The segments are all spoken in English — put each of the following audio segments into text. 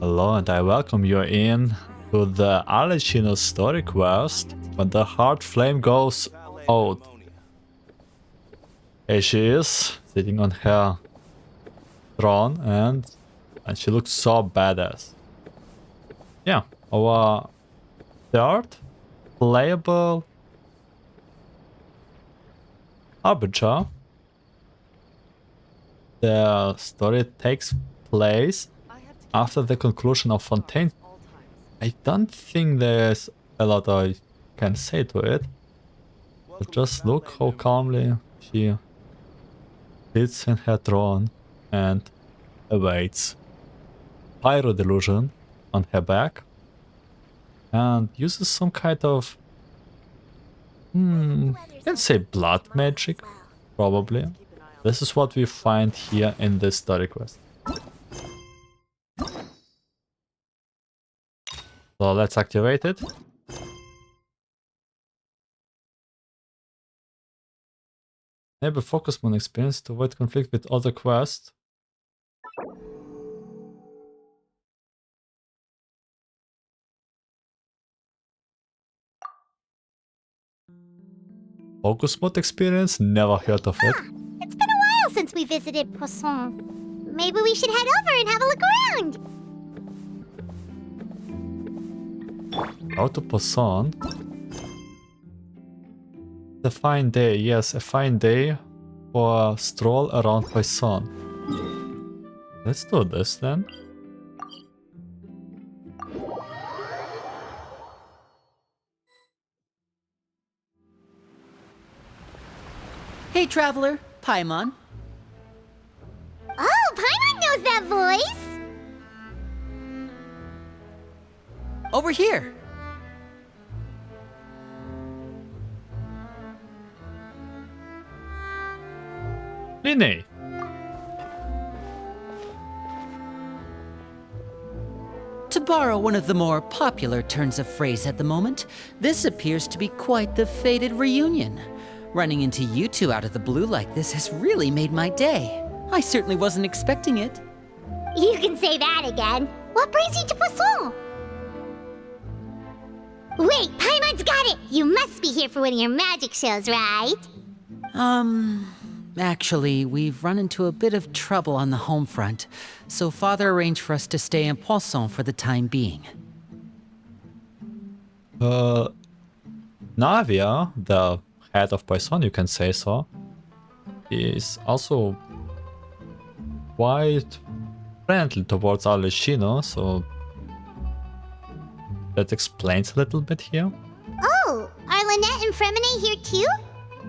Hello, and I welcome you in to the Arlecchino story quest when the Hearth-Flame goes out. Here she is, sitting on her throne, and she looks so badass. Yeah, our third playable Harbinger. The story takes place after the conclusion of Fontaine. I don't think there's a lot I can say to it. But just look how calmly she sits in her throne and awaits. Pyro delusion on her back and uses some kind of you can say blood magic, probably. This is what we find here in this story quest. So let's activate it. Enable focus moon experience to avoid conflict with other quests. Focus mode experience? Never heard of it. It's been a while since we visited Poisson. Maybe we should head over and have a look around. Out to Poisson. A fine day, yes, a fine day for a stroll around Poisson. Let's do this then. Hey, traveler, Paimon. Oh, Paimon knows that voice! Over here. Lyney! To borrow one of the more popular turns of phrase at the moment, this appears to be quite the fated reunion. Running into you two out of the blue like this has really made my day. I certainly wasn't expecting it. You can say that again. What brings you to Poisson? Wait, Paimon's got it! You must be here for one of your magic shows, right? Actually, we've run into a bit of trouble on the home front, so Father arranged for us to stay in Poisson for the time being. Navia, the head of Poisson, you can say so, is also quite friendly towards Arlecchino, so that explains a little bit here. Oh, are Lynette and Freminet here too?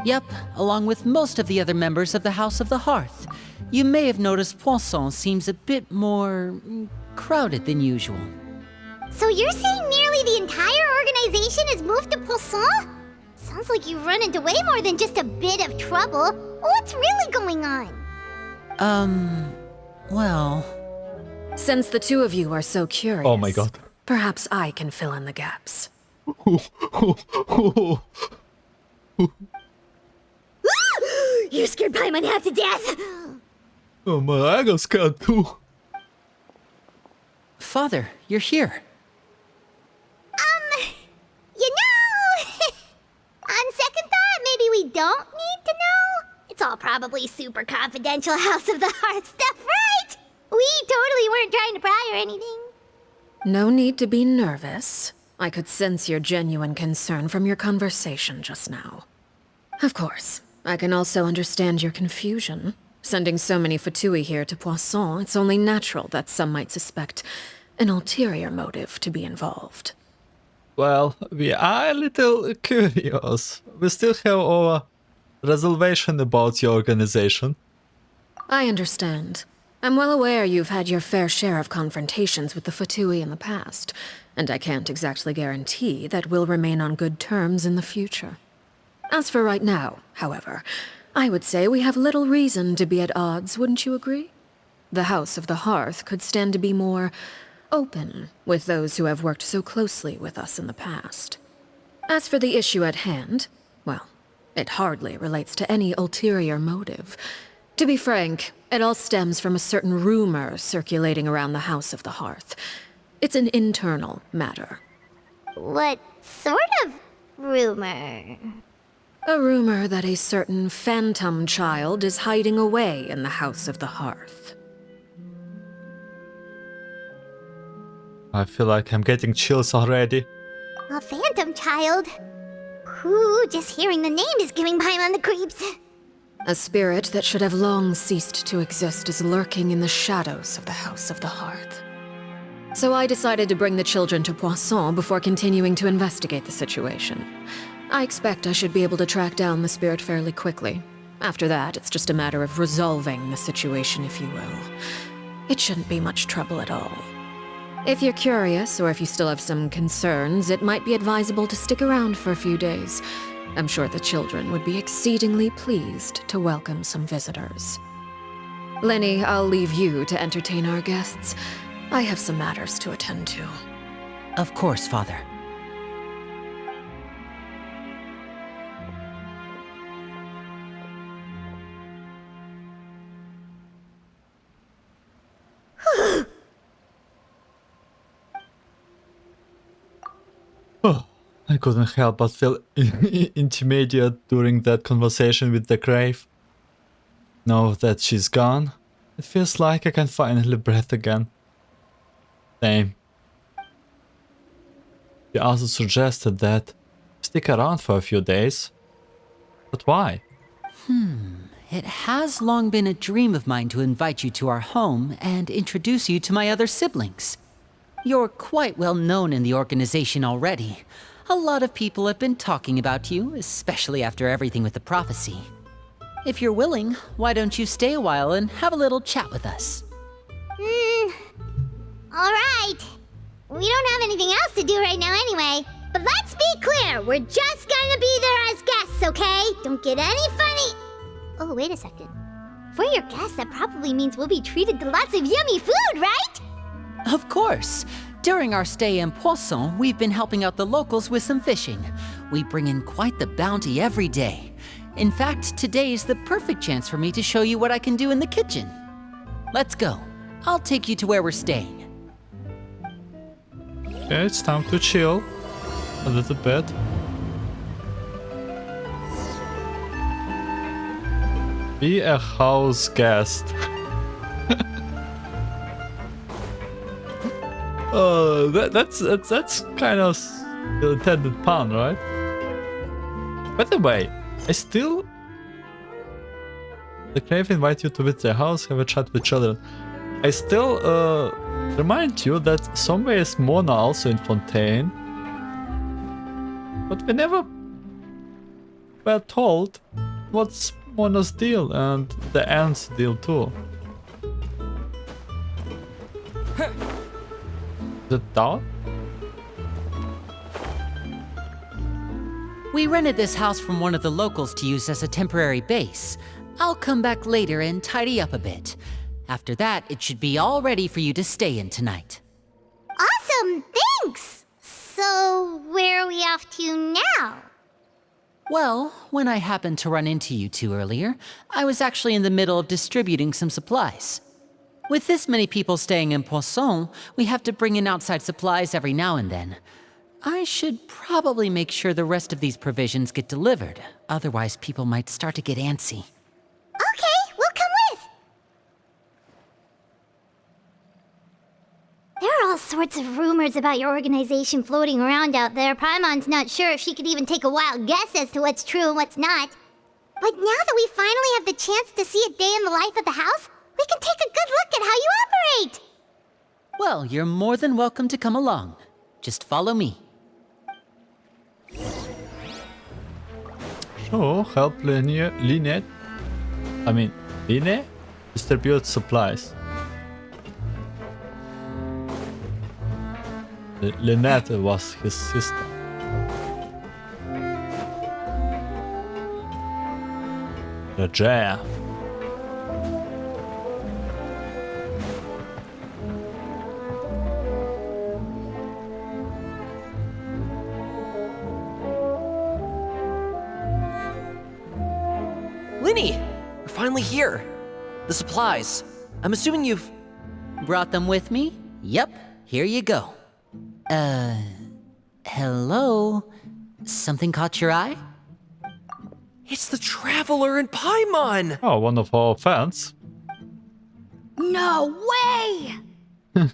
Yep, along with most of the other members of the House of the Hearth. You may have noticed Poisson seems a bit more crowded than usual. So you're saying nearly the entire organization has moved to Poisson? Sounds like you've run into way more than just a bit of trouble. What's really going on? Well... Since the two of you are so curious, Oh my god. perhaps I can fill in the gaps. You scared Paimon half to death! Oh my, I got scared too. Father, you're here. You know... On second thought, maybe we don't need to know? It's all probably super confidential House of the Hearth stuff, right? We totally weren't trying to pry or anything. No need to be nervous. I could sense your genuine concern from your conversation just now. Of course, I can also understand your confusion. Sending so many Fatui here to Poisson, it's only natural that some might suspect an ulterior motive to be involved. Well, we are a little curious. We still have our reservation about your organization. I understand. I'm well aware you've had your fair share of confrontations with the Fatui in the past, and I can't exactly guarantee that we'll remain on good terms in the future. As for right now, however, I would say we have little reason to be at odds, wouldn't you agree? The House of the Hearth could stand to be more open with those who have worked so closely with us in the past. As for the issue at hand, well, it hardly relates to any ulterior motive. To be frank, it all stems from a certain rumor circulating around the House of the Hearth. It's an internal matter. What sort of rumor? A rumor that a certain phantom child is hiding away in the House of the Hearth. I feel like I'm getting chills already. A phantom child? Ooh, just hearing the name is giving Paimon the creeps. A spirit that should have long ceased to exist is lurking in the shadows of the House of the Hearth. So I decided to bring the children to Poisson before continuing to investigate the situation. I expect I should be able to track down the spirit fairly quickly. After that, it's just a matter of resolving the situation, if you will. It shouldn't be much trouble at all. If you're curious, or if you still have some concerns, it might be advisable to stick around for a few days. I'm sure the children would be exceedingly pleased to welcome some visitors. Lyney, I'll leave you to entertain our guests. I have some matters to attend to. Of course, Father. I couldn't help but feel intimidated during that conversation with the grave. Now that she's gone, it feels like I can finally breathe again. Same. She also suggested that stick around for a few days. But why? It has long been a dream of mine to invite you to our home and introduce you to my other siblings. You're quite well known in the organization already. A lot of people have been talking about you, especially after everything with the prophecy. If you're willing, why don't you stay a while and have a little chat with us? Alright. We don't have anything else to do right now anyway. But let's be clear, we're just gonna be there as guests, okay? Don't get any funny... Oh, wait a second. For your guests, that probably means we'll be treated to lots of yummy food, right? Of course. During our stay in Poisson, we've been helping out the locals with some fishing. We bring in quite the bounty every day. In fact, today's the perfect chance for me to show you what I can do in the kitchen. Let's go. I'll take you to where we're staying. Okay, it's time to chill a little bit. Be a house guest. That's kind of the intended pun, right? By the way, the Clervie invite you to visit their house, have a chat with children. I still remind you that somewhere is Mona also in Fontaine, but we never were told what's Mona's deal and the Ant's deal too. Is it down? We rented this house from one of the locals to use as a temporary base. I'll come back later and tidy up a bit. After that, it should be all ready for you to stay in tonight. Awesome, thanks! So, where are we off to now? Well, when I happened to run into you two earlier, I was actually in the middle of distributing some supplies. With this many people staying in Poisson, we have to bring in outside supplies every now and then. I should probably make sure the rest of these provisions get delivered, otherwise people might start to get antsy. Okay, we'll come with! There are all sorts of rumors about your organization floating around out there. Paimon's not sure if she could even take a wild guess as to what's true and what's not. But now that we finally have the chance to see a day in the life of the house, we can take a good look at how you operate! Well, you're more than welcome to come along. Just follow me. So, help Lynette distribute supplies. Lynette was his sister. Roger. Lyney! We're finally here. the supplies. I'm assuming you've... Brought them with me? Yep, here you go. Hello? Something caught your eye? It's the Traveler in Paimon! Oh, one of our fans. No way! Come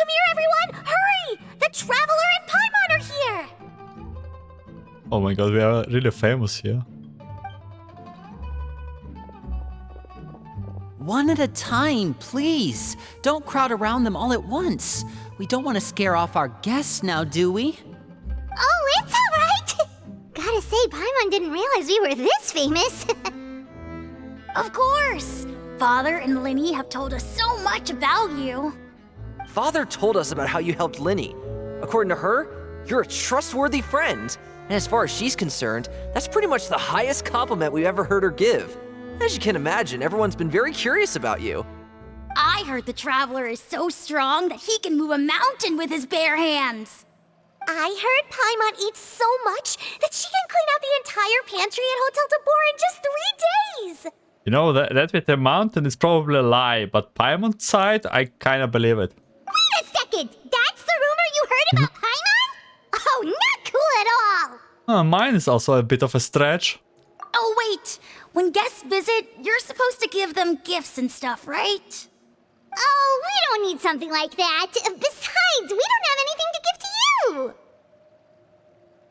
here, everyone! Hurry! The Traveler and Paimon are here! Oh my god, we are really famous here. One at a time, please. Don't crowd around them all at once. We don't want to scare off our guests now, do we? Oh, it's alright! Gotta say, Paimon didn't realize we were this famous. Of course! Father and Lyney have told us so much about you. Father told us about how you helped Lyney. According to her, you're a trustworthy friend. And as far as she's concerned, that's pretty much the highest compliment we've ever heard her give. As you can imagine, everyone's been very curious about you. I heard the Traveler is so strong that he can move a mountain with his bare hands. I heard Paimon eats so much that she can clean out the entire pantry at Hotel Tabor in just 3 days. You know, that with the mountain is probably a lie, but Paimon's side, I kinda believe it. Wait a second! That's the rumor you heard about Paimon? Oh, not cool at all! Mine is also a bit of a stretch. Oh, wait! When guests visit, you're supposed to give them gifts and stuff, right? Oh, we don't need something like that. Besides, we don't have anything to give to you!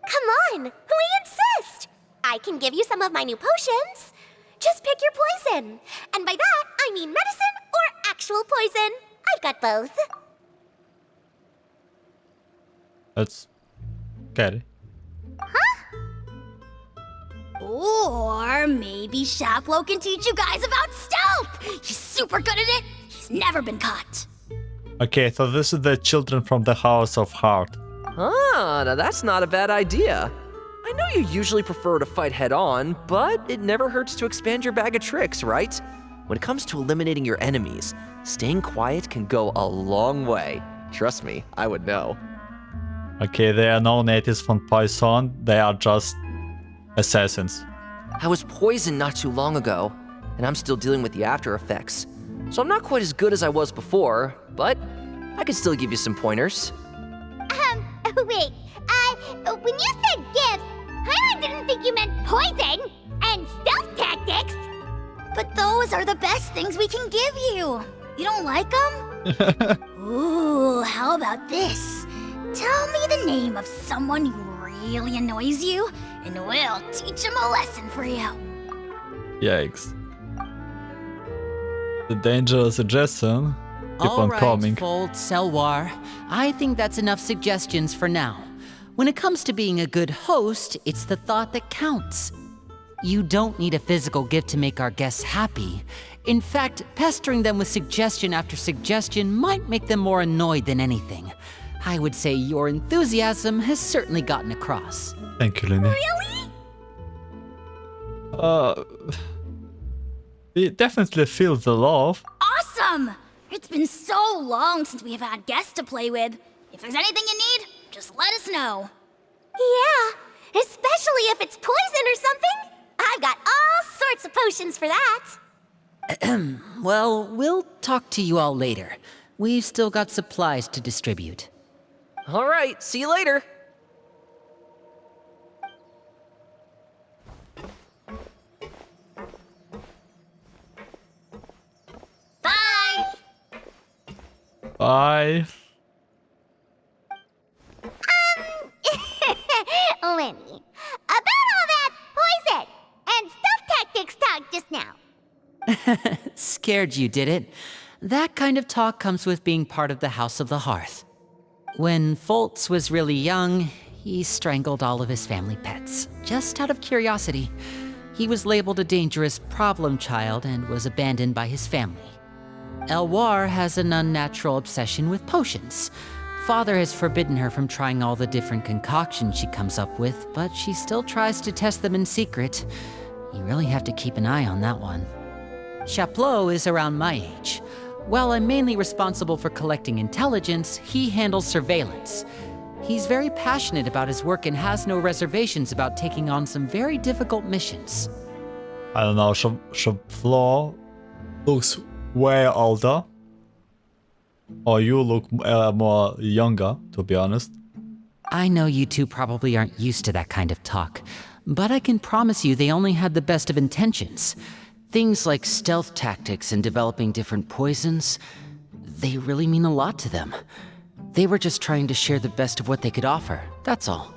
Come on, we insist! I can give you some of my new potions. Just pick your poison. And by that, I mean medicine or actual poison. I've got both. Let's get it. Or maybe Shaplo can teach you guys about stealth! He's super good at it! He's never been caught! Okay, so this is the children from the House of Heart. Ah, now that's not a bad idea. I know you usually prefer to fight head-on, but it never hurts to expand your bag of tricks, right? When it comes to eliminating your enemies, staying quiet can go a long way. Trust me, I would know. Okay, they are no natives from Poisson, they are just assassins. I was poisoned not too long ago, and I'm still dealing with the after effects. So I'm not quite as good as I was before, but I can still give you some pointers. Wait, when you said gifts, I didn't think you meant poison and stealth tactics. But those are the best things we can give you. You don't like them? Ooh, how about this? Tell me the name of someone who really annoys you, and we'll teach him a lesson for you. Yikes. The dangerous suggestion. Keep on coming. Fold, Selwar. I think that's enough suggestions for now. When it comes to being a good host, it's the thought that counts. You don't need a physical gift to make our guests happy. In fact, pestering them with suggestion after suggestion might make them more annoyed than anything. I would say your enthusiasm has certainly gotten across. Thank you, Lyney. Really? We definitely feel the love. Awesome! It's been so long since we've had guests to play with. If there's anything you need, just let us know. Yeah, especially if it's poison or something. I've got all sorts of potions for that. Well, we'll talk to you all later. We've still got supplies to distribute. All right, see you later. Bye! Bye. Lyney, about all that poison and stealth tactics talk just now. Scared you, did it? That kind of talk comes with being part of the House of the Hearth. When Foltz was really young, he strangled all of his family pets, just out of curiosity. He was labeled a dangerous problem child and was abandoned by his family. Elwar has an unnatural obsession with potions. Father has forbidden her from trying all the different concoctions she comes up with, but she still tries to test them in secret. You really have to keep an eye on that one. Chaplot is around my age. While I'm mainly responsible for collecting intelligence, he handles surveillance. He's very passionate about his work and has no reservations about taking on some very difficult missions. I don't know, Flo looks way older. Or you look more younger, to be honest. I know you two probably aren't used to that kind of talk, but I can promise you they only had the best of intentions. Things like stealth tactics and developing different poisons, they really mean a lot to them. They were just trying to share the best of what they could offer, that's all.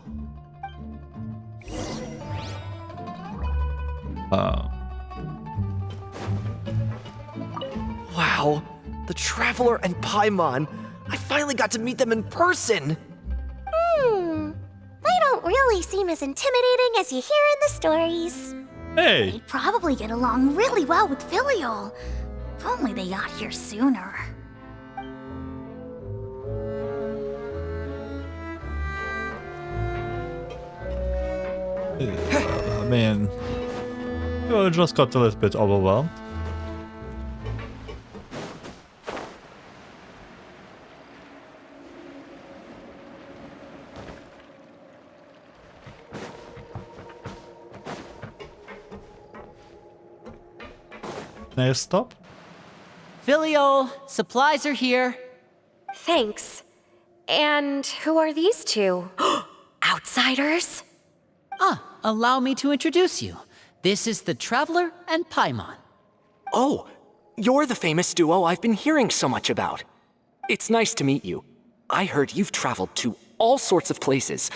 Wow, the Traveler and Paimon. I finally got to meet them in person. They don't really seem as intimidating as you hear in the stories. Hey! They'd probably get along really well with Filial. If only they got here sooner. I mean, you just got a little bit overwhelmed. Nail stop? Filial, supplies are here. Thanks. And who are these two? Outsiders? Allow me to introduce you. This is the Traveler and Paimon. Oh, you're the famous duo I've been hearing so much about. It's nice to meet you. I heard you've traveled to all sorts of places.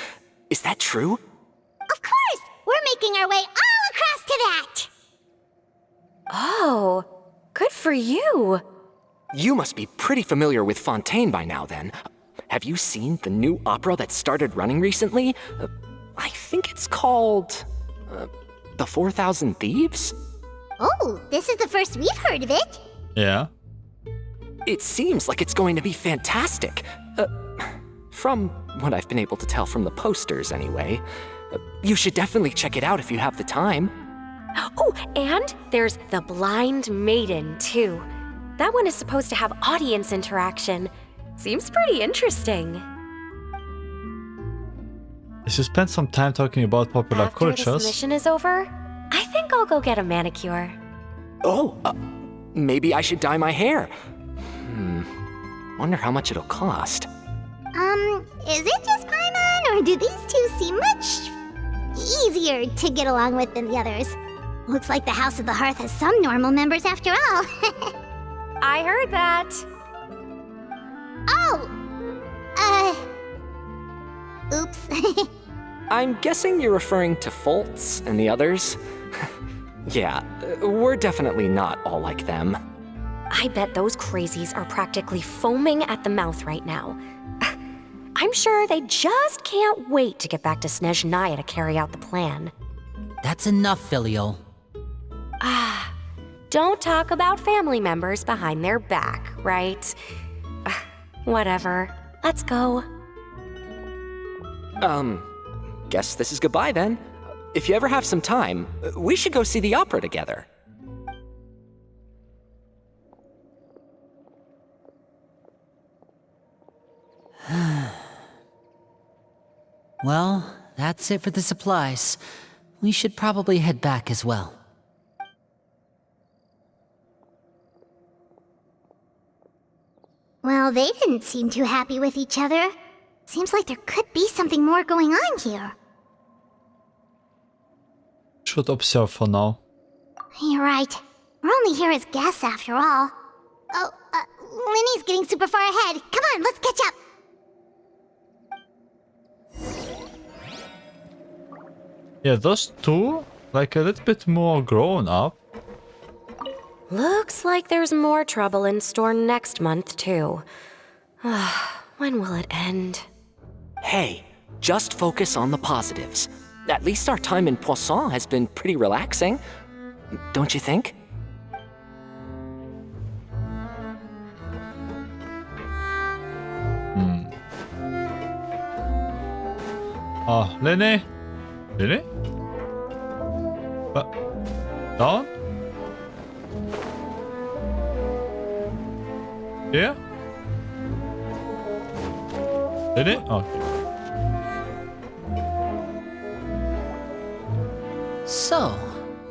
Is that true? Of course! We're making our way all across to that! Oh, good for you. You must be pretty familiar with Fontaine by now, then. Have you seen the new opera that started running recently? I think it's called... The 4,000 Thieves? Oh, this is the first we've heard of it. Yeah. It seems like it's going to be fantastic. From what I've been able to tell from the posters, anyway. You should definitely check it out if you have the time. Oh, and there's The Blind Maiden, too. That one is supposed to have audience interaction. Seems pretty interesting. If you spend some time talking about popular After this cultures... mission is over, I think I'll go get a manicure. Oh, maybe I should dye my hair. Wonder how much it'll cost. Is it just Paimon, or do these two seem much easier to get along with than the others? Looks like the House of the Hearth has some normal members after all. I heard that. Oh! Oops. I'm guessing you're referring to Foltz and the others? Yeah, we're definitely not all like them. I bet those crazies are practically foaming at the mouth right now. I'm sure they just can't wait to get back to Snezhnaya to carry out the plan. That's enough, Filial. Don't talk about family members behind their back, right? Whatever. Let's go. Guess this is goodbye then. If you ever have some time, we should go see the opera together. Well, that's it for the supplies. We should probably head back as well. Well, they didn't seem too happy with each other. Seems like there could be something more going on here. Should observe for now. You're right. We're only here as guests after all. Oh, Lyney's getting super far ahead. Come on, let's catch up. Yeah, those two, like a little bit more grown up. Looks like there's more trouble in store next month, too. When will it end? Hey, just focus on the positives. At least our time in Poisson has been pretty relaxing. Don't you think? Lyney? Lyney? What? Down? Yeah? Lyney? Okay. So,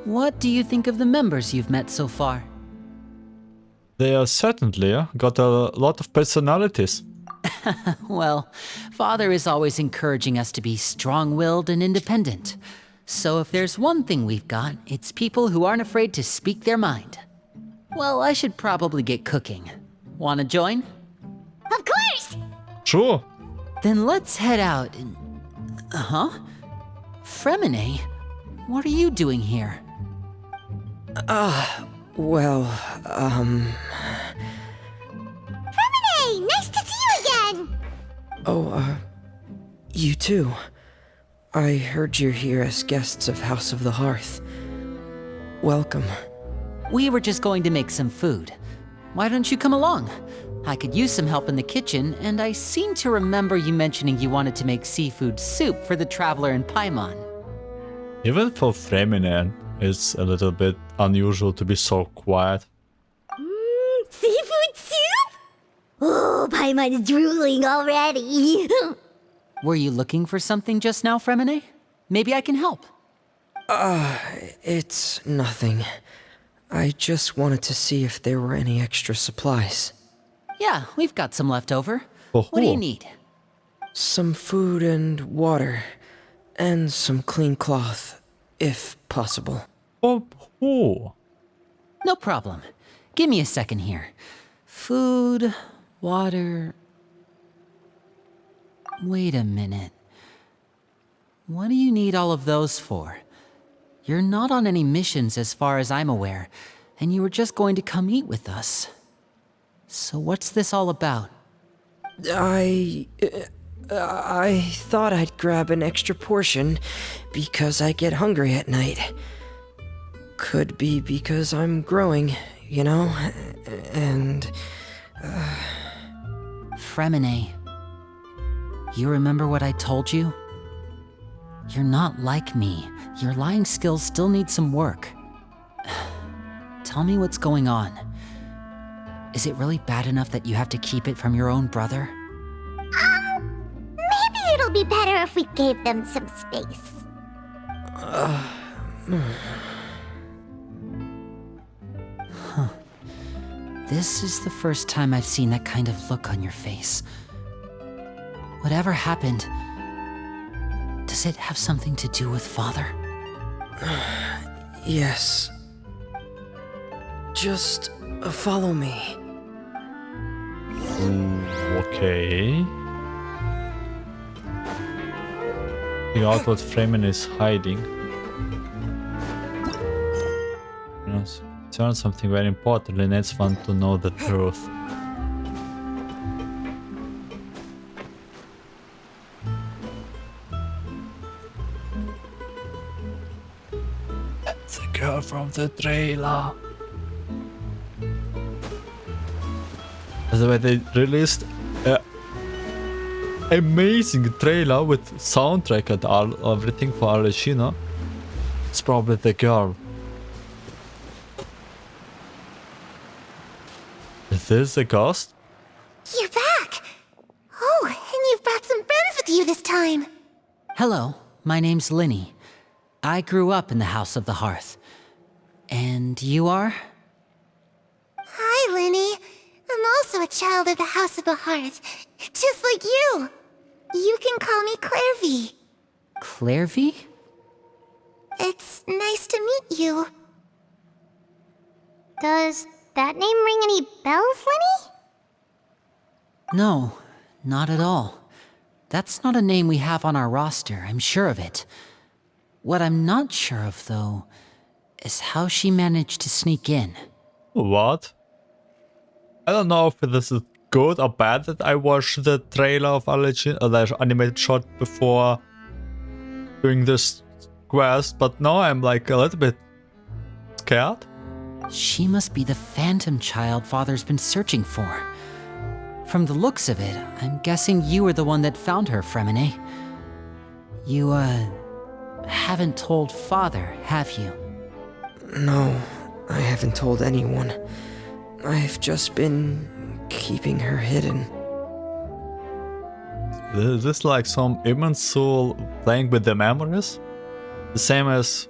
What do you think of the members you've met so far? They are certainly got a lot of personalities. Well, Father is always encouraging us to be strong-willed and independent. So if there's one thing we've got, it's people who aren't afraid to speak their mind. Well, I should probably get cooking. Wanna join? Of course! Sure. Then let's head out and... Freminet? What are you doing here? Freminet, nice to see you again! You too. I heard you're here as guests of House of the Hearth. Welcome. We were just going to make some food. Why don't you come along? I could use some help in the kitchen, and I seem to remember you mentioning you wanted to make seafood soup for the traveler in Paimon. Even for Freminet, it's a little bit unusual to be so quiet. Seafood soup? Oh, Paimon's drooling already. Were you looking for something just now, Freminet? Maybe I can help. It's nothing. I just wanted to see if there were any extra supplies. Yeah, we've got some left over. Oh, What do you need? Some food and water. And some clean cloth, if possible. Oh. No problem. Give me a second here. Food, water... Wait a minute. What do you need all of those for? You're not on any missions as far as I'm aware, and you were just going to come eat with us. So what's this all about? I thought I'd grab an extra portion because I get hungry at night. Could be because I'm growing, you know? And... Freminet, you remember what I told you? You're not like me. Your lying skills still need some work. Tell me what's going on. Is it really bad enough that you have to keep it from your own brother? Maybe it'll be better if we gave them some space. This is the first time I've seen that kind of look on your face. Whatever happened, does it have something to do with Father? yes. Just follow me. Okay. Figure out what Freminet is hiding. Learn something very important. Lynette's want to know the truth. That's the girl from the trailer. By the way, they released an amazing trailer with soundtrack and everything for Arlecchino. It's probably the girl. Is this a ghost? You're back! Oh, and you've brought some friends with you this time. Hello, my name's Lyney. I grew up in the House of the Hearth. And you are? Hi, Lyney. I'm also a child of the House of the Hearth, just like you. You can call me Clervie. Clervie? It's nice to meet you. Does that name ring any bells, Lyney? No, not at all. That's not a name we have on our roster, I'm sure of it. What I'm not sure of, though, is how she managed to sneak in. What? I don't know if this is good or bad that I watched the trailer of Arlecchino, the animated shot before doing this quest, but now I'm like a little bit scared. She must be the phantom child Father's been searching for. From the looks of it, I'm guessing you were the one that found her, Freminet. You, haven't told Father, have you? No, I haven't told anyone. I've just been keeping her hidden. Is this like some immense soul playing with the memories? The same as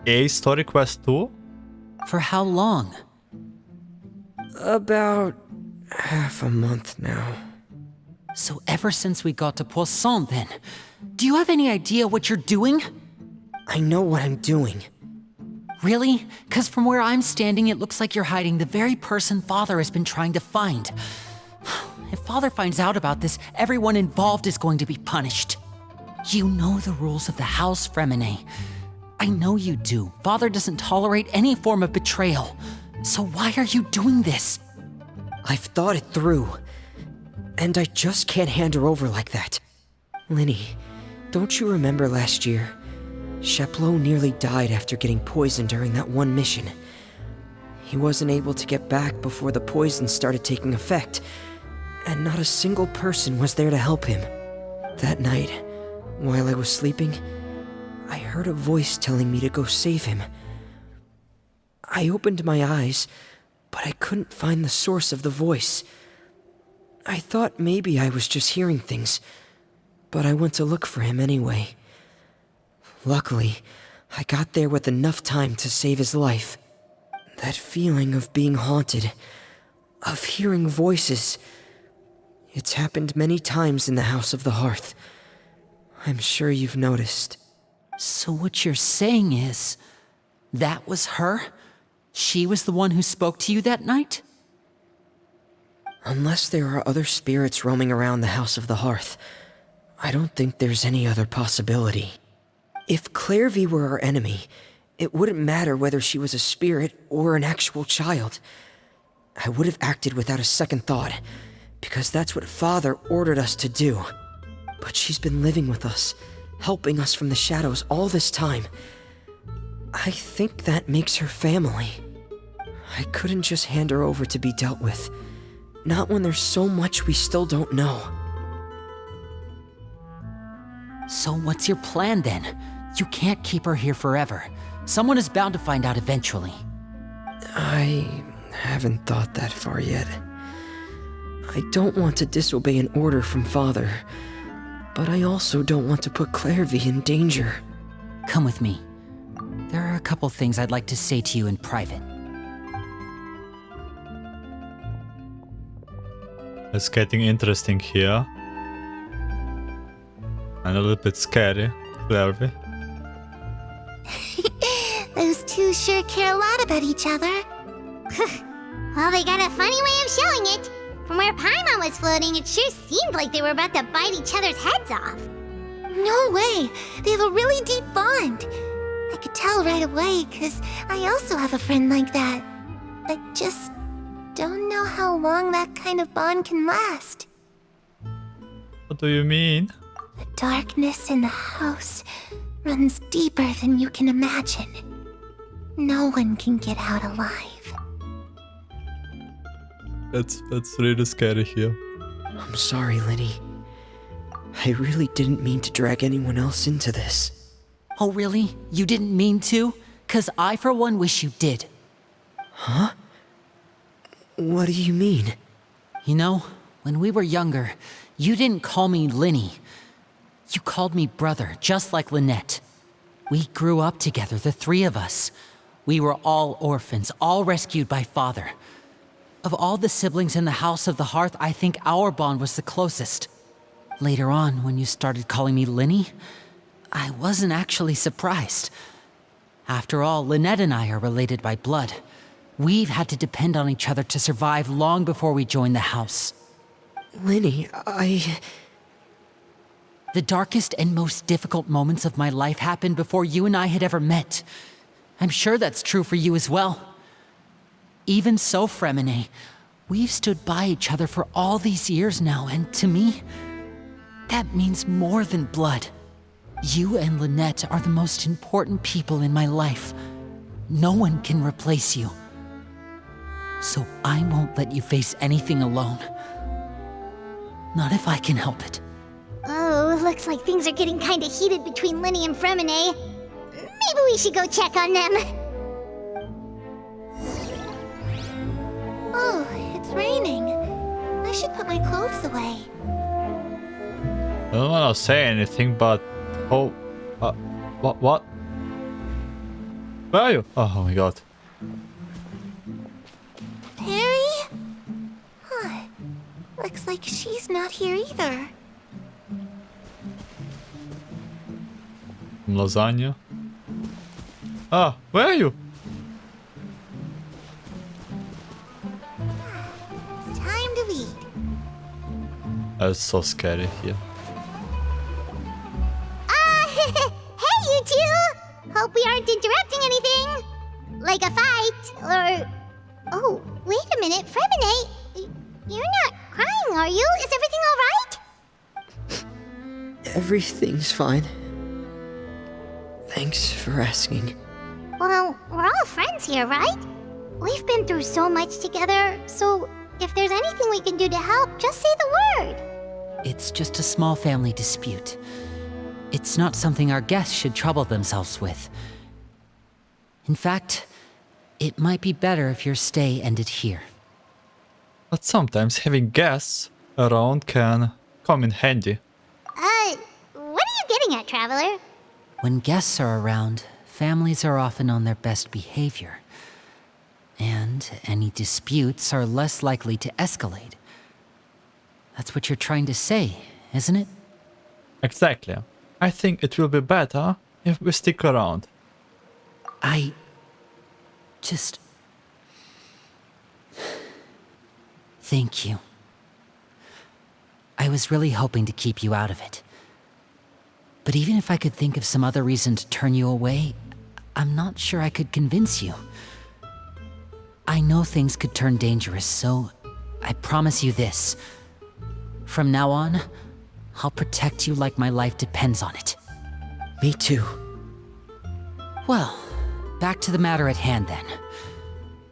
a story quest too? For how long? About half a month now. So ever since we got to Poisson then, do you have any idea what you're doing? I know what I'm doing. Really? Because from where I'm standing, it looks like you're hiding the very person Father has been trying to find. If Father finds out about this, everyone involved is going to be punished. You know the rules of the House, Freminet. I know you do. Father doesn't tolerate any form of betrayal. So why are you doing this? I've thought it through. And I just can't hand her over like that. Lyney, don't you remember last year? Chaplot nearly died after getting poisoned during that one mission. He wasn't able to get back before the poison started taking effect, and not a single person was there to help him. That night, while I was sleeping, I heard a voice telling me to go save him. I opened my eyes, but I couldn't find the source of the voice. I thought maybe I was just hearing things, but I went to look for him anyway. Luckily, I got there with enough time to save his life. That feeling of being haunted, of hearing voices, it's happened many times in the House of the Hearth. I'm sure you've noticed. So what you're saying is, that was her? She was the one who spoke to you that night? Unless there are other spirits roaming around the House of the Hearth, I don't think there's any other possibility. If Clervie were our enemy, it wouldn't matter whether she was a spirit or an actual child. I would have acted without a second thought, because that's what Father ordered us to do. But she's been living with us, helping us from the shadows all this time. I think that makes her family. I couldn't just hand her over to be dealt with. Not when there's so much we still don't know. So what's your plan then? You can't keep her here forever. Someone is bound to find out eventually. I haven't thought that far yet. I don't want to disobey an order from Father, but I also don't want to put Clervie in danger. Come with me. There are a couple things I'd like to say to you in private. It's getting interesting here. And a little bit scary, Clervie. Those two sure care a lot about each other. Well, they got a funny way of showing it. From where Paimon was floating, it sure seemed like they were about to bite each other's heads off. No way! They have a really deep bond. I could tell right away, because I also have a friend like that. I just don't know how long that kind of bond can last. What do you mean? The darkness in the house runs deeper than you can imagine. No one can get out alive. That's really scary here. I'm sorry, Lyney. I really didn't mean to drag anyone else into this. Oh really? You didn't mean to? 'Cause I for one wish you did. Huh? What do you mean? You know, when we were younger, you didn't call me Lyney. You called me brother, just like Lynette. We grew up together, the three of us. We were all orphans, all rescued by Father. Of all the siblings in the House of the Hearth, I think our bond was the closest. Later on, when you started calling me Lyney, I wasn't actually surprised. After all, Lynette and I are related by blood. We've had to depend on each other to survive long before we joined the house. Lyney, The darkest and most difficult moments of my life happened before you and I had ever met. I'm sure that's true for you as well. Even so, Freminet, we've stood by each other for all these years now, and to me, that means more than blood. You and Lynette are the most important people in my life. No one can replace you. So I won't let you face anything alone. Not if I can help it. Oh, looks like things are getting kinda heated between Lyney and Freminet. Maybe we should go check on them. Oh, it's raining. I should put my clothes away. I don't want to say anything, but... Oh... What? Where are you? Oh my god. Perry? Huh. Looks like she's not here either. Lasagna. Ah, where are you? It's time to eat. That's so scary here. Hey, you two! Hope we aren't interrupting anything. Like a fight, or... Oh, wait a minute, Freminet. You're not crying, are you? Is everything alright? Everything's fine. Thanks for asking. Well, we're all friends here, right? We've been through so much together, so if there's anything we can do to help, just say the word. It's just a small family dispute. It's not something our guests should trouble themselves with. In fact, it might be better if your stay ended here. But sometimes having guests around can come in handy. What are you getting at, Traveler? When guests are around, families are often on their best behavior. And any disputes are less likely to escalate. That's what you're trying to say, isn't it? Exactly. I think it will be better if we stick around. I... just... Thank you. I was really hoping to keep you out of it. But even if I could think of some other reason to turn you away, I'm not sure I could convince you. I know things could turn dangerous, so I promise you this. From now on, I'll protect you like my life depends on it. Me too. Well, back to the matter at hand then.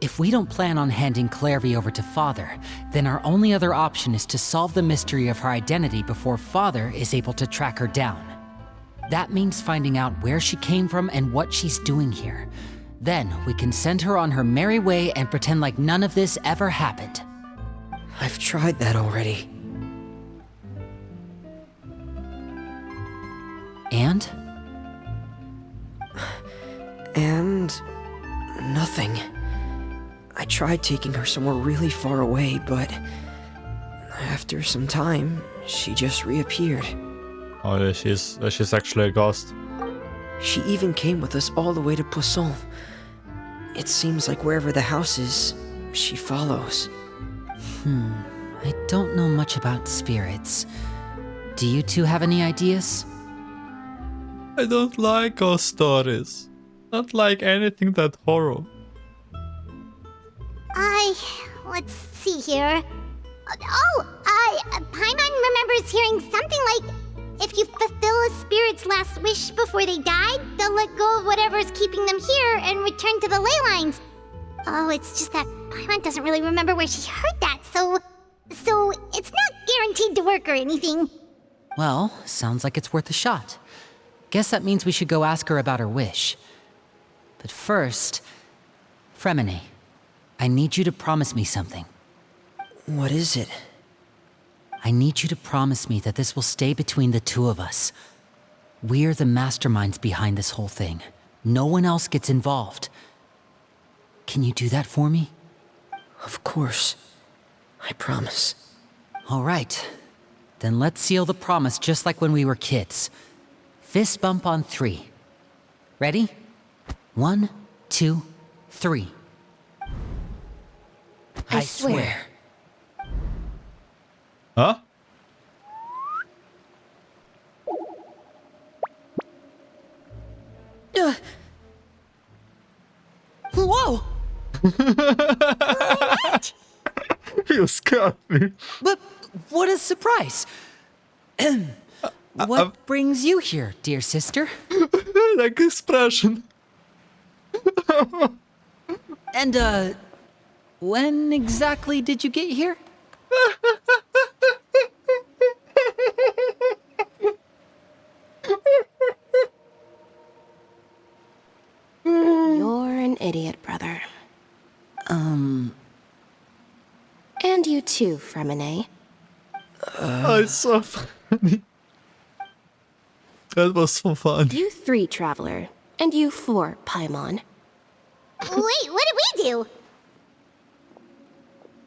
If we don't plan on handing Clervie over to Father, then our only other option is to solve the mystery of her identity before Father is able to track her down. That means finding out where she came from and what she's doing here. Then we can send her on her merry way and pretend like none of this ever happened. I've tried that already. And? And... nothing. I tried taking her somewhere really far away, but... after some time, she just reappeared. Oh, she's actually a ghost. She even came with us all the way to Poisson. It seems like wherever the house is, she follows. I don't know much about spirits. Do you two have any ideas? I don't like ghost stories. Not like anything that horror. Let's see here. Paimon remembers hearing something like, if you fulfill a spirit's last wish before they died, they'll let go of whatever's keeping them here and return to the ley lines. Oh, it's just that Paimon doesn't really remember where she heard that, so it's not guaranteed to work or anything. Well, sounds like it's worth a shot. Guess that means we should go ask her about her wish. But first, Freminet, I need you to promise me something. What is it? I need you to promise me that this will stay between the two of us. We're the masterminds behind this whole thing. No one else gets involved. Can you do that for me? Of course. I promise. All right. Then let's seal the promise just like when we were kids. Fist bump on 3. Ready? 1, 2, 3. I swear. Huh? Whoa! You scared me. But what a surprise! What brings you here, dear sister? Like expression. And, when exactly did you get here? You're an idiot, brother. And you too, Freminet. Oh, it's so funny. That was so fun. You 3, Traveler. And you 4, Paimon. Wait, what did we do?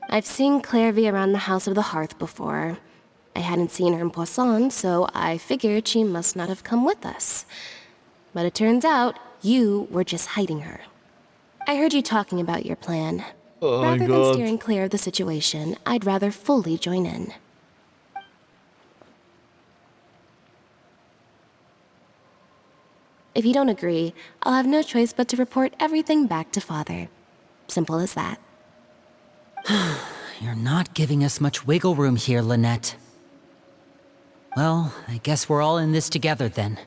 I've seen Clervie around the House of the Hearth before. I hadn't seen her in Poisson, so I figured she must not have come with us. But it turns out you were just hiding her. I heard you talking about your plan. Oh Rather my than god. steering clear of the situation, I'd rather fully join in. If you don't agree, I'll have no choice but to report everything back to Father. Simple as that. You're not giving us much wiggle room here, Lynette. Well, I guess we're all in this together then.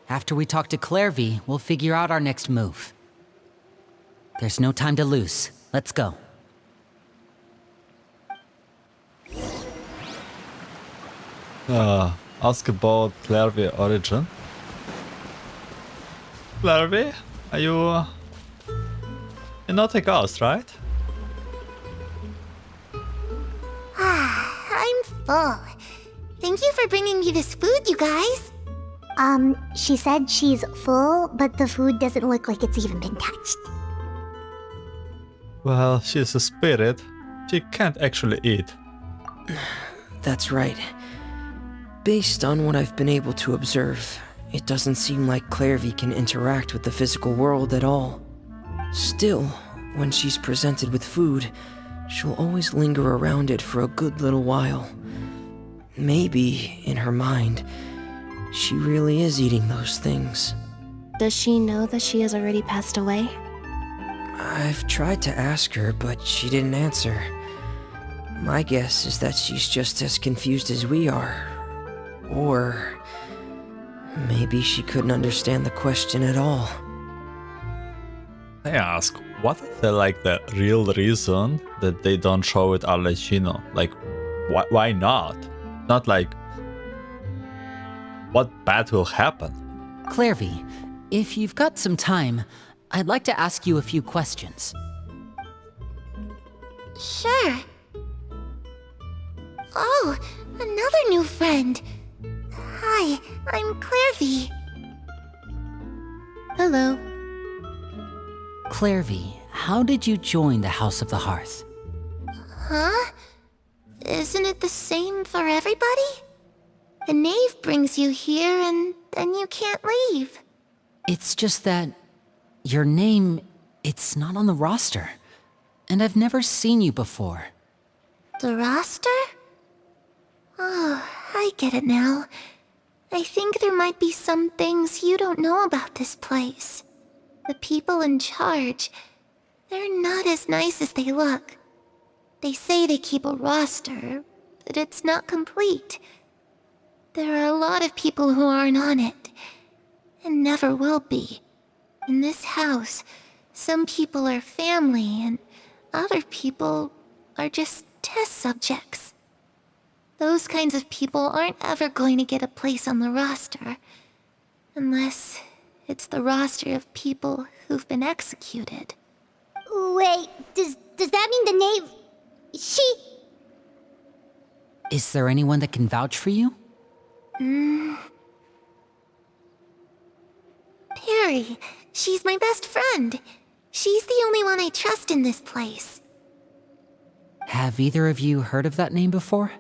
After we talk to Clervie, we'll figure out our next move. There's no time to lose. Let's go. Ask about Clervie origin. Clervie, are you... You're not a ghost, right? I'm full. Thank you for bringing me this food, you guys. She said she's full, but the food doesn't look like it's even been touched. Well, she's a spirit. She can't actually eat. That's right. Based on what I've been able to observe, it doesn't seem like Clervie can interact with the physical world at all. Still, when she's presented with food, she'll always linger around it for a good little while. Maybe, in her mind, she really is eating those things. Does she know that she has already passed away? I've tried to ask her, but she didn't answer. My guess is that she's just as confused as we are. Or maybe she couldn't understand the question at all. I ask, what is the real reason that they don't show it Arlecchino? Like, why not? Not like, what bad will happen? Clervie, if you've got some time, I'd like to ask you a few questions. Sure. Oh, another new friend. Hi, I'm Clervie. Hello. Clervie, how did you join the House of the Hearth? Huh? Isn't it the same for everybody? The knave brings you here and then you can't leave. It's just that your name, it's not on the roster. And I've never seen you before. The roster? Oh, I get it now. I think there might be some things you don't know about this place. The people in charge, they're not as nice as they look. They say they keep a roster, but it's not complete. There are a lot of people who aren't on it, and never will be. In this house, some people are family, and other people are just test subjects. Those kinds of people aren't ever going to get a place on the roster, unless it's the roster of people who've been executed. Wait, does that mean the knave... She... Is there anyone that can vouch for you? Perry, she's my best friend. She's the only one I trust in this place. Have either of you heard of that name before?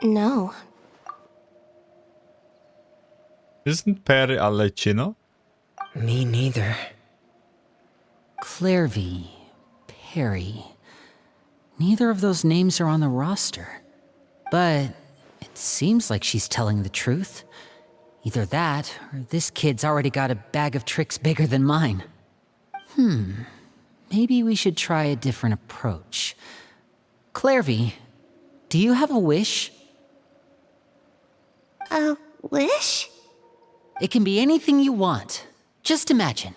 No. Isn't Perry Arlecchino? Me neither. Clervie, Perry. Neither of those names are on the roster. But it seems like she's telling the truth. Either that, or this kid's already got a bag of tricks bigger than mine. Maybe we should try a different approach. Clervie, do you have a wish? A wish? It can be anything you want. Just imagine.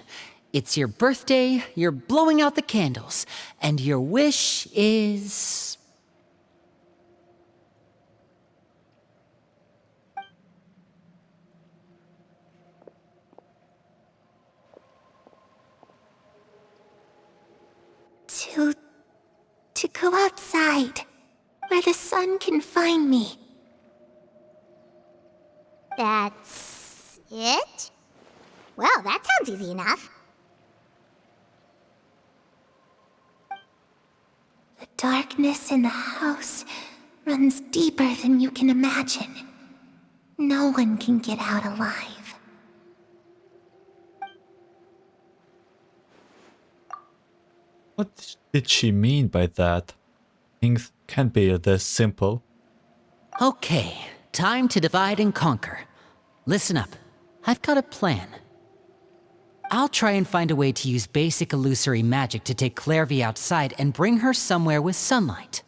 It's your birthday, you're blowing out the candles, and your wish is... To go outside, where the sun can find me. That's it? Well, that sounds easy enough. The darkness in the house runs deeper than you can imagine. No one can get out alive. What did she mean by that? Things can't be this simple. Okay, time to divide and conquer. Listen up, I've got a plan. I'll try and find a way to use basic illusory magic to take Clervie outside and bring her somewhere with sunlight.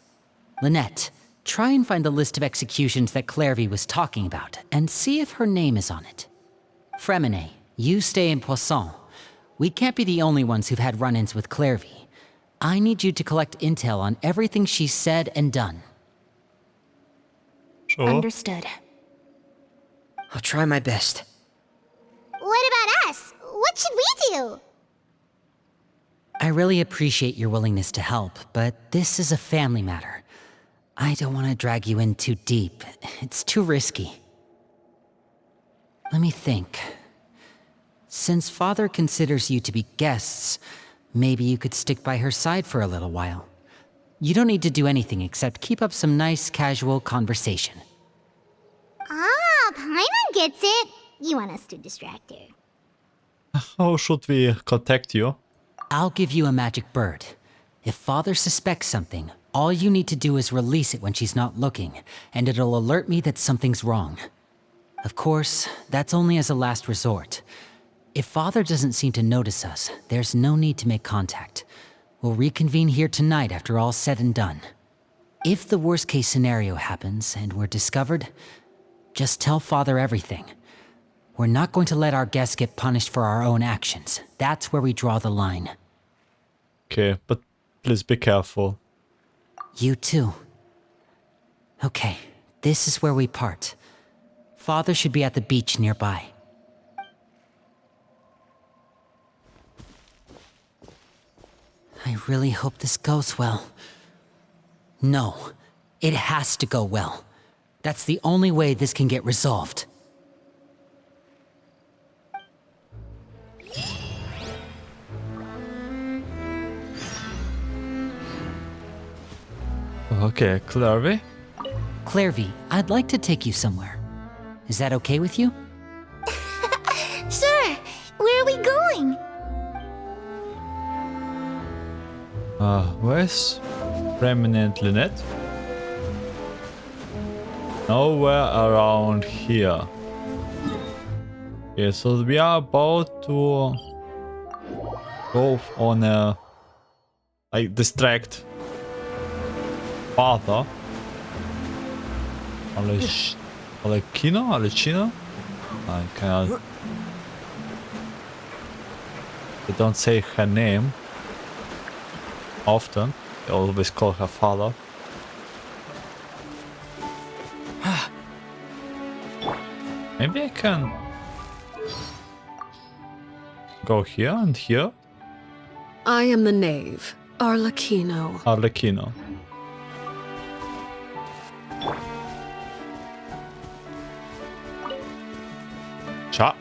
Lynette, try and find the list of executions that Clervie was talking about and see if her name is on it. Freminet, you stay in Poisson. We can't be the only ones who've had run-ins with Clervie. I need you to collect intel on everything she's said and done. Sure. Understood. I'll try my best. What about us? What should we do? I really appreciate your willingness to help, but this is a family matter. I don't want to drag you in too deep. It's too risky. Let me think. Since Father considers you to be guests, maybe you could stick by her side for a little while. You don't need to do anything except keep up some nice, casual conversation. Ah, Paimon gets it. You want us to distract her. How should we contact you? I'll give you a magic bird. If Father suspects something, all you need to do is release it when she's not looking, and it'll alert me that something's wrong. Of course, that's only as a last resort. If Father doesn't seem to notice us, there's no need to make contact. We'll reconvene here tonight after all's said and done. If the worst-case scenario happens and we're discovered, just tell Father everything. We're not going to let our guests get punished for our own actions. That's where we draw the line. Okay, but please be careful. You too. Okay, this is where we part. Father should be at the beach nearby. I really hope this goes well. No, it has to go well. That's the only way this can get resolved. Okay, Clervie? Clervie, I'd like to take you somewhere. Is that okay with you? Sure. Where are we going? Where's Freminet and Lynette? Nowhere around here. Okay, so we are about to go on a distract Father. Arlecchino? I cannot. They don't say her name often. They always call her father. Maybe I can go here and here. I am the knave, Arlecchino. Arlecchino. Cha.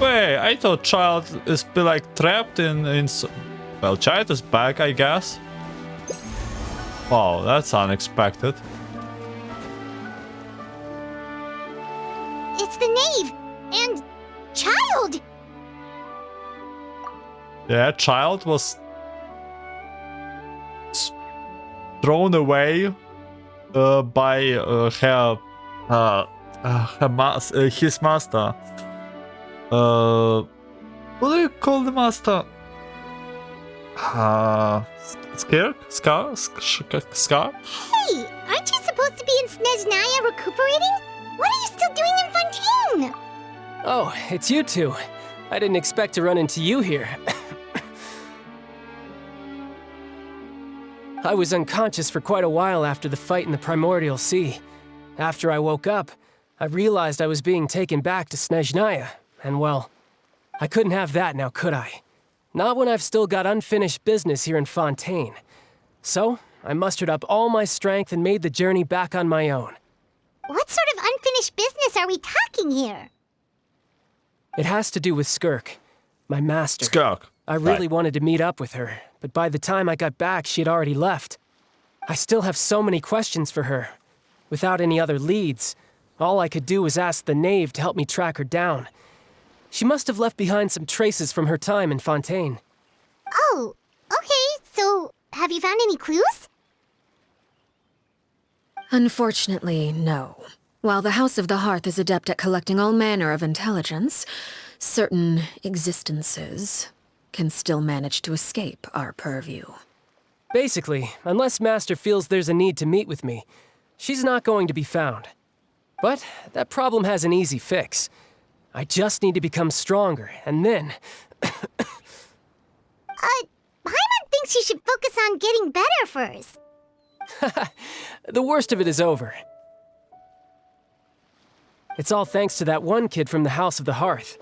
Wait, I thought child is be like trapped in well, child is back, I guess. Wow, that's unexpected. It's the knave and child. Yeah, child was thrown away by his master. What do you call the master? Scar? Hey, aren't you supposed to be in Snezhnaya recuperating? What are you still doing in Fontaine? Oh, it's you two. I didn't expect to run into you here. I was unconscious for quite a while after the fight in the Primordial Sea. After I woke up, I realized I was being taken back to Snezhnaya, and well, I couldn't have that now, could I? Not when I've still got unfinished business here in Fontaine. So, I mustered up all my strength and made the journey back on my own. What sort of unfinished business are we talking here? It has to do with Skirk, my master. Skirk. I really wanted to meet up with her, but by the time I got back, she had already left. I still have so many questions for her. Without any other leads, all I could do was ask the knave to help me track her down. She must have left behind some traces from her time in Fontaine. Oh, okay, so have you found any clues? Unfortunately, no. While the House of the Hearth is adept at collecting all manner of intelligence, certain existences can still manage to escape our purview. Basically, unless Master feels there's a need to meet with me, she's not going to be found. But that problem has an easy fix. I just need to become stronger, and then... Paimon thinks you should focus on getting better first. The worst of it is over. It's all thanks to that one kid from the House of the Hearth.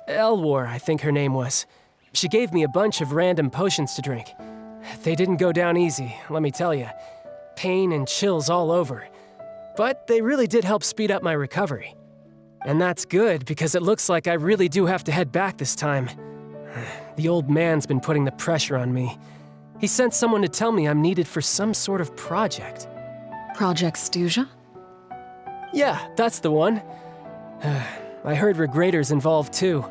Elwar, I think her name was. She gave me a bunch of random potions to drink. They didn't go down easy, let me tell you. Pain and chills all over. But they really did help speed up my recovery. And that's good, because it looks like I really do have to head back this time. The old man's been putting the pressure on me. He sent someone to tell me I'm needed for some sort of project. Project Stuja? Yeah, that's the one. I heard Regrador's involved too.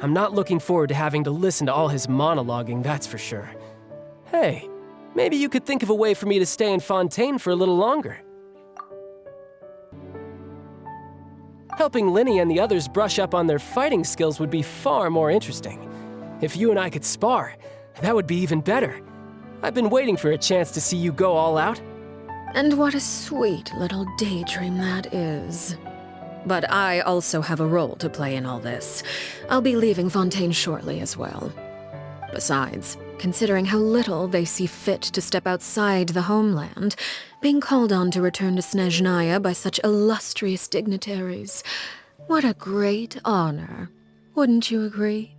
I'm not looking forward to having to listen to all his monologuing, that's for sure. Hey, maybe you could think of a way for me to stay in Fontaine for a little longer. Helping Lyney and the others brush up on their fighting skills would be far more interesting. If you and I could spar, that would be even better. I've been waiting for a chance to see you go all out. And what a sweet little daydream that is. But I also have a role to play in all this. I'll be leaving Fontaine shortly as well. Besides, considering how little they see fit to step outside the homeland, being called on to return to Snezhnaya by such illustrious dignitaries, what a great honor. Wouldn't you agree?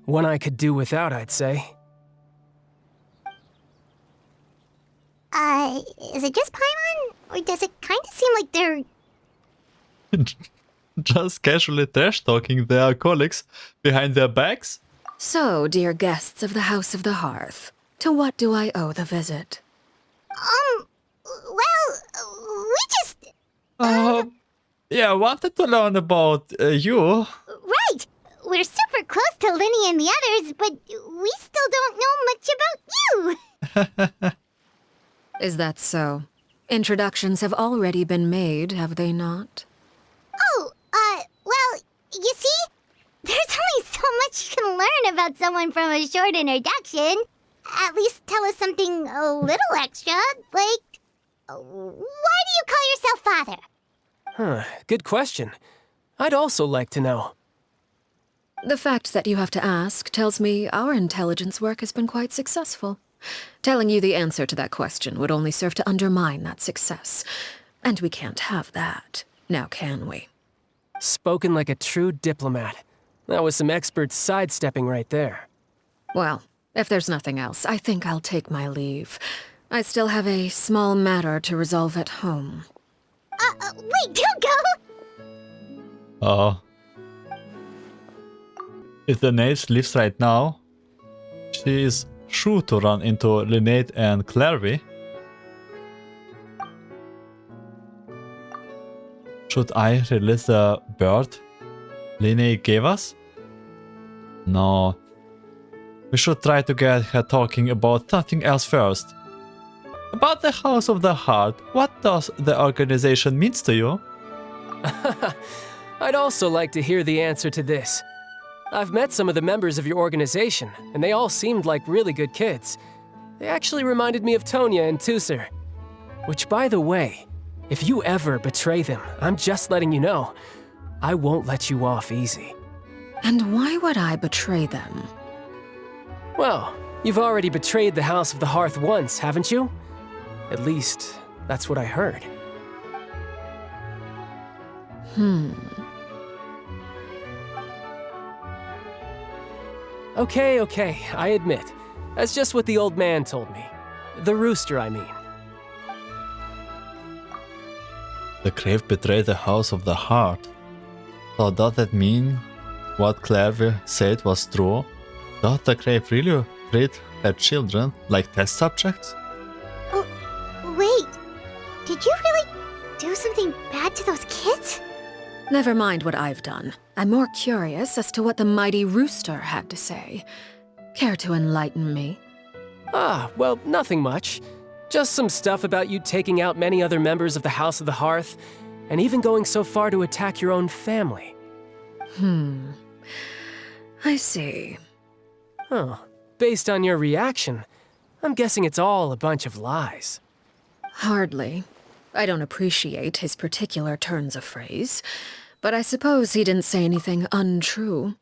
One I could do without, I'd say. Is it just Paimon? Or does it kind of seem like they're... Just casually trash-talking their colleagues behind their backs? So, dear guests of the House of the Hearth, to what do I owe the visit? Well, we just... Yeah, I wanted to learn about you. Right! We're super close to Lyney and the others, but we still don't know much about you! Is that so? Introductions have already been made, have they not? Oh, well, you see? There's only so much you can learn about someone from a short introduction. At least tell us something a little extra, like... Why do you call yourself father? Huh, good question. I'd also like to know. The fact that you have to ask tells me our intelligence work has been quite successful. Telling you the answer to that question would only serve to undermine that success. And we can't have that, now can we? Spoken like a true diplomat. That was some expert sidestepping right there. Well, if there's nothing else, I think I'll take my leave. I still have a small matter to resolve at home. Wait, don't go! If the knave leaves right now, she is sure to run into Lynette and Clervie. Should I release the bird Lyney gave us? No. We should try to get her talking about something else first. About the House of the Heart, what does the organization mean to you? I'd also like to hear the answer to this. I've met some of the members of your organization, and they all seemed like really good kids. They actually reminded me of Tonya and Tusser. Which, by the way, if you ever betray them, I'm just letting you know, I won't let you off easy. And why would I betray them? Well, you've already betrayed the House of the Hearth once, haven't you? At least, that's what I heard. Okay, I admit. That's just what the old man told me. The rooster, I mean. The Crave betrayed the House of the Heart. So does that mean what Clervie said was true? Does the grave really treat her children like test subjects? Oh, wait. Did you really do something bad to those kids? Never mind what I've done. I'm more curious as to what the mighty rooster had to say. Care to enlighten me? Ah, well, nothing much. Just some stuff about you taking out many other members of the House of the Hearth, and even going so far to attack your own family. I see. Huh. Based on your reaction, I'm guessing it's all a bunch of lies. Hardly. I don't appreciate his particular turns of phrase, but I suppose he didn't say anything untrue.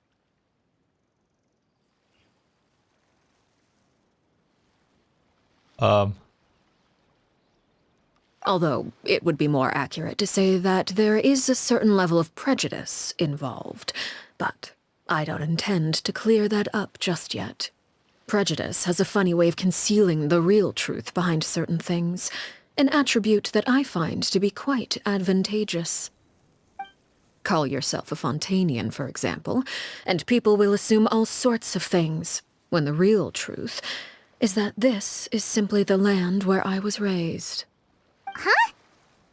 Although it would be more accurate to say that there is a certain level of prejudice involved, but I don't intend to clear that up just yet. Prejudice has a funny way of concealing the real truth behind certain things, an attribute that I find to be quite advantageous. Call yourself a Fontanian, for example, and people will assume all sorts of things, when the real truth is that this is simply the land where I was raised. Huh?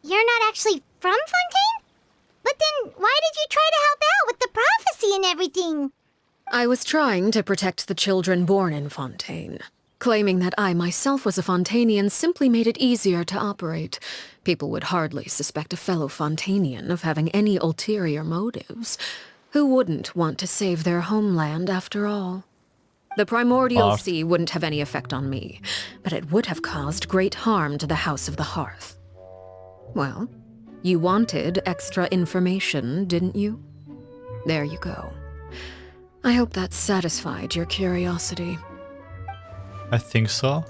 You're not actually from Fontaine? But then why did you try to help out with the prophecy and everything? I was trying to protect the children born in Fontaine. Claiming that I myself was a Fontanian simply made it easier to operate. People would hardly suspect a fellow Fontanian of having any ulterior motives. Who wouldn't want to save their homeland after all? The primordial sea wouldn't have any effect on me, but it would have caused great harm to the House of the Hearth. Well, you wanted extra information, didn't you? There you go. I hope that satisfied your curiosity. I think so.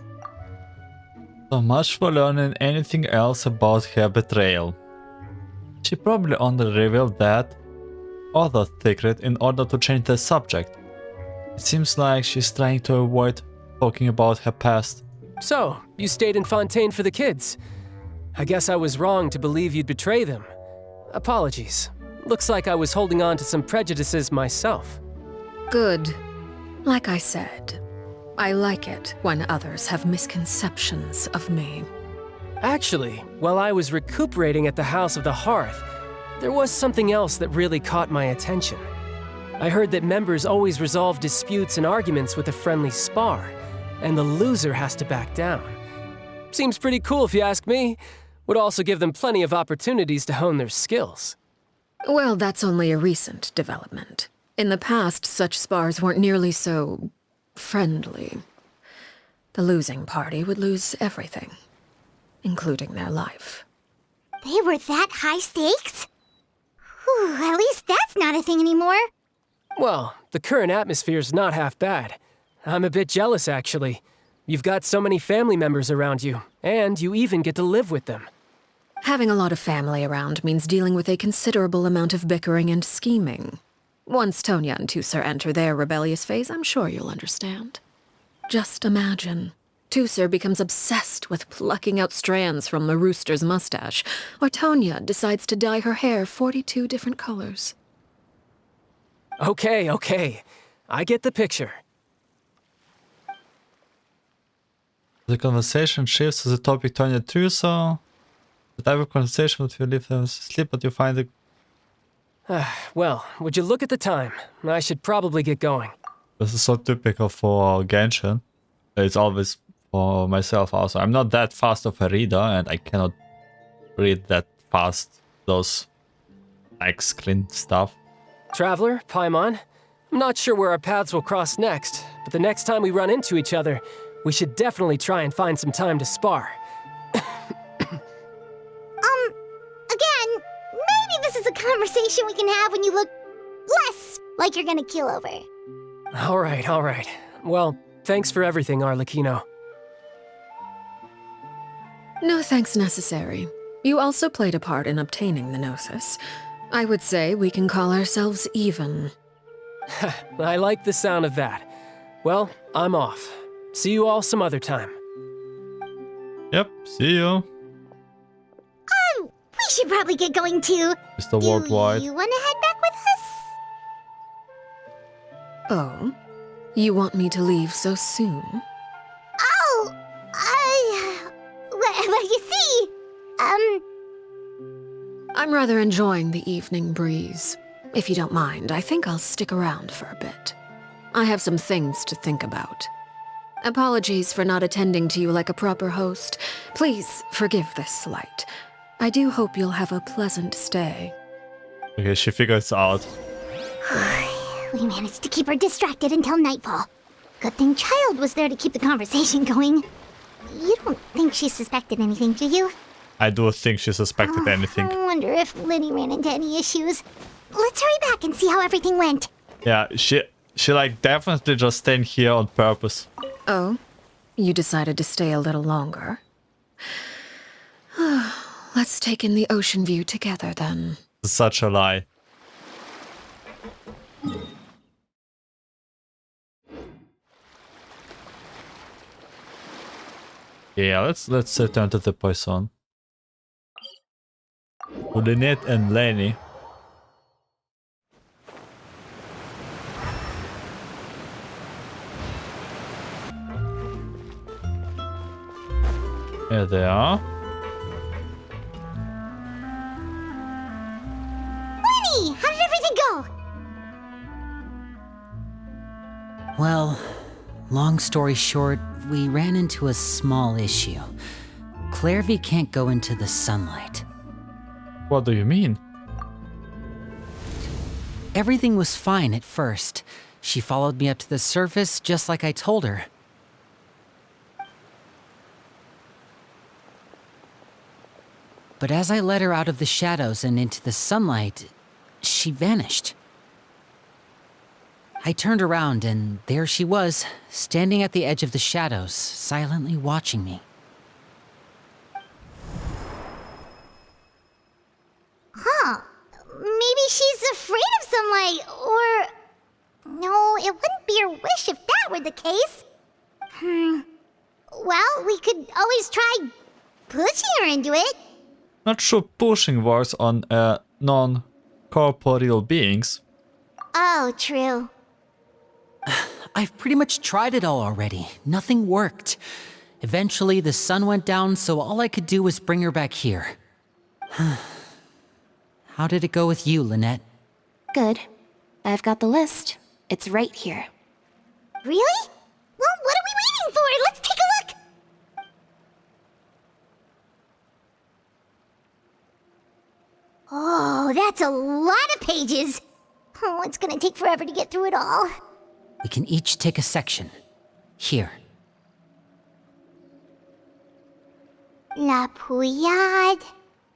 So much for learning anything else about her betrayal. She probably only revealed that other secret in order to change the subject. It seems like she's trying to avoid talking about her past. So, you stayed in Fontaine for the kids. I guess I was wrong to believe you'd betray them. Apologies. Looks like I was holding on to some prejudices myself. Good. Like I said, I like it when others have misconceptions of me. Actually, while I was recuperating at the House of the Hearth, there was something else that really caught my attention. I heard that members always resolve disputes and arguments with a friendly spar, and the loser has to back down. Seems pretty cool if you ask me. Would also give them plenty of opportunities to hone their skills. Well, that's only a recent development. In the past, such spars weren't nearly so friendly. The losing party would lose everything, including their life. They were that high stakes? Whew, at least that's not a thing anymore. Well, the current atmosphere's not half bad. I'm a bit jealous, actually. You've got so many family members around you, and you even get to live with them. Having a lot of family around means dealing with a considerable amount of bickering and scheming. Once Tonya and Tusser enter their rebellious phase, I'm sure you'll understand. Just imagine. Tusser becomes obsessed with plucking out strands from the rooster's mustache, or Tonya decides to dye her hair 42 different colors. Okay. I get the picture. The conversation shifts to the topic Tonya Tusser. The type of conversation that you leave them asleep, but you find it. Well, would you look at the time? I should probably get going. This is so typical for Genshin. It's always for myself also. I'm not that fast of a reader, and I cannot read that fast those like screen stuff. Traveler, Paimon, I'm not sure where our paths will cross next, but the next time we run into each other, we should definitely try and find some time to spar. Again, maybe this is a conversation we can have when you look less like you're gonna kill over. All right. Well, thanks for everything, Arlecchino. No thanks necessary. You also played a part in obtaining the Gnosis. I would say we can call ourselves even. I like the sound of that. Well, I'm off. See you all some other time. Yep, see you. We should probably get going too. Mr. Worldwide. Do you want to head back with us? Oh, You want me to leave so soon? Oh, well, you see, I'm rather enjoying the evening breeze. If you don't mind, I think I'll stick around for a bit. I have some things to think about. Apologies for not attending to you like a proper host. Please forgive this slight. I do hope you'll have a pleasant stay. Okay, she figures out. we managed to keep her distracted until nightfall. Good thing Child was there to keep the conversation going. You don't think she suspected anything, do you? I do think she suspected anything. I wonder if Lyney ran into any issues. Let's hurry back and see how everything went. Yeah, she like definitely just staying here on purpose. Oh? You decided to stay a little longer? Let's take in the ocean view together then. Such a lie. Yeah, let's return to the Poisson. To Lynette and Lyney. Here they are. Lyney, how did everything go? Well, long story short, we ran into a small issue. Clervie can't go into the sunlight. What do you mean? Everything was fine at first. She followed me up to the surface just like I told her. But as I led her out of the shadows and into the sunlight, she vanished. I turned around and there she was, standing at the edge of the shadows, silently watching me. Huh. Maybe she's afraid of sunlight, or... No, it wouldn't be her wish if that were the case. Well, we could always try pushing her into it. Not sure pushing works on non-corporeal beings. Oh, true. I've pretty much tried it all already. Nothing worked. Eventually, the sun went down, so all I could do was bring her back here. How did it go with you, Lynette? Good. I've got the list. It's right here. Really? Well, what are we waiting for? Let's take a look! Oh, that's a lot of pages. Oh, it's gonna take forever to get through it all. We can each take a section. Here. La Pouillade,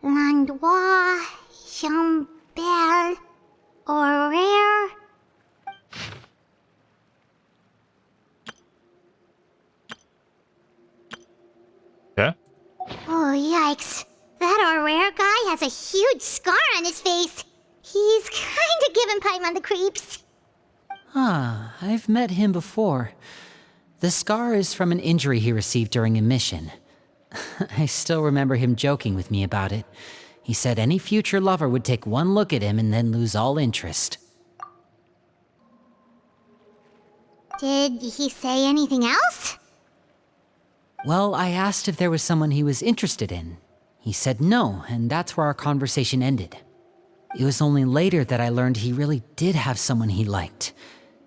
L'Endroit, Chambel, Horaire. Yeah? Oh, yikes. That Horaire guy has a huge scar on his face. He's kinda giving Paimon the creeps. Ah, I've met him before. The scar is from an injury he received during a mission. I still remember him joking with me about it. He said any future lover would take one look at him and then lose all interest. Did he say anything else? Well, I asked if there was someone he was interested in. He said no, and that's where our conversation ended. It was only later that I learned he really did have someone he liked.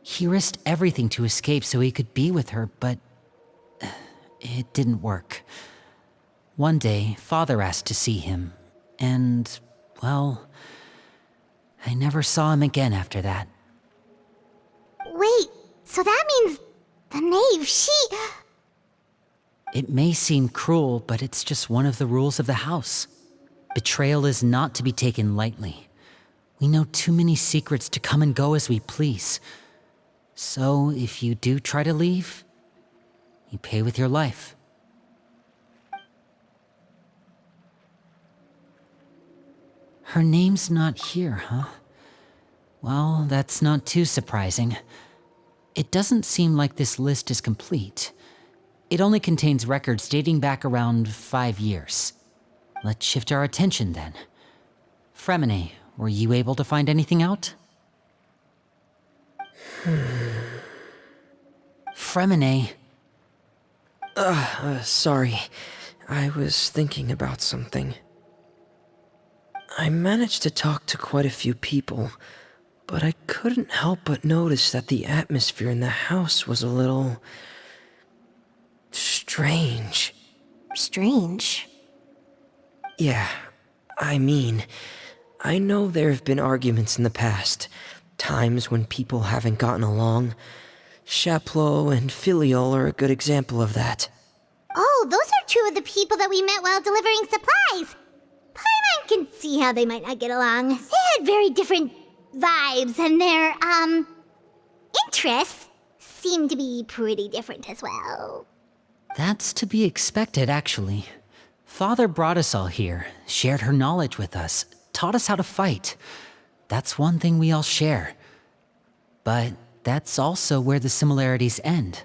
He risked everything to escape so he could be with her, but it didn't work. One day, Father asked to see him, and, well, I never saw him again after that. Wait, so that means the knave, she... It may seem cruel, but it's just one of the rules of the house. Betrayal is not to be taken lightly. We know too many secrets to come and go as we please. So, if you do try to leave, you pay with your life. Her name's not here, huh? Well, that's not too surprising. It doesn't seem like this list is complete. It only contains records dating back around 5 years. Let's shift our attention then. Freminet, were you able to find anything out? Freminet. Sorry. I was thinking about something. I managed to talk to quite a few people, but I couldn't help but notice that the atmosphere in the house was a little... strange. Strange. Yeah, I mean, I know there have been arguments in the past, times when people haven't gotten along. Chaplot and Filial are a good example of that. Oh, those are two of the people that we met while delivering supplies. Paimon can see how they might not get along. They had very different vibes, and their, interests seem to be pretty different as well. That's to be expected, actually. Father brought us all here, shared her knowledge with us, taught us how to fight. That's one thing we all share. But that's also where the similarities end.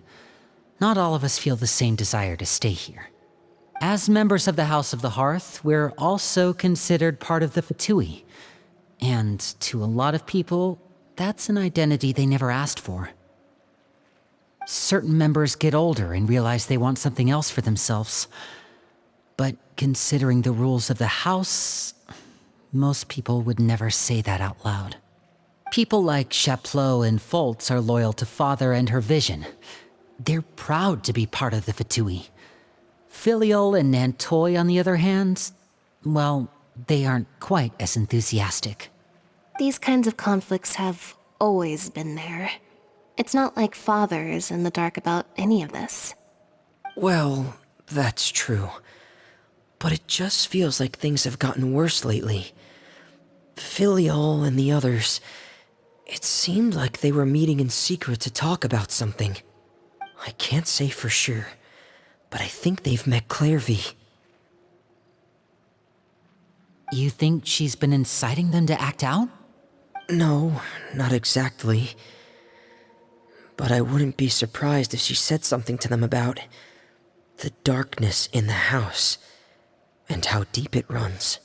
Not all of us feel the same desire to stay here. As members of the House of the Hearth, we're also considered part of the Fatui. And to a lot of people, that's an identity they never asked for. Certain members get older and realize they want something else for themselves. But considering the rules of the house, most people would never say that out loud. People like Chaplot and Foltz are loyal to Father and her vision. They're proud to be part of the Fatui. Filial and Nantoy, on the other hand, well, they aren't quite as enthusiastic. These kinds of conflicts have always been there. It's not like Father is in the dark about any of this. Well, that's true. But it just feels like things have gotten worse lately. Filial and the others, it seemed like they were meeting in secret to talk about something. I can't say for sure, but I think they've met Clervie. You think she's been inciting them to act out? No, not exactly. But I wouldn't be surprised if she said something to them about the darkness in the house and how deep it runs.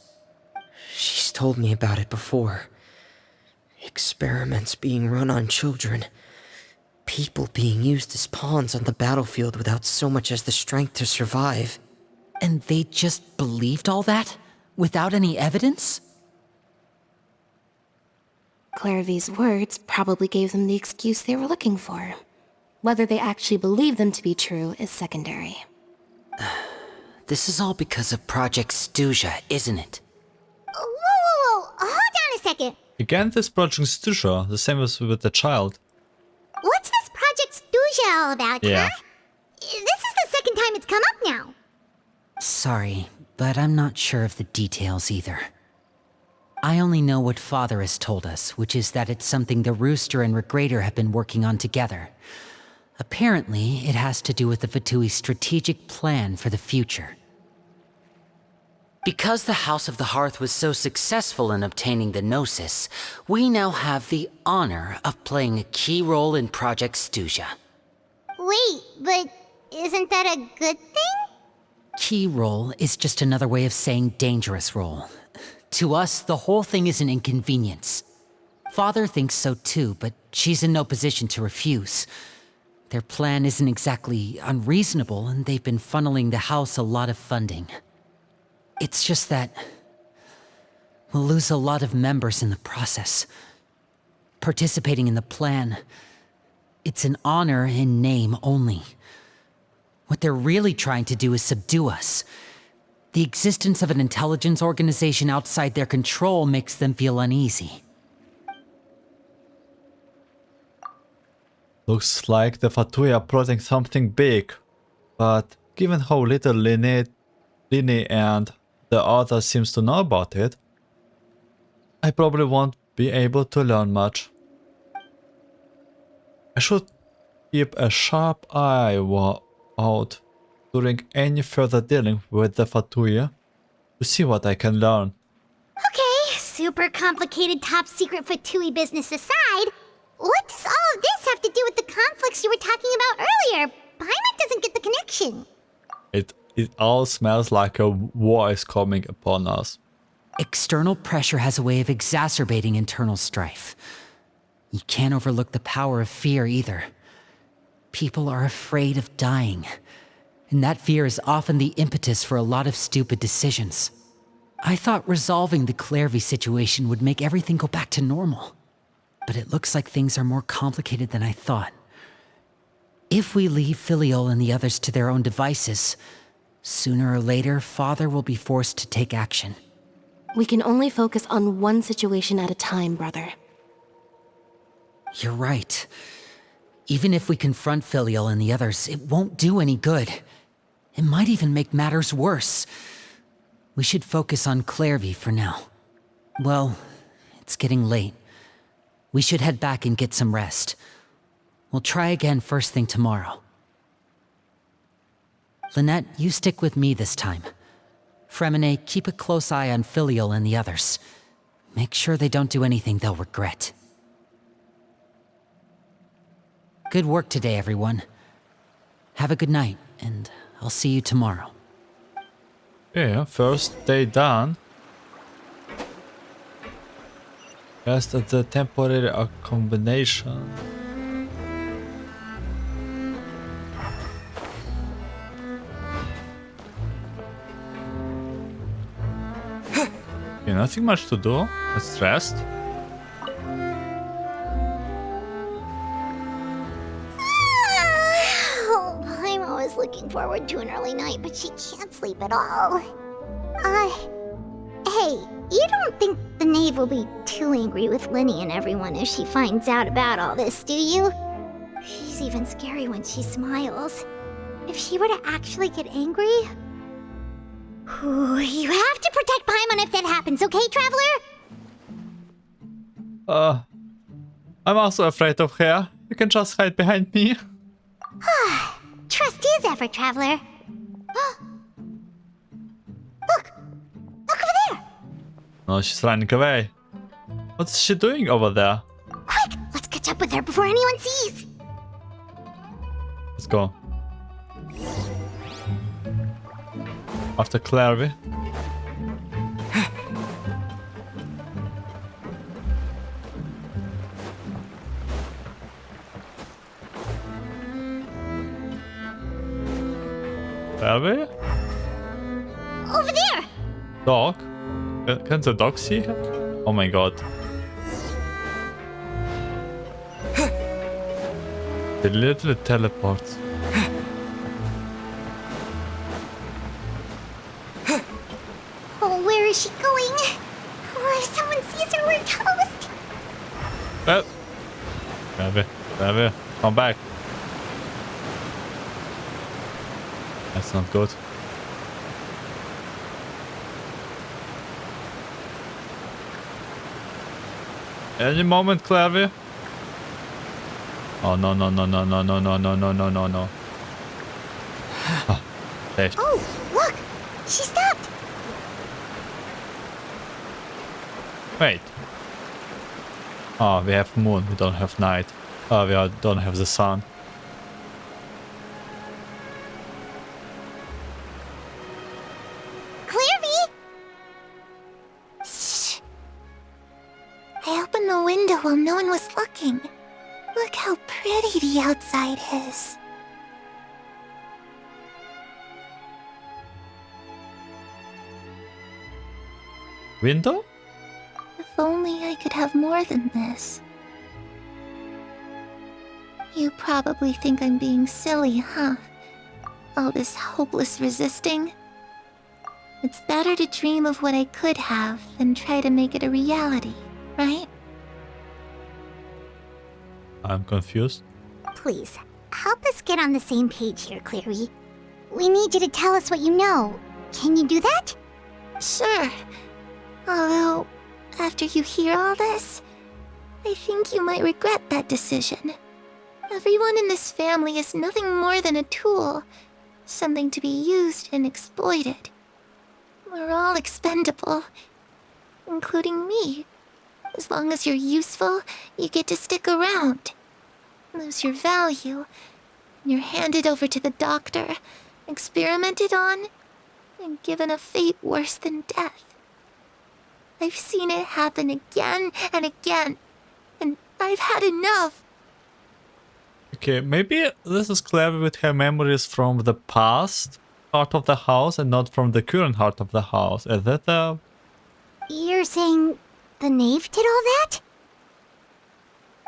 She's told me about it before. Experiments being run on children. People being used as pawns on the battlefield without so much as the strength to survive. And they just believed all that? Without any evidence? Clervie's words probably gave them the excuse they were looking for. Whether they actually believe them to be true is secondary. This is all because of Project Stuja, isn't it? Whoa, hold on a second. Again, this Project Stuja, the same as with the child. What's this Project Stuja all about, Yeah. huh? This is the second time it's come up now. Sorry, but I'm not sure of the details either. I only know what Father has told us, which is that it's something the Rooster and Regrator have been working on together. Apparently, it has to do with the Fatui's strategic plan for the future. Because the House of the Hearth was so successful in obtaining the Gnosis, we now have the honor of playing a key role in Project Stuja. Wait, but isn't that a good thing? Key role is just another way of saying dangerous role. To us, the whole thing is an inconvenience. Father thinks so too, but she's in no position to refuse. Their plan isn't exactly unreasonable, and they've been funneling the house a lot of funding. It's just that we'll lose a lot of members in the process. Participating in the plan, it's an honor in name only. What they're really trying to do is subdue us. The existence of an intelligence organization outside their control makes them feel uneasy. Looks like the Fatui are plotting something big. But given how little Lyney and the others seems to know about it, I probably won't be able to learn much. I should keep a sharp eye out during any further dealing with the Fatui to see what I can learn. Okay, super complicated top secret Fatui business aside, what does all of this have to do with the conflicts you were talking about earlier? Paimon doesn't get the connection. It all smells like a war is coming upon us. External pressure has a way of exacerbating internal strife. You can't overlook the power of fear either. People are afraid of dying, and that fear is often the impetus for a lot of stupid decisions. I thought resolving the Clervie situation would make everything go back to normal, but it looks like things are more complicated than I thought. If we leave Filiol and the others to their own devices, sooner or later, Father will be forced to take action. We can only focus on one situation at a time, brother. You're right. Even if we confront Filiol and the others, it won't do any good. It might even make matters worse. We should focus on Clervie for now. Well, it's getting late. We should head back and get some rest. We'll try again first thing tomorrow. Lynette, you stick with me this time. Freminet, keep a close eye on Filiol and the others. Make sure they don't do anything they'll regret. Good work today, everyone. Have a good night, and I'll see you tomorrow. Yeah, first day done. Rest at the temporary combination. Okay, nothing much to do. Let's rest. I'm always looking forward to an early night, but she can't sleep at all. Hey, you don't think the knave will be too angry with Lyney and everyone if she finds out about all this, do you? She's even scary when she smiles. If she were to actually get angry... Ooh, you have to protect Paimon if that happens, okay, Traveler? I'm also afraid of her. You can just hide behind me. Trust is effort, Traveler. Look! Look over there! No, she's running away. What's she doing over there? Quick! Let's catch up with her before anyone sees! Let's go. After Clervie. Clervie? Over there! Dog? Can the dog see her? Oh my god. The little teleports. Oh, where is she going? Oh, if someone sees her, we're toast! Clervie, come back. That's not good. Any moment, Clervie. Oh no no no no no no no no no no no no. Ah, there. Oh, look! She stopped! Wait. Oh, we have moon, we don't have night. Oh, don't have the sun. Clervie! Shh! I opened the window while no one was looking. Look how pretty the outside is. Window? If only I could have more than this. You probably think I'm being silly, huh? All this hopeless resisting. It's better to dream of what I could have than try to make it a reality, right? I'm confused. Please, help us get on the same page here, Clervie. We need you to tell us what you know. Can you do that? Sure. Although, after you hear all this, I think you might regret that decision. Everyone in this family is nothing more than a tool, something to be used and exploited. We're all expendable, including me. As long as you're useful, you get to stick around. Lose your value, and you're handed over to the doctor, experimented on, and given a fate worse than death. I've seen it happen again and again, and I've had enough. Okay, maybe this is Clervie with her memories from the past heart of the house and not from the current heart of the house. Is that a... You're saying the knave did all that?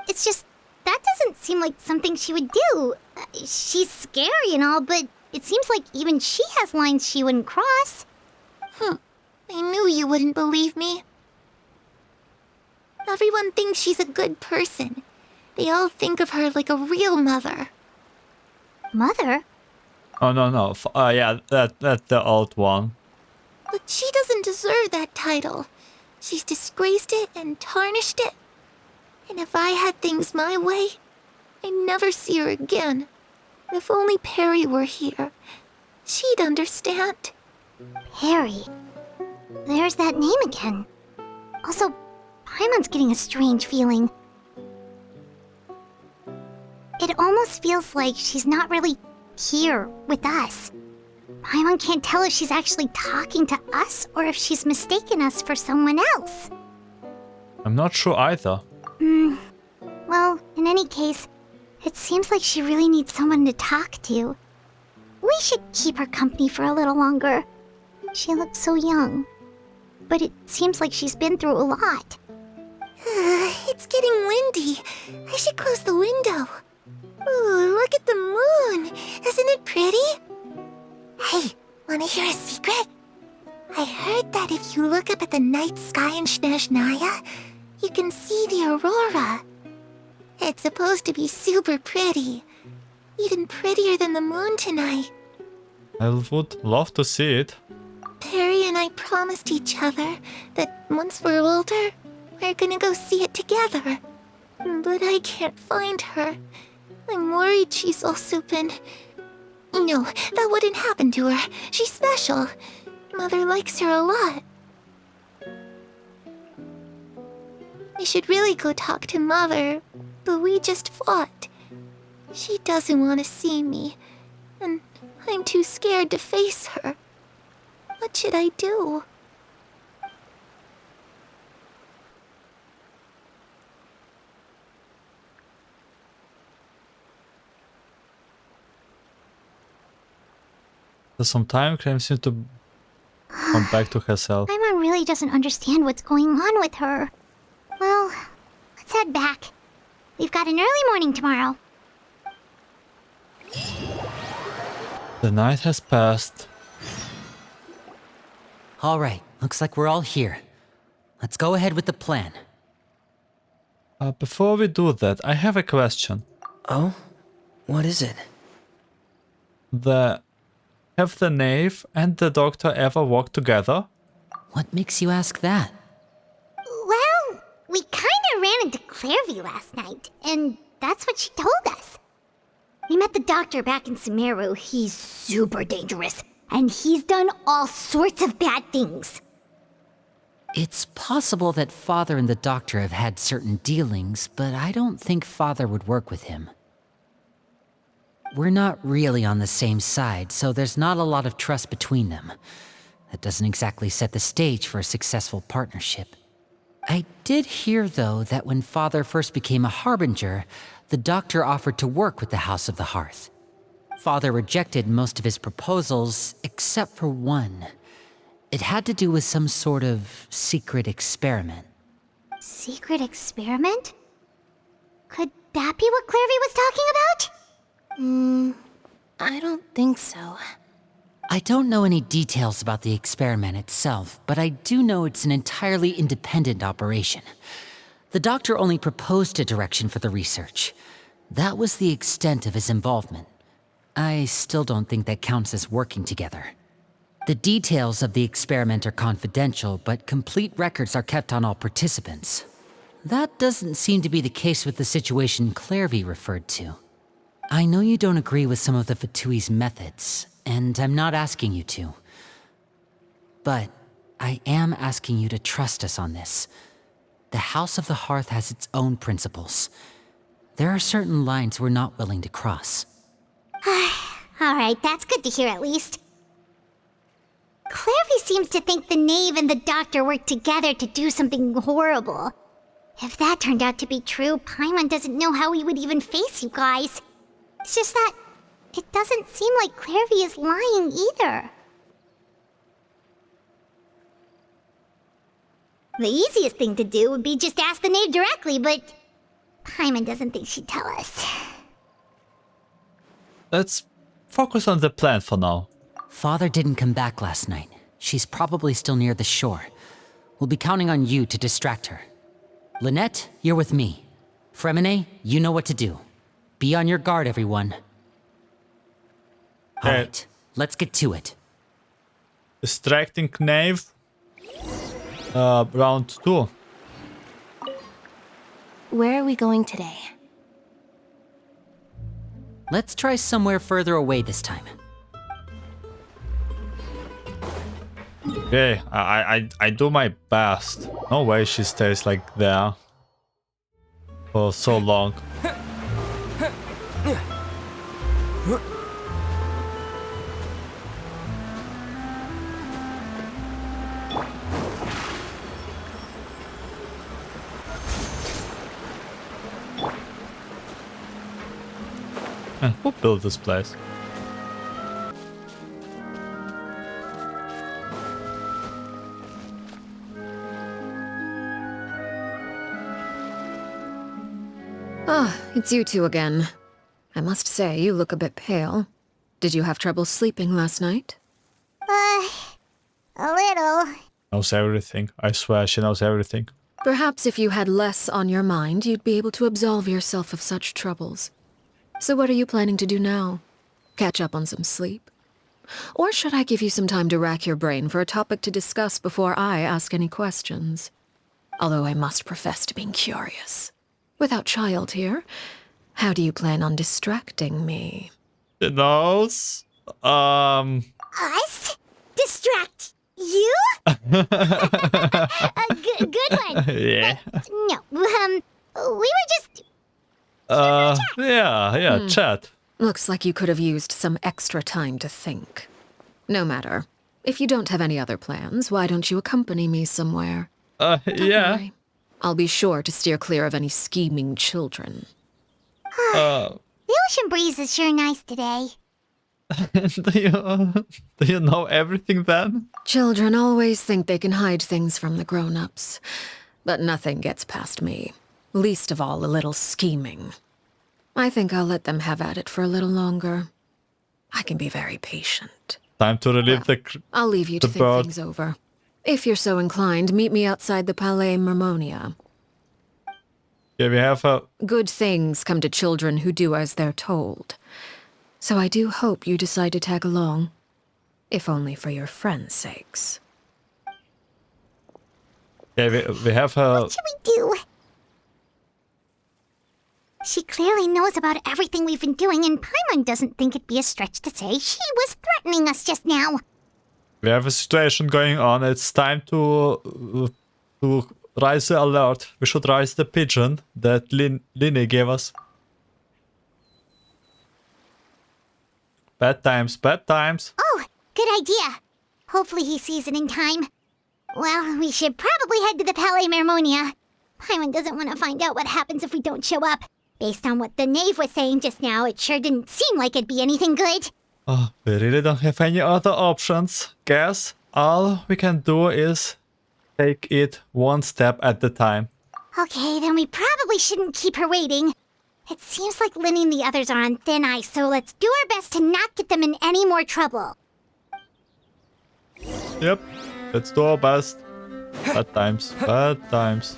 It's just, that doesn't seem like something she would do. She's scary and all, but it seems like even she has lines she wouldn't cross. I knew you wouldn't believe me. Everyone thinks she's a good person. They all think of her like a real mother. Mother? Oh, no. Yeah, that's the old one. But she doesn't deserve that title. She's disgraced it and tarnished it. And if I had things my way, I'd never see her again. If only Perry were here, she'd understand. Perry. There's that name again. Also, Paimon's getting a strange feeling. It almost feels like she's not really here with us. Paimon can't tell if she's actually talking to us or if she's mistaken us for someone else. I'm not sure either. Well, in any case, it seems like she really needs someone to talk to. We should keep her company for a little longer. She looks so young. But it seems like she's been through a lot. It's getting windy. I should close the window. Ooh, look at the moon. Isn't it pretty? Hey, wanna hear a secret? I heard that if you look up at the night sky in Snezhnaya, you can see the aurora. It's supposed to be super pretty. Even prettier than the moon tonight. I would love to see it. Perry and I promised each other that once we're older, we're gonna go see it together. But I can't find her. I'm worried she's also been... No, that wouldn't happen to her. She's special. Mother likes her a lot. I should really go talk to Mother, but we just fought. She doesn't want to see me, and I'm too scared to face her. What should I do? Some time Creme seems to come back to herself. Paimon really doesn't understand what's going on with her. Well, let's head back. We've got an early morning tomorrow. The night has passed. All right, looks like we're all here. Let's go ahead with the plan. Before we do that, I have a question. Oh? What is it? Have the knave and the doctor ever walked together? What makes you ask that? Well, we kinda ran into Clervie last night, and that's what she told us. We met the doctor back in Sumeru. He's super dangerous, and he's done all sorts of bad things. It's possible that Father and the Doctor have had certain dealings, but I don't think Father would work with him. We're not really on the same side, so there's not a lot of trust between them. That doesn't exactly set the stage for a successful partnership. I did hear, though, that when Father first became a Harbinger, the Doctor offered to work with the House of the Hearth. Father rejected most of his proposals, except for one. It had to do with some sort of secret experiment. Secret experiment? Could that be what Clervie was talking about? I don't think so. I don't know any details about the experiment itself, but I do know it's an entirely independent operation. The Doctor only proposed a direction for the research. That was the extent of his involvement. I still don't think that counts as working together. The details of the experiment are confidential, but complete records are kept on all participants. That doesn't seem to be the case with the situation Clervie referred to. I know you don't agree with some of the Fatui's methods, and I'm not asking you to. But I am asking you to trust us on this. The House of the Hearth has its own principles. There are certain lines we're not willing to cross. Alright, that's good to hear at least. Clervie seems to think the knave and the doctor worked together to do something horrible. If that turned out to be true, Paimon doesn't know how we would even face you guys. It's just that it doesn't seem like Clervie is lying either. The easiest thing to do would be just ask the knave directly, but Paimon doesn't think she'd tell us. Let's focus on the plan for now. Father didn't come back last night. She's probably still near the shore. We'll be counting on you to distract her. Lynette, you're with me. Freminet, you know what to do. Be on your guard, everyone. Alright, let's get to it. Distracting knave. Round 2. Where are we going today? Let's try somewhere further away this time. Okay, I do my best. No way she stays like there for so long. And who built this place? Ah, it's you two again. I must say, you look a bit pale. Did you have trouble sleeping last night? A little. Knows everything. I swear she knows everything. Perhaps if you had less on your mind, you'd be able to absolve yourself of such troubles. So what are you planning to do now? Catch up on some sleep? Or should I give you some time to rack your brain for a topic to discuss before I ask any questions? Although I must profess to being curious. Without child here, how do you plan on distracting me? She knows. Us? Distract you? Good one. Yeah. No, we were just... Chat. Looks like you could have used some extra time to think. No matter. If you don't have any other plans, why don't you accompany me somewhere? Don't worry. I'll be sure to steer clear of any scheming children. The ocean breeze is sure nice today. Do you know everything then? Children always think they can hide things from the grown-ups. But nothing gets past me. Least of all a little scheming. I think I'll let them have at it for a little longer. I can be very patient. Time to relieve I'll leave you to think things over. If you're so inclined, meet me outside the Palais Mermonia. Yeah, we have a... Good things come to children who do as they're told. So I do hope you decide to tag along. If only for your friends' sakes. Yeah, we have a... What should we do? She clearly knows about everything we've been doing, and Paimon doesn't think it'd be a stretch to say she was threatening us just now. We have a situation going on. It's time to raise the alert. We should raise the pigeon that Lyney gave us. Bad times, bad times. Oh, good idea. Hopefully he sees it in time. Well, we should probably head to the Palais Mermonia. Paimon doesn't want to find out what happens if we don't show up. Based on what the knave was saying just now, it sure didn't seem like it'd be anything good. Oh, we really don't have any other options. Guess all we can do is take it one step at a time. Okay, then we probably shouldn't keep her waiting. It seems like Lyney and the others are on thin ice, so let's do our best to not get them in any more trouble. Yep, let's do our best. Bad times, bad times.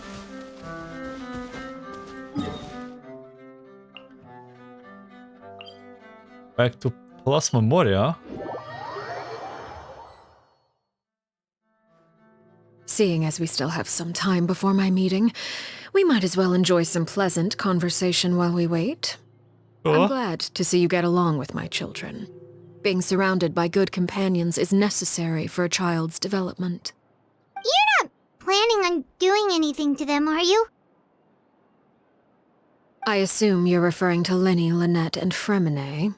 Back to Plasma Moria. Seeing as we still have some time before my meeting, we might as well enjoy some pleasant conversation while we wait. Sure. I'm glad to see you get along with my children. Being surrounded by good companions is necessary for a child's development. You're not planning on doing anything to them, are you? I assume you're referring to Lyney, Lynette, and Freminet.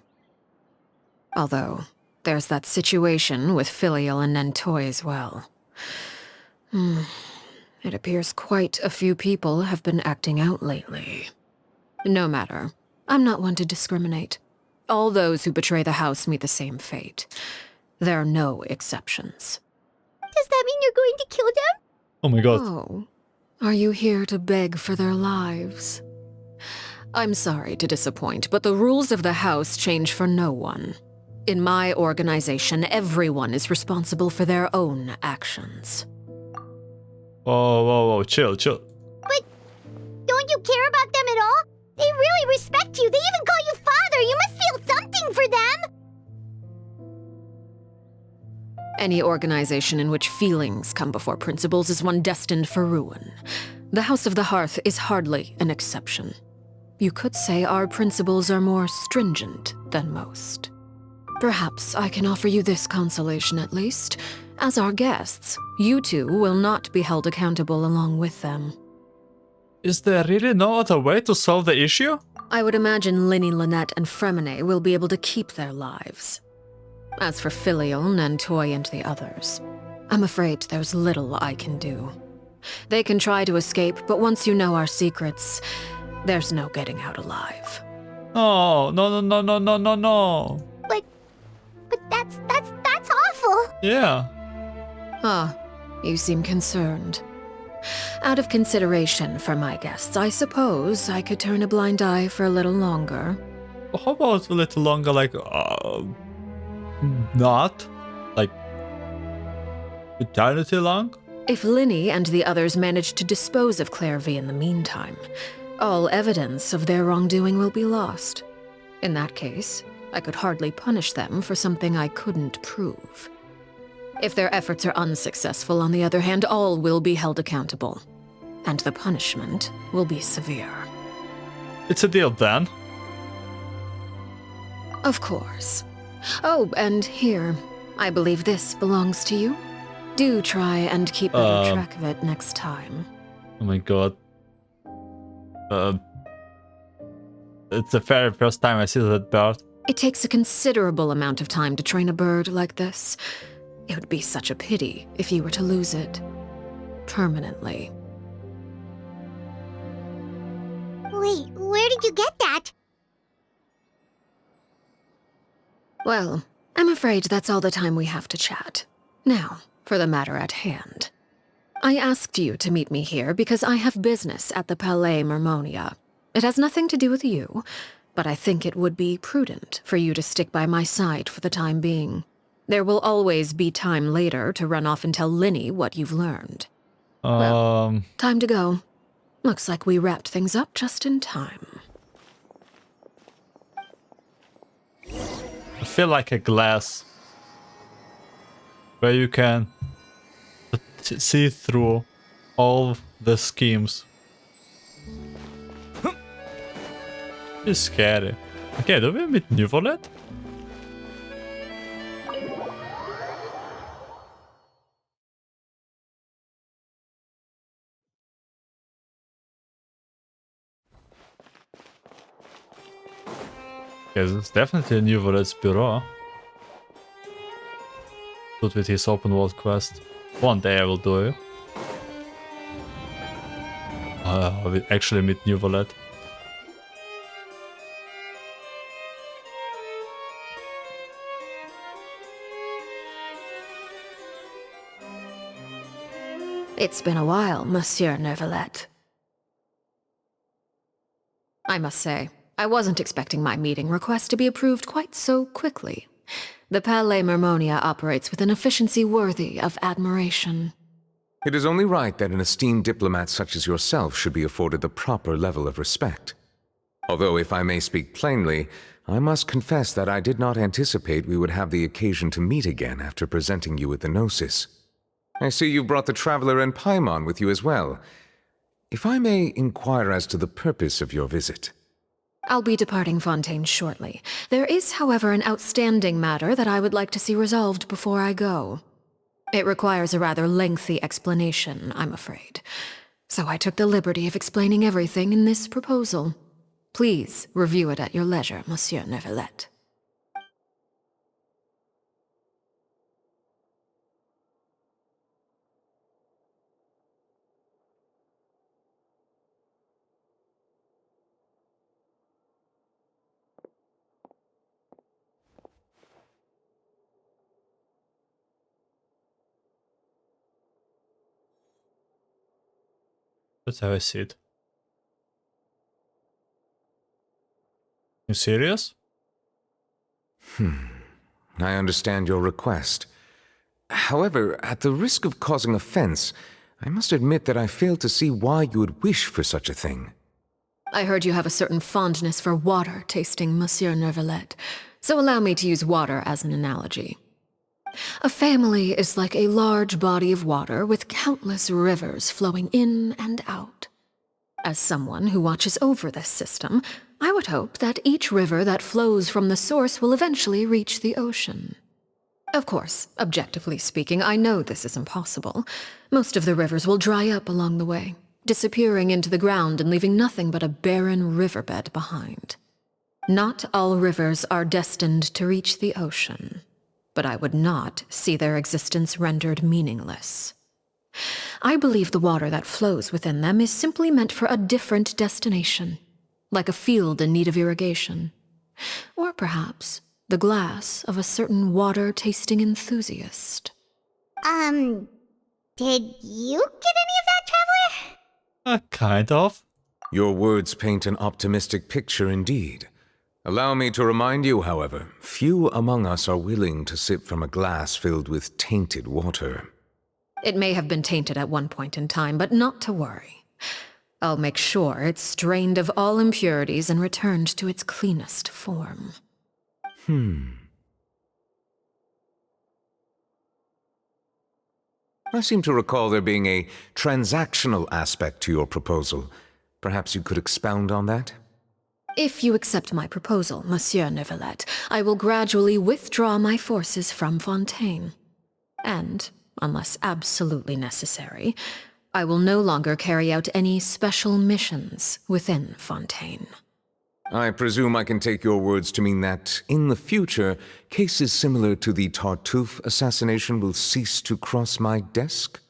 Although, there's that situation with Filial and Nentoy as well. It appears quite a few people have been acting out lately. No matter. I'm not one to discriminate. All those who betray the house meet the same fate. There are no exceptions. Does that mean you're going to kill them? Oh my god. Oh, are you here to beg for their lives? I'm sorry to disappoint, but the rules of the house change for no one. In my organization, everyone is responsible for their own actions. Whoa, chill. But don't you care about them at all? They really respect you. They even call you father. You must feel something for them. Any organization in which feelings come before principles is one destined for ruin. The House of the Hearth is hardly an exception. You could say our principles are more stringent than most. Perhaps I can offer you this consolation at least. As our guests, you two will not be held accountable along with them. Is there really no other way to solve the issue? I would imagine Lyney, Lynette and Freminet will be able to keep their lives. As for Filion and Toy and the others, I'm afraid there's little I can do. They can try to escape, but once you know our secrets, there's no getting out alive. Oh, no. But that's awful. Yeah. Ah, you seem concerned. Out of consideration for my guests, I suppose I could turn a blind eye for a little longer. How about a little longer, like, not? Like, eternity long? If Lyney and the others manage to dispose of Clervie in the meantime, all evidence of their wrongdoing will be lost. In that case, I could hardly punish them for something I couldn't prove. If their efforts are unsuccessful, on the other hand, all will be held accountable. And the punishment will be severe. It's a deal then. Of course. Oh, and here, I believe this belongs to you. Do try and keep better track of it next time. Oh my god. It's the very first time I see that bird. It takes a considerable amount of time to train a bird like this. It would be such a pity if you were to lose it. Permanently. Wait, where did you get that? Well, I'm afraid that's all the time we have to chat. Now, for the matter at hand. I asked you to meet me here because I have business at the Palais Mermonia. It has nothing to do with you, but I think it would be prudent for you to stick by my side for the time being. There will always be time later to run off and tell Lyney what you've learned. Well, time to go. Looks like we wrapped things up just in time. I feel like a glass where you can see through all the schemes. It's scary. Okay, do we meet Neuvillette? Yes, it's definitely a Neuvillette's bureau. Good with his open world quest. One day I will do it. I will actually meet Neuvillette. It's been a while, Monsieur Neuvillette. I must say, I wasn't expecting my meeting request to be approved quite so quickly. The Palais Mermonia operates with an efficiency worthy of admiration. It is only right that an esteemed diplomat such as yourself should be afforded the proper level of respect. Although, if I may speak plainly, I must confess that I did not anticipate we would have the occasion to meet again after presenting you with the Gnosis. I see you brought the Traveler and Paimon with you as well. If I may inquire as to the purpose of your visit. I'll be departing Fontaine shortly. There is, however, an outstanding matter that I would like to see resolved before I go. It requires a rather lengthy explanation, I'm afraid. So I took the liberty of explaining everything in this proposal. Please review it at your leisure, Monsieur Neuvillette. Let's have a seat. You serious? I understand your request. However, at the risk of causing offense, I must admit that I fail to see why you would wish for such a thing. I heard you have a certain fondness for water tasting, Monsieur Neuvillette, so allow me to use water as an analogy. A family is like a large body of water with countless rivers flowing in and out. As someone who watches over this system, I would hope that each river that flows from the source will eventually reach the ocean. Of course, objectively speaking, I know this is impossible. Most of the rivers will dry up along the way, disappearing into the ground and leaving nothing but a barren riverbed behind. Not all rivers are destined to reach the ocean, but I would not see their existence rendered meaningless. I believe the water that flows within them is simply meant for a different destination, like a field in need of irrigation. Or perhaps the glass of a certain water-tasting enthusiast. Did you get any of that, Traveler? Kind of. Your words paint an optimistic picture indeed. Allow me to remind you, however, few among us are willing to sip from a glass filled with tainted water. It may have been tainted at one point in time, but not to worry. I'll make sure it's strained of all impurities and returned to its cleanest form. I seem to recall there being a transactional aspect to your proposal. Perhaps you could expound on that? If you accept my proposal, Monsieur Neuvillette, I will gradually withdraw my forces from Fontaine. And, unless absolutely necessary, I will no longer carry out any special missions within Fontaine. I presume I can take your words to mean that, in the future, cases similar to the Tartuffe assassination will cease to cross my desk?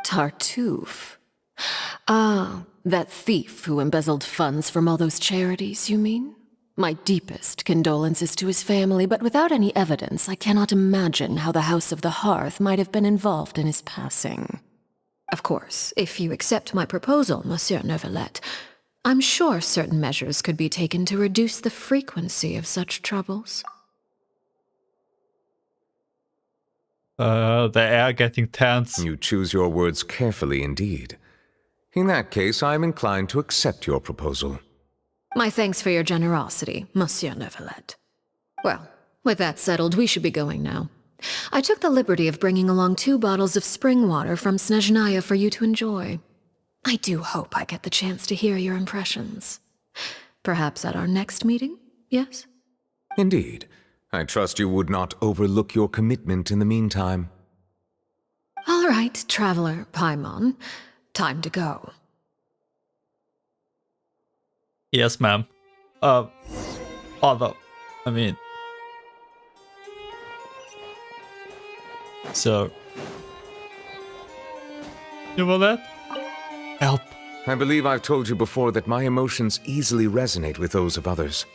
Tartuffe? Ah, that thief who embezzled funds from all those charities, you mean? My deepest condolences to his family, but without any evidence, I cannot imagine how the House of the Hearth might have been involved in his passing. Of course, if you accept my proposal, Monsieur Neuvillette, I'm sure certain measures could be taken to reduce the frequency of such troubles. The air getting tense. You choose your words carefully indeed. In that case, I am inclined to accept your proposal. My thanks for your generosity, Monsieur Neuvillette. Well, with that settled, we should be going now. I took the liberty of bringing along 2 bottles of spring water from Snezhnaya for you to enjoy. I do hope I get the chance to hear your impressions. Perhaps at our next meeting, yes? Indeed. I trust you would not overlook your commitment in the meantime. All right, Traveler Paimon. Time to go. Yes, ma'am. So... You will that? Help. I believe I've told you before that my emotions easily resonate with those of others.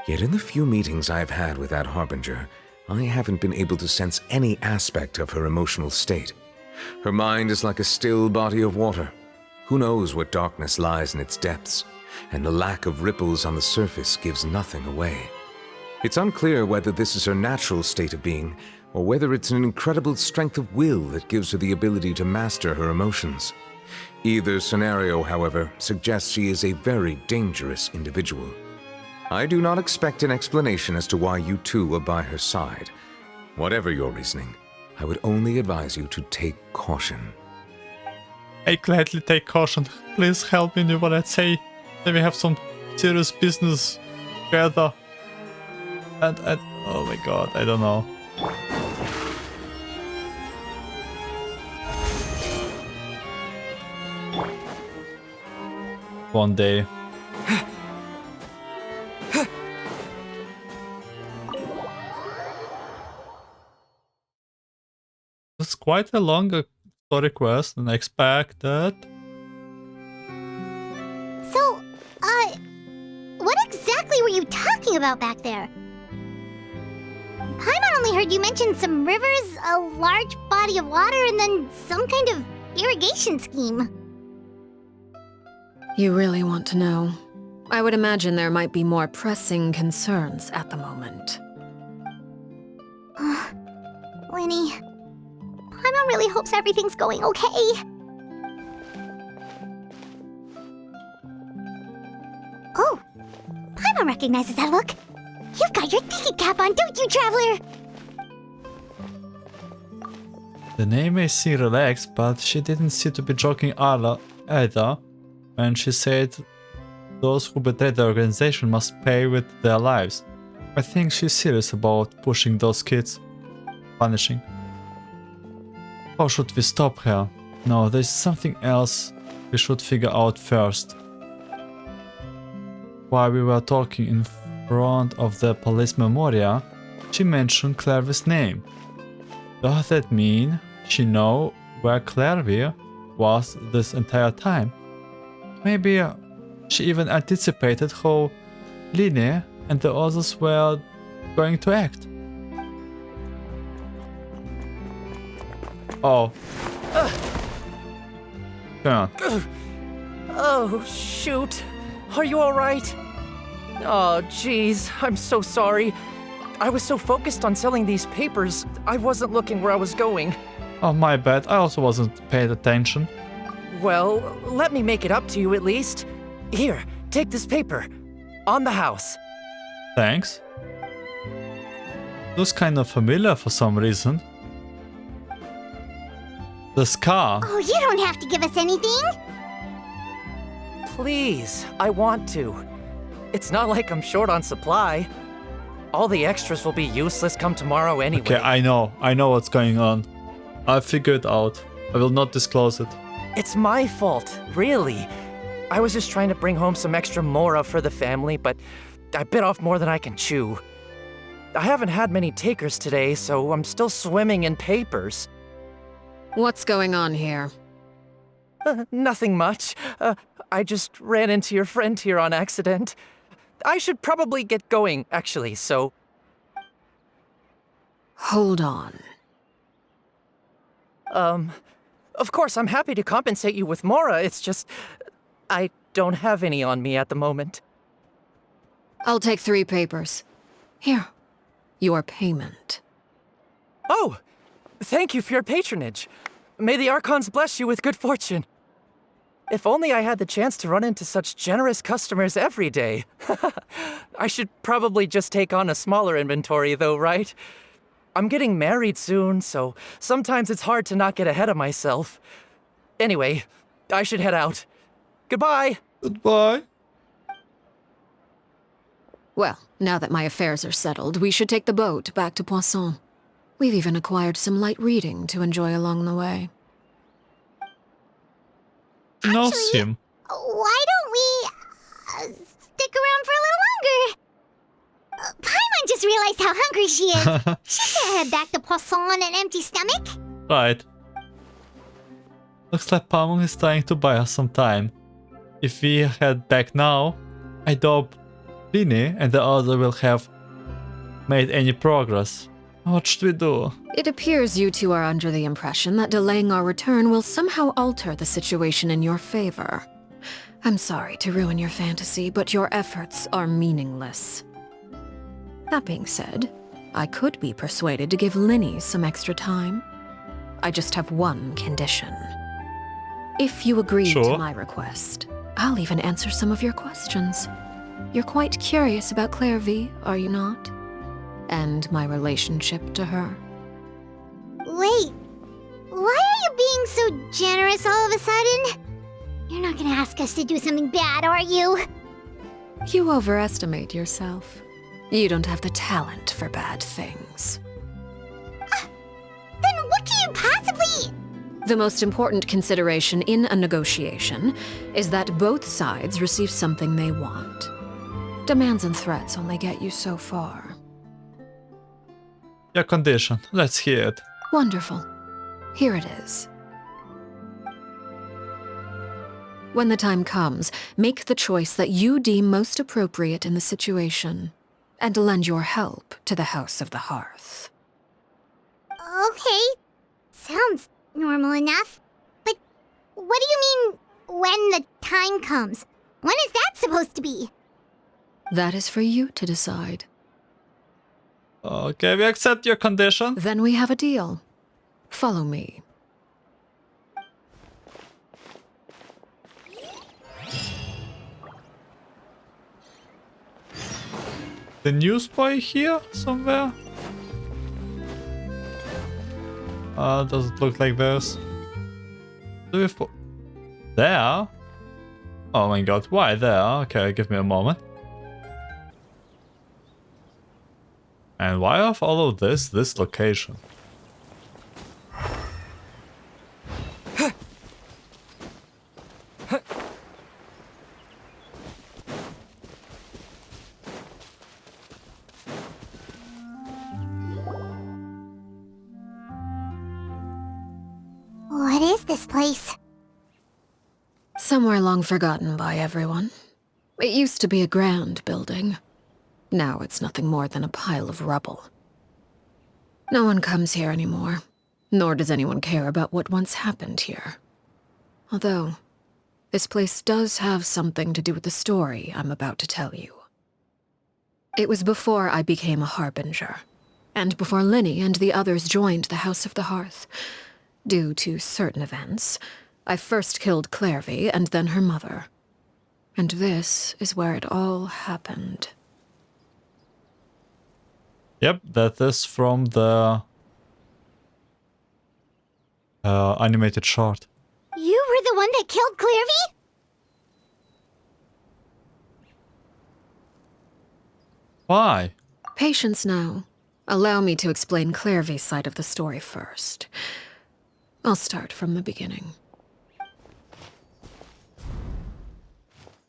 Yet in the few meetings I've had with that Harbinger, I haven't been able to sense any aspect of her emotional state. Her mind is like a still body of water. Who knows what darkness lies in its depths, and the lack of ripples on the surface gives nothing away. It's unclear whether this is her natural state of being, or whether it's an incredible strength of will that gives her the ability to master her emotions. Either scenario, however, suggests she is a very dangerous individual. I do not expect an explanation as to why you two are by her side. Whatever your reasoning, I would only advise you to take caution. I gladly take caution. Please help me, Neuvillette. Say that we have some serious business together. And oh my god, I don't know. One day. It's quite a long story quest than I expected. So, what exactly were you talking about back there? Paimon only heard you mention some rivers, a large body of water, and then some kind of irrigation scheme. You really want to know? I would imagine there might be more pressing concerns at the moment. Lyney, Paimon really hopes everything's going okay. Oh, Paimon recognizes that look. You've got your ticket cap on, don't you, Traveler? The name may seem relaxed, but she didn't seem to be joking Arla either when she said those who betray the organization must pay with their lives. I think she's serious about pushing those kids. Punishing. How should we stop her? No, there's something else we should figure out first. While we were talking in front of the police memorial, she mentioned Clervie's name. Does that mean she knew where Clervie was this entire time? Maybe she even anticipated how Lyney and the others were going to act. Oh. Come on. Oh, shoot. Are you alright? Oh, jeez. I'm so sorry. I was so focused on selling these papers, I wasn't looking where I was going. Oh, my bad. I also wasn't paying attention. Well, let me make it up to you at least. Here, take this paper. On the house. Thanks. Looks kind of familiar for some reason. The scar. Oh, you don't have to give us anything. Please, I want to. It's not like I'm short on supply. All the extras will be useless come tomorrow anyway. Okay, I know what's going on. I'll figure it out. I will not disclose it. It's my fault, really. I was just trying to bring home some extra mora for the family, but I bit off more than I can chew. I haven't had many takers today, so I'm still swimming in papers. What's going on here? Nothing much. I just ran into your friend here on accident. I should probably get going, actually, so... Hold on. Of course, I'm happy to compensate you with mora, it's just... I don't have any on me at the moment. I'll take 3 papers. Here. Your payment. Oh! Thank you for your patronage. May the Archons bless you with good fortune. If only I had the chance to run into such generous customers every day. I should probably just take on a smaller inventory though, right? I'm getting married soon, so sometimes it's hard to not get ahead of myself. Anyway, I should head out. Goodbye! Goodbye. Well, now that my affairs are settled, we should take the boat back to Poisson. We've even acquired some light reading to enjoy along the way. No, Actually, Sim. Why don't we stick around for a little longer? Paimon just realized how hungry she is. She can't head back to Poisson on an empty stomach. Right. Looks like Paimon is trying to buy us some time. If we head back now, I doubt Lyney and the other will have made any progress. What should we do? It appears you two are under the impression that delaying our return will somehow alter the situation in your favor. I'm sorry to ruin your fantasy, but your efforts are meaningless. That being said, I could be persuaded to give Lyney some extra time. I just have one condition. If you agree to my request, I'll even answer some of your questions. You're quite curious about Clervie, are you not? And my relationship to her. Wait, why are you being so generous all of a sudden? You're not gonna ask us to do something bad, are you? You overestimate yourself. You don't have the talent for bad things. Then what can you possibly... The most important consideration in a negotiation is that both sides receive something they want. Demands and threats only get you so far. Your condition. Let's hear it. Wonderful. Here it is. When the time comes, make the choice that you deem most appropriate in the situation, and lend your help to the House of the Hearth. Okay, sounds normal enough. But what do you mean, when the time comes. When is that supposed to be? That is for you to decide. Okay, we accept your condition. Then we have a deal. Follow me. The newsboy here somewhere? Does it look like this? Do we there? Oh my god, why there? Okay, give me a moment. And why of all of this location? What is this place? Somewhere long forgotten by everyone. It used to be a grand building. Now it's nothing more than a pile of rubble. No one comes here anymore, nor does anyone care about what once happened here. Although, this place does have something to do with the story I'm about to tell you. It was before I became a Harbinger, and before Lyney and the others joined the House of the Hearth. Due to certain events, I first killed Clervie and then her mother. And this is where it all happened. Yep, that is from the animated short. You were the one that killed Clervie? Why? Patience now. Allow me to explain Clervie's side of the story first. I'll start from the beginning.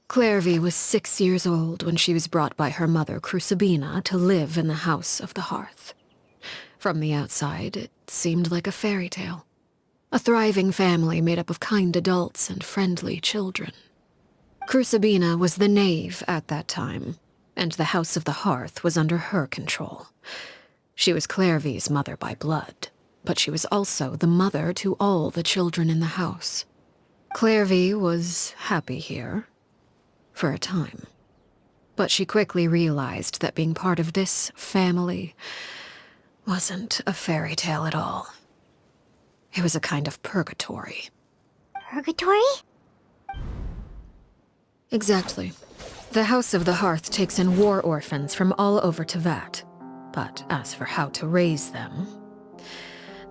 Clervie was 6 years old when she was brought by her mother, Crucibina, to live in the House of the Hearth. From the outside, it seemed like a fairy tale. A thriving family made up of kind adults and friendly children. Crucibina was the knave at that time, and the House of the Hearth was under her control. She was Clervie's mother by blood, but she was also the mother to all the children in the house. Clervie was happy here, for a time. But she quickly realized that being part of this family wasn't a fairy tale at all. It was a kind of purgatory. Purgatory? Exactly. The House of the Hearth takes in war orphans from all over Teyvat. But as for how to raise them,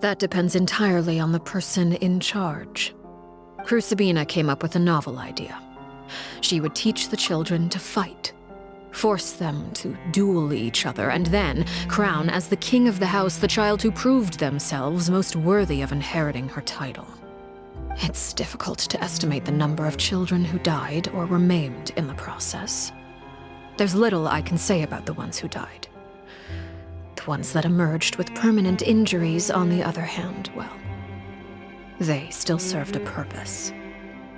that depends entirely on the person in charge. Crucibina came up with a novel idea. She would teach the children to fight, force them to duel each other, and then crown as the king of the house the child who proved themselves most worthy of inheriting her title. It's difficult to estimate the number of children who died or were maimed in the process. There's little I can say about the ones who died. The ones that emerged with permanent injuries, on the other hand, well, they still served a purpose.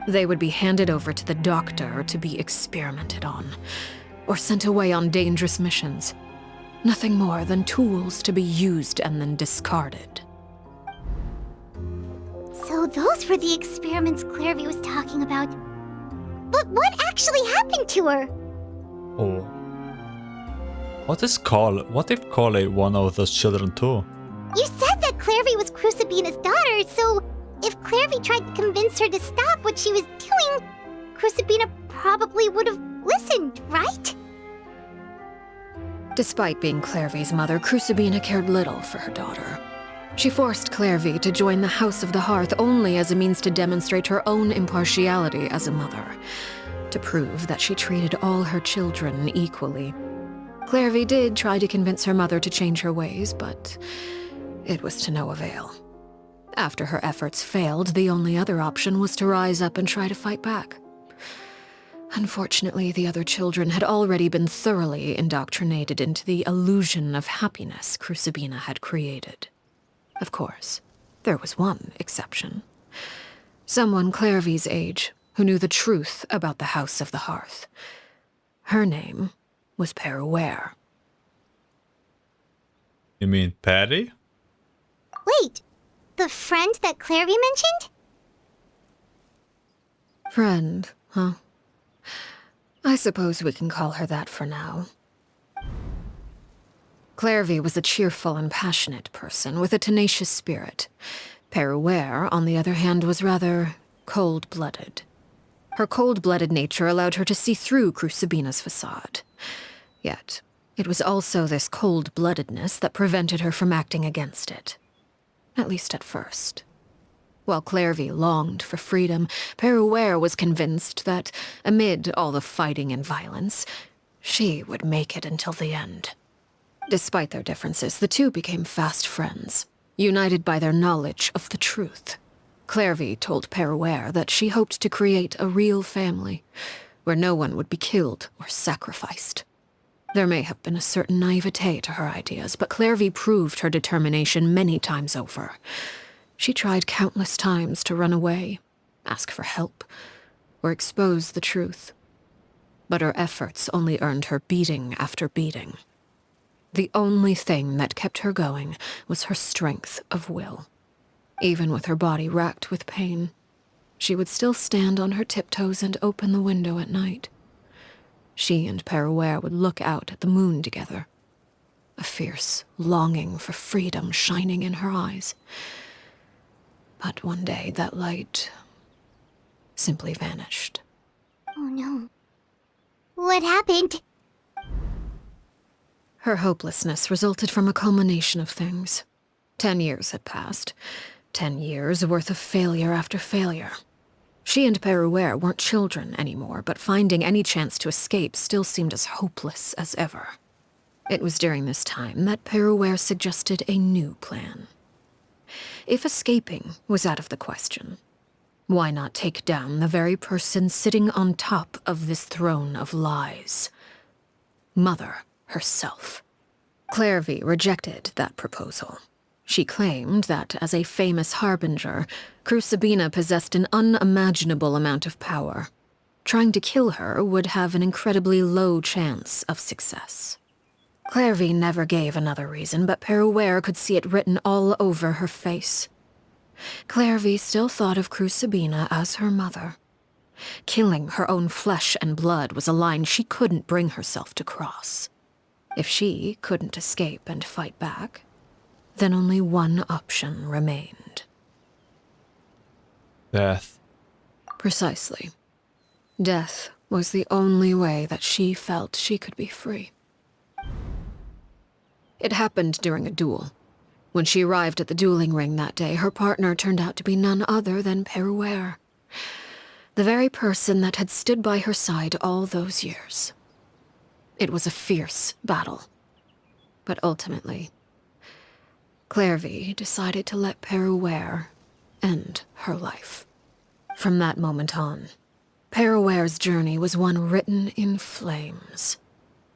They would be handed over to the doctor to be experimented on, or sent away on dangerous missions. Nothing more than tools to be used and then discarded. So those were the experiments Clervie was talking about. But what actually happened to her? Oh. What if Cole one of those children too? You said that Clervie was Crucibina's daughter, so if Clervie tried to convince her to stop what she was doing, Crucibina probably would have listened, right? Despite being Clervie's mother, Crucibina cared little for her daughter. She forced Clervie to join the House of the Hearth only as a means to demonstrate her own impartiality as a mother, to prove that she treated all her children equally. Clervie did try to convince her mother to change her ways, but it was to no avail. After her efforts failed, the only other option was to rise up and try to fight back. Unfortunately, the other children had already been thoroughly indoctrinated into the illusion of happiness Crucibina had created. Of course, there was one exception. Someone Clervie's age who knew the truth about the House of the Hearth. Her name was Peruere. You mean Patty? Wait, the friend that Clervie mentioned? Friend huh? I suppose we can call her that for now. Clervie was a cheerful and passionate person with a tenacious spirit. Peruere, on the other hand, was rather cold-blooded. Her cold-blooded nature allowed her to see through Crucibina's facade. Yet, it was also this cold-bloodedness that prevented her from acting against it. At least at first. While Clervie longed for freedom, Peruere was convinced that, amid all the fighting and violence, she would make it until the end. Despite their differences, the two became fast friends, united by their knowledge of the truth. Clervie told Peruere that she hoped to create a real family, where no one would be killed or sacrificed. There may have been a certain naivete to her ideas, but Clervie proved her determination many times over. She tried countless times to run away, ask for help, or expose the truth. But her efforts only earned her beating after beating. The only thing that kept her going was her strength of will. Even with her body racked with pain, she would still stand on her tiptoes and open the window at night. She and Peruere would look out at the moon together, a fierce longing for freedom shining in her eyes. But one day that light simply vanished. Oh no. What happened? Her hopelessness resulted from a culmination of things. 10 years had passed. 10 years worth of failure after failure. She and Peruere weren't children anymore, but finding any chance to escape still seemed as hopeless as ever. It was during this time that Peruere suggested a new plan. If escaping was out of the question, why not take down the very person sitting on top of this throne of lies? Mother herself. Clervie rejected that proposal. She claimed that, as a famous harbinger, Crucibina possessed an unimaginable amount of power. Trying to kill her would have an incredibly low chance of success. Clervie never gave another reason, but Peruere could see it written all over her face. Clervie still thought of Crucibina as her mother. Killing her own flesh and blood was a line she couldn't bring herself to cross. If she couldn't escape and fight back, then only one option remained. Death. Precisely. Death was the only way that she felt she could be free. It happened during a duel. When she arrived at the dueling ring that day, her partner turned out to be none other than Peruere, the very person that had stood by her side all those years. It was a fierce battle. But ultimately, Clervie decided to let Peruere end her life. From that moment on, Peruere's journey was one written in flames.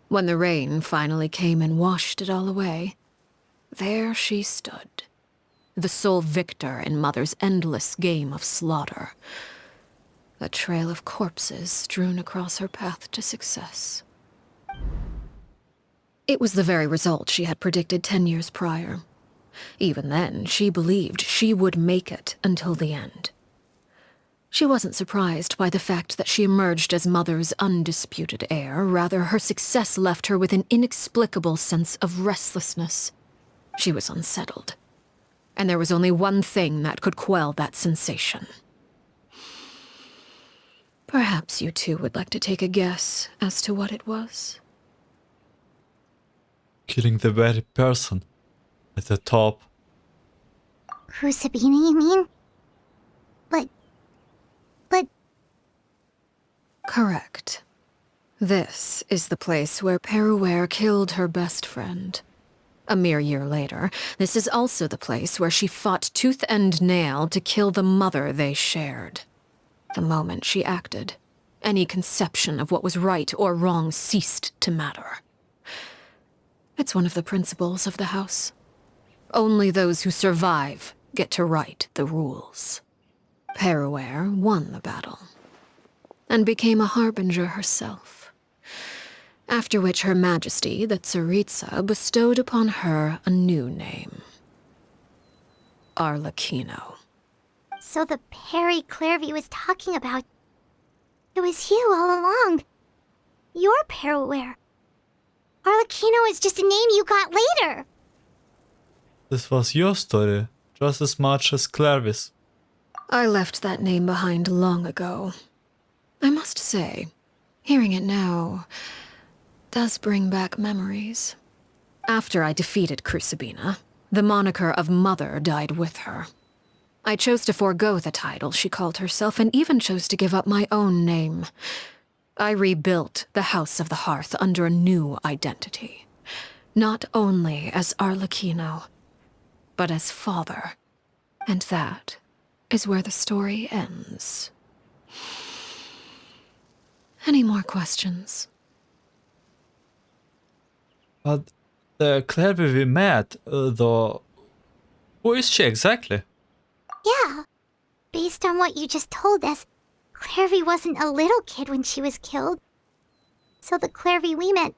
When the rain finally came and washed it all away, there she stood, the sole victor in Mother's endless game of slaughter, a trail of corpses strewn across her path to success. It was the very result she had predicted 10 years prior. Even then, she believed she would make it until the end. She wasn't surprised by the fact that she emerged as Mother's undisputed heir. Rather, her success left her with an inexplicable sense of restlessness. She was unsettled, and there was only one thing that could quell that sensation. Perhaps you two would like to take a guess as to what it was? Killing the very person at the top. Crucibina, you mean? But... Correct. This is the place where Peruere killed her best friend. A mere year later, this is also the place where she fought tooth and nail to kill the mother they shared. The moment she acted, any conception of what was right or wrong ceased to matter. It's one of the principles of the house. Only those who survive get to write the rules. Peruere won the battle, and became a harbinger herself. After which Her Majesty, the Tsaritsa, bestowed upon her a new name. Arlecchino. So the Perry Clervie was talking about... It was you all along. You're Peruere. Arlecchino is just a name you got later. This was your story, just as much as Clervie's. I left that name behind long ago. I must say, hearing it now does bring back memories. After I defeated Crucibina, the moniker of Mother died with her. I chose to forego the title she called herself and even chose to give up my own name. I rebuilt the House of the Hearth under a new identity. Not only as Arlecchino, but as father. And that is where the story ends. Any more questions? But the Clervie we met, though, who is she exactly? Yeah. Based on what you just told us, Clervie wasn't a little kid when she was killed. So the Clervie we met...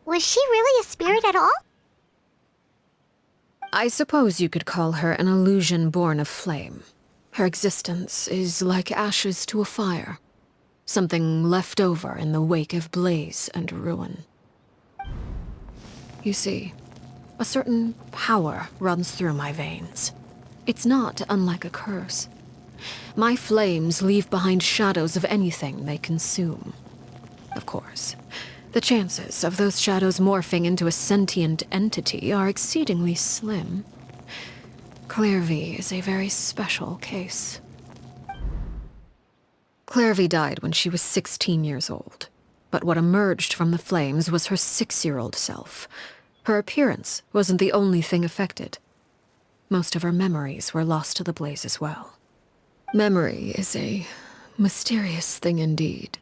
Was she really a spirit at all? I suppose you could call her an illusion born of flame. Her existence is like ashes to a fire. Something left over in the wake of blaze and ruin. You see, a certain power runs through my veins. It's not unlike a curse. My flames leave behind shadows of anything they consume. Of course, the chances of those shadows morphing into a sentient entity are exceedingly slim. Clervie is a very special case. Clervie died when she was 16 years old, but what emerged from the flames was her 6-year-old self. Her appearance wasn't the only thing affected. Most of her memories were lost to the blaze as well. Memory is a mysterious thing indeed.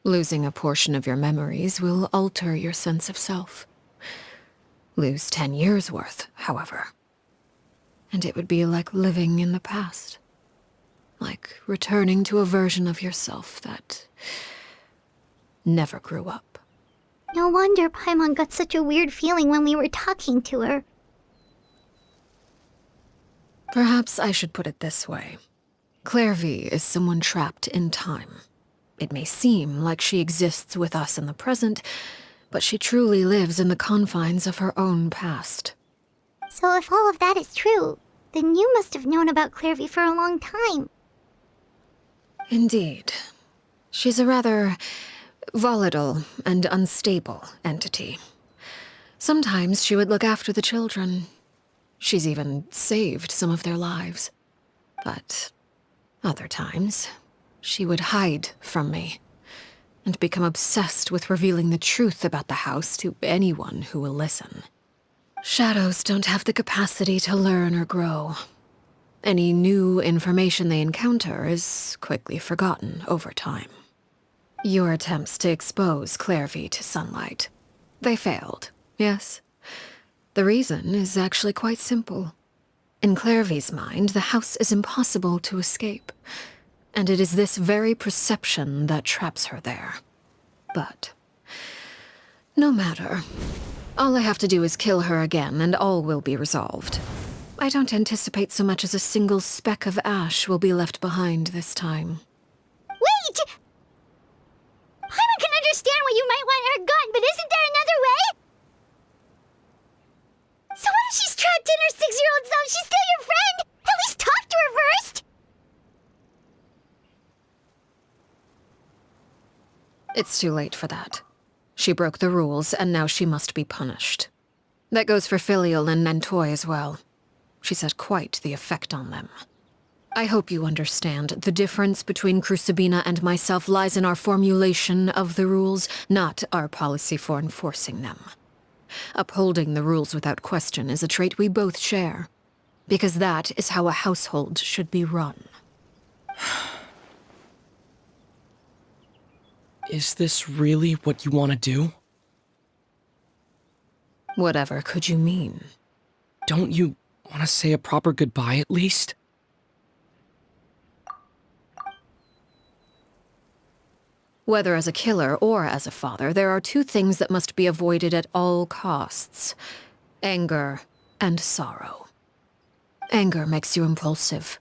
Losing a portion of your memories will alter your sense of self. Lose 10 years' worth, however, and it would be like living in the past. Like returning to a version of yourself that never grew up. No wonder Paimon got such a weird feeling when we were talking to her. Perhaps I should put it this way. Clervie is someone trapped in time. It may seem like she exists with us in the present, but she truly lives in the confines of her own past. So if all of that is true, then you must have known about Clervie for a long time. Indeed. She's a rather volatile and unstable entity. Sometimes she would look after the children. She's even saved some of their lives. But other times, she would hide from me and become obsessed with revealing the truth about the house to anyone who will listen. Shadows don't have the capacity to learn or grow. Any new information they encounter is quickly forgotten over time. Your attempts to expose Clervie to sunlight. They failed, yes? The reason is actually quite simple. In Clervie's mind, the house is impossible to escape, and it is this very perception that traps her there. But no matter. All I have to do is kill her again, and all will be resolved. I don't anticipate so much as a single speck of ash will be left behind this time. Wait! Paimon can understand why you might want her gone, but isn't there another way? So what if she's trapped in her 6-year-old self? She's still your friend! At least talk to her first! It's too late for that. She broke the rules, and now she must be punished. That goes for Filial and Nantoy as well. She's had quite the effect on them. I hope you understand the difference between Crucibina and myself lies in our formulation of the rules, not our policy for enforcing them. Upholding the rules without question is a trait we both share, because that is how a household should be run. Is this really what you want to do? Whatever could you mean? Don't you want to say a proper goodbye at least? Whether as a killer or as a father, there are two things that must be avoided at all costs: anger and sorrow. Anger makes you impulsive.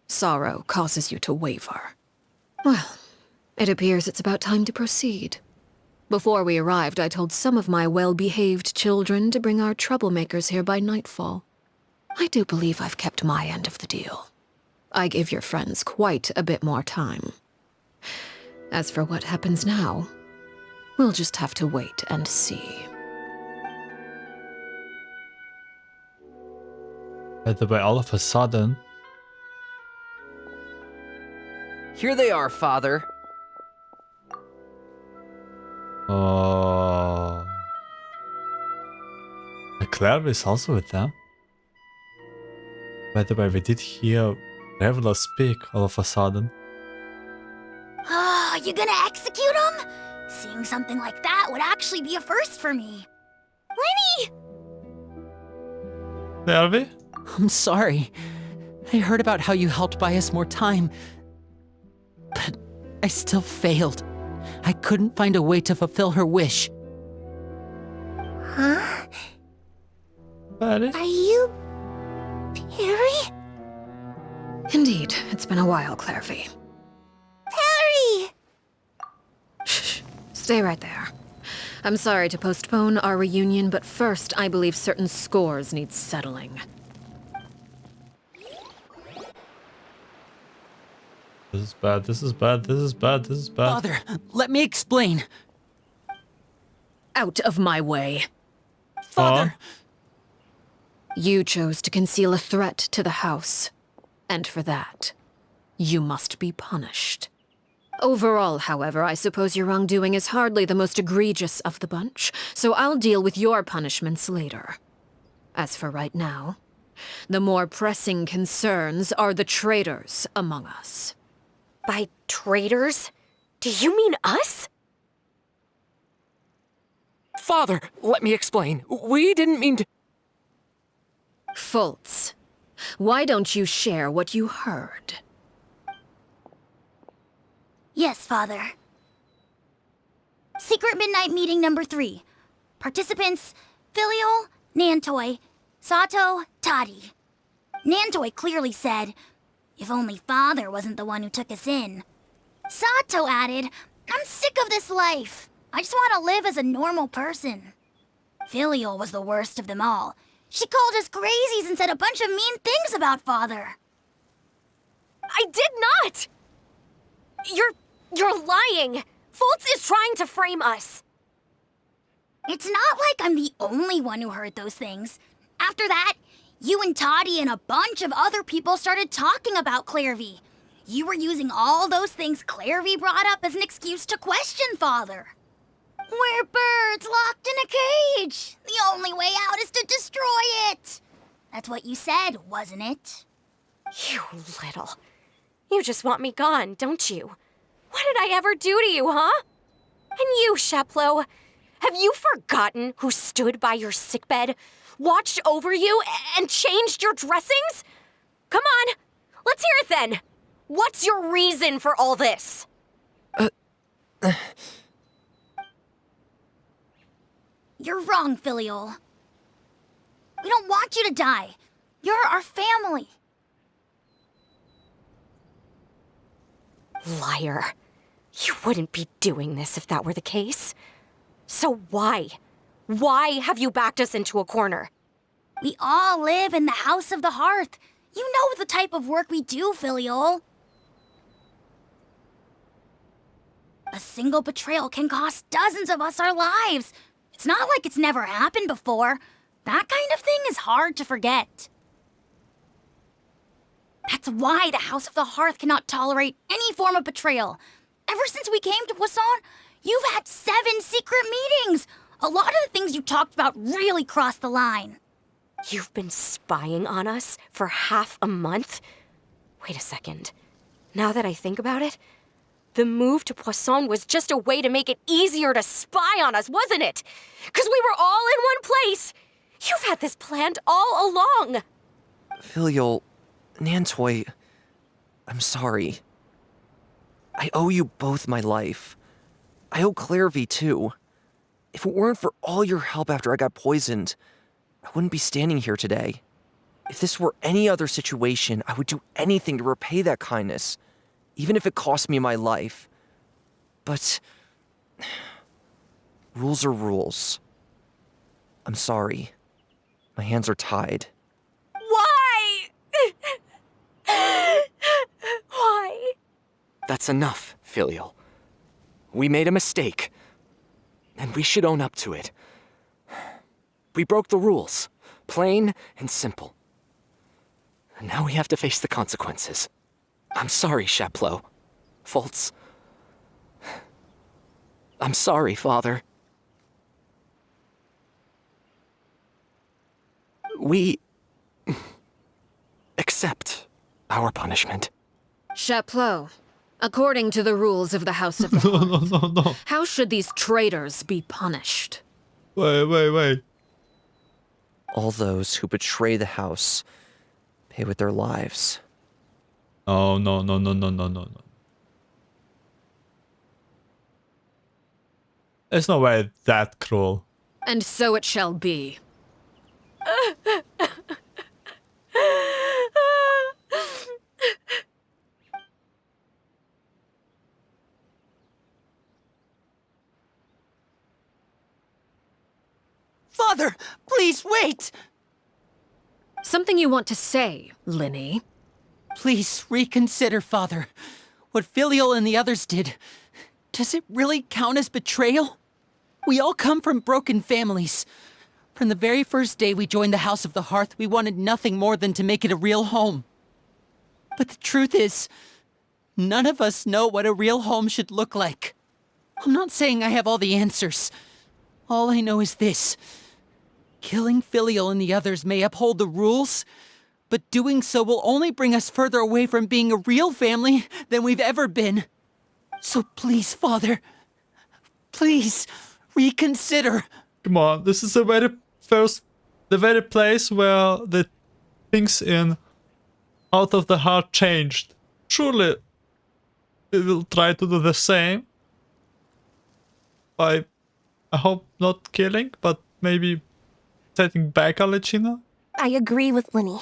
Sorrow causes you to waver. Well, It appears it's about time to proceed. Before we arrived, I told some of my well-behaved children to bring our troublemakers here by nightfall. I do believe I've kept my end of the deal. I gave your friends quite a bit more time. As for what happens now, we'll just have to wait and see. By the way, all of a sudden... Here they are, Father. Oh... Clervie is also with them. By the way, we did hear Traveler speak all of a sudden. Oh, you gonna execute him? Seeing something like that would actually be a first for me. Lyney! Clervie? I'm sorry. I heard about how you helped buy us more time. But I still failed. I couldn't find a way to fulfill her wish. Huh? Buddy? Are you... Perry? Indeed, it's been a while, Clervie. Perry! Shh. Stay right there. I'm sorry to postpone our reunion, but first, I believe certain scores need settling. This is bad, this is bad, this is bad, this is bad. Father, let me explain. Out of my way. Father! You chose to conceal a threat to the house, and for that, you must be punished. Overall, however, I suppose your wrongdoing is hardly the most egregious of the bunch, so I'll deal with your punishments later. As for right now, the more pressing concerns are the traitors among us. By traitors? Do you mean us? Father, let me explain. We didn't mean to... Fultz, why don't you share what you heard? Yes, Father. Secret Midnight Meeting number 3. Participants, Filial, Nantoi, Sato, Toddy. Nantoi clearly said, if only Father wasn't the one who took us in. Sato added, I'm sick of this life. I just want to live as a normal person. Filial was the worst of them all. She called us crazies and said a bunch of mean things about Father. I did not! You're lying! Fultz is trying to frame us. It's not like I'm the only one who heard those things. After that, you and Toddy and a bunch of other people started talking about Clervie. You were using all those things Clervie brought up as an excuse to question Father. We're birds locked in a cage. The only way out is to destroy it. That's what you said, wasn't it? You little... You just want me gone, don't you? What did I ever do to you, huh? And you, Sheplo, have you forgotten who stood by your sickbed, watched over you, and changed your dressings? Come on, let's hear it then. What's your reason for all this? You're wrong, Filial. We don't want you to die. You're our family. Liar. You wouldn't be doing this if that were the case. So why? Why have you backed us into a corner? We all live in the House of the Hearth. You know the type of work we do, Filial. A single betrayal can cost dozens of us our lives. It's not like it's never happened before. That kind of thing is hard to forget. That's why the House of the Hearth cannot tolerate any form of betrayal. Ever since we came to Poisson, you've had 7 secret meetings. A lot of the things you talked about really crossed the line. You've been spying on us for half a month? Wait a second. Now that I think about it, the move to Poisson was just a way to make it easier to spy on us, wasn't it? Because we were all in one place. You've had this planned all along. Filial, Nantoi, I'm sorry. I owe you both my life. I owe Clervie too. If it weren't for all your help after I got poisoned, I wouldn't be standing here today. If this were any other situation, I would do anything to repay that kindness, even if it cost me my life. but rules are rules. I'm sorry. My hands are tied. Why? Why? That's enough, Filial. We made a mistake, and we should own up to it. We broke the rules, plain and simple. And now we have to face the consequences. I'm sorry, Chapleau. Foltz. I'm sorry, Father. We accept our punishment. Chapleau, according to the rules of the House of the Hearth, No. how should these traitors be punished? Wait. All those who betray the house pay with their lives. Oh, no. There's no way that cruel. And so it shall be. Father, please wait! Something you want to say, Lyney? Please reconsider, Father. What Filial and the others did, does it really count as betrayal? We all come from broken families. From the very first day we joined the House of the Hearth, we wanted nothing more than to make it a real home. But the truth is, none of us know what a real home should look like. I'm not saying I have all the answers. All I know is this. Killing Filial and the others may uphold the rules, but doing so will only bring us further away from being a real family than we've ever been. So please, Father, please reconsider. Come on, this is the very place where the things in Out of the Heart changed. Surely it will try to do the same. By, I hope not killing, but maybe setting back Arlecchino? I agree with Lyney.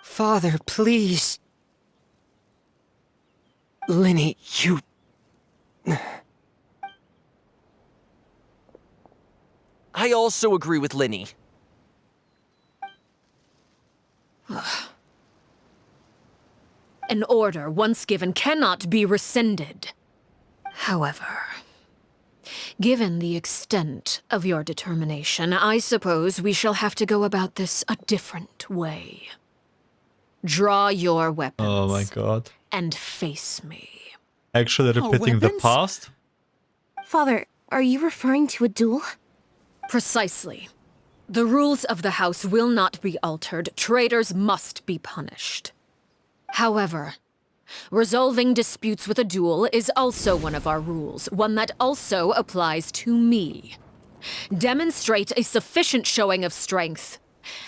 Father, please. Lyney, you... I also agree with Lyney. An order once given cannot be rescinded. However, given the extent of your determination, I suppose we shall have to go about this a different way. Draw your weapons. Oh my god. And face me. Actually repeating the weapons? past? Father, are you referring to a duel? Precisely. The rules of the house will not be altered. Traitors must be punished. However, resolving disputes with a duel is also one of our rules, one that also applies to me. Demonstrate a sufficient showing of strength,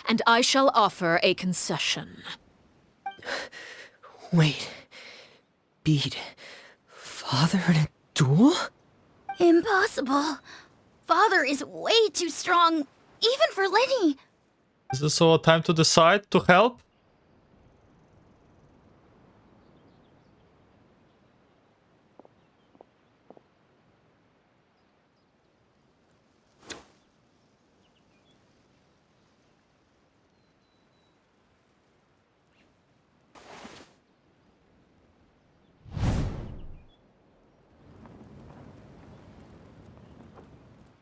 and I shall offer a concession. Wait. Beat Father in a duel? Impossible. Father is way too strong, even for Lyney. Is this our time to decide to help?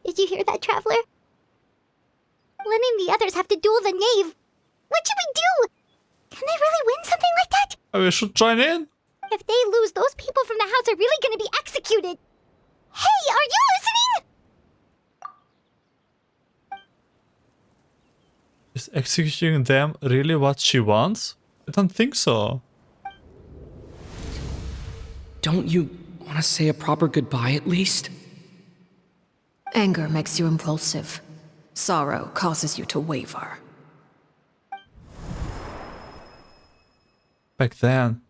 Did you hear that, Traveler? Lyney and the others have to duel the knave. What should we do? Can they really win something like that? We should join in. If they lose, those people from the house are really going to be executed. Hey, are you listening? Is executing them really what she wants? I don't think so. Don't you want to say a proper goodbye at least? Anger makes you impulsive. Sorrow causes you to waver. Back then,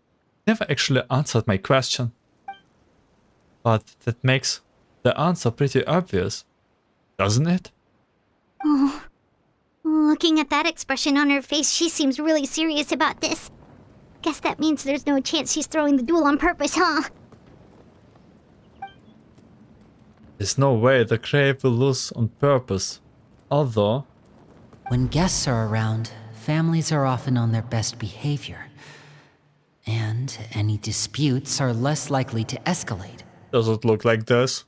never actually answered my question. But that makes the answer pretty obvious, doesn't it? Oh. Looking at that expression on her face, she seems really serious about this. Guess that means there's no chance she's throwing the duel on purpose, huh? There's no way the grave will lose on purpose. Although... When guests are around, families are often on their best behavior. And any disputes are less likely to escalate. Does it look like this?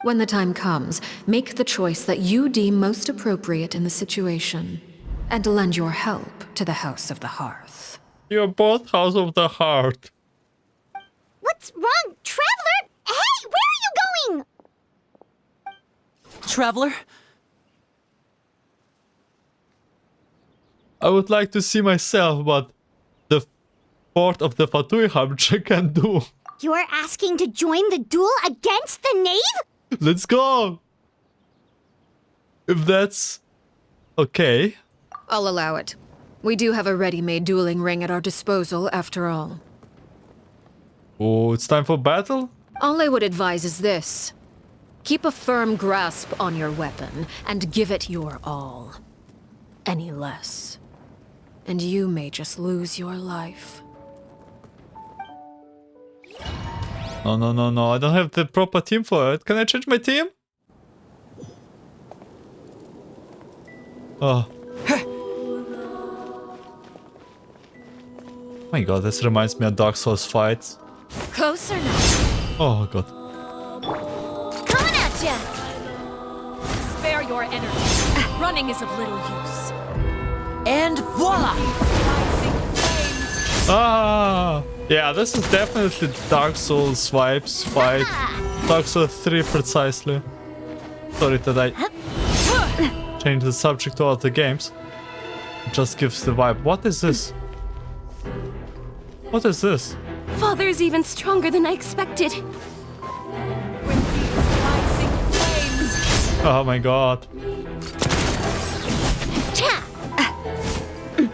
When the time comes, make the choice that you deem most appropriate in the situation, and lend your help to the House of the Hearth. You're both House of the Heart. What's wrong, Traveler? Hey, where are you going? Traveler? I would like to see myself what the fort of the Fatui can do. You're asking to join the duel against the knave? Let's go! If that's... okay. I'll allow it. We do have a ready-made dueling ring at our disposal, after all. Oh, it's time for battle? All I would advise is this. Keep a firm grasp on your weapon, and give it your all. Any less, and you may just lose your life. No, no, no, no. I don't have the proper team for it. Can I change my team? Oh. My god, this reminds me of Dark Souls fights. Closer now. Oh god. Coming at ya! Spare your energy. Running is of little use. And voila! Ah! Yeah, this is definitely Dark Souls vibes fight. Dark Souls 3 precisely. Sorry that I changed the subject to other games. It just gives the vibe. What is this? What is this? Father's even stronger than I expected. Oh my god.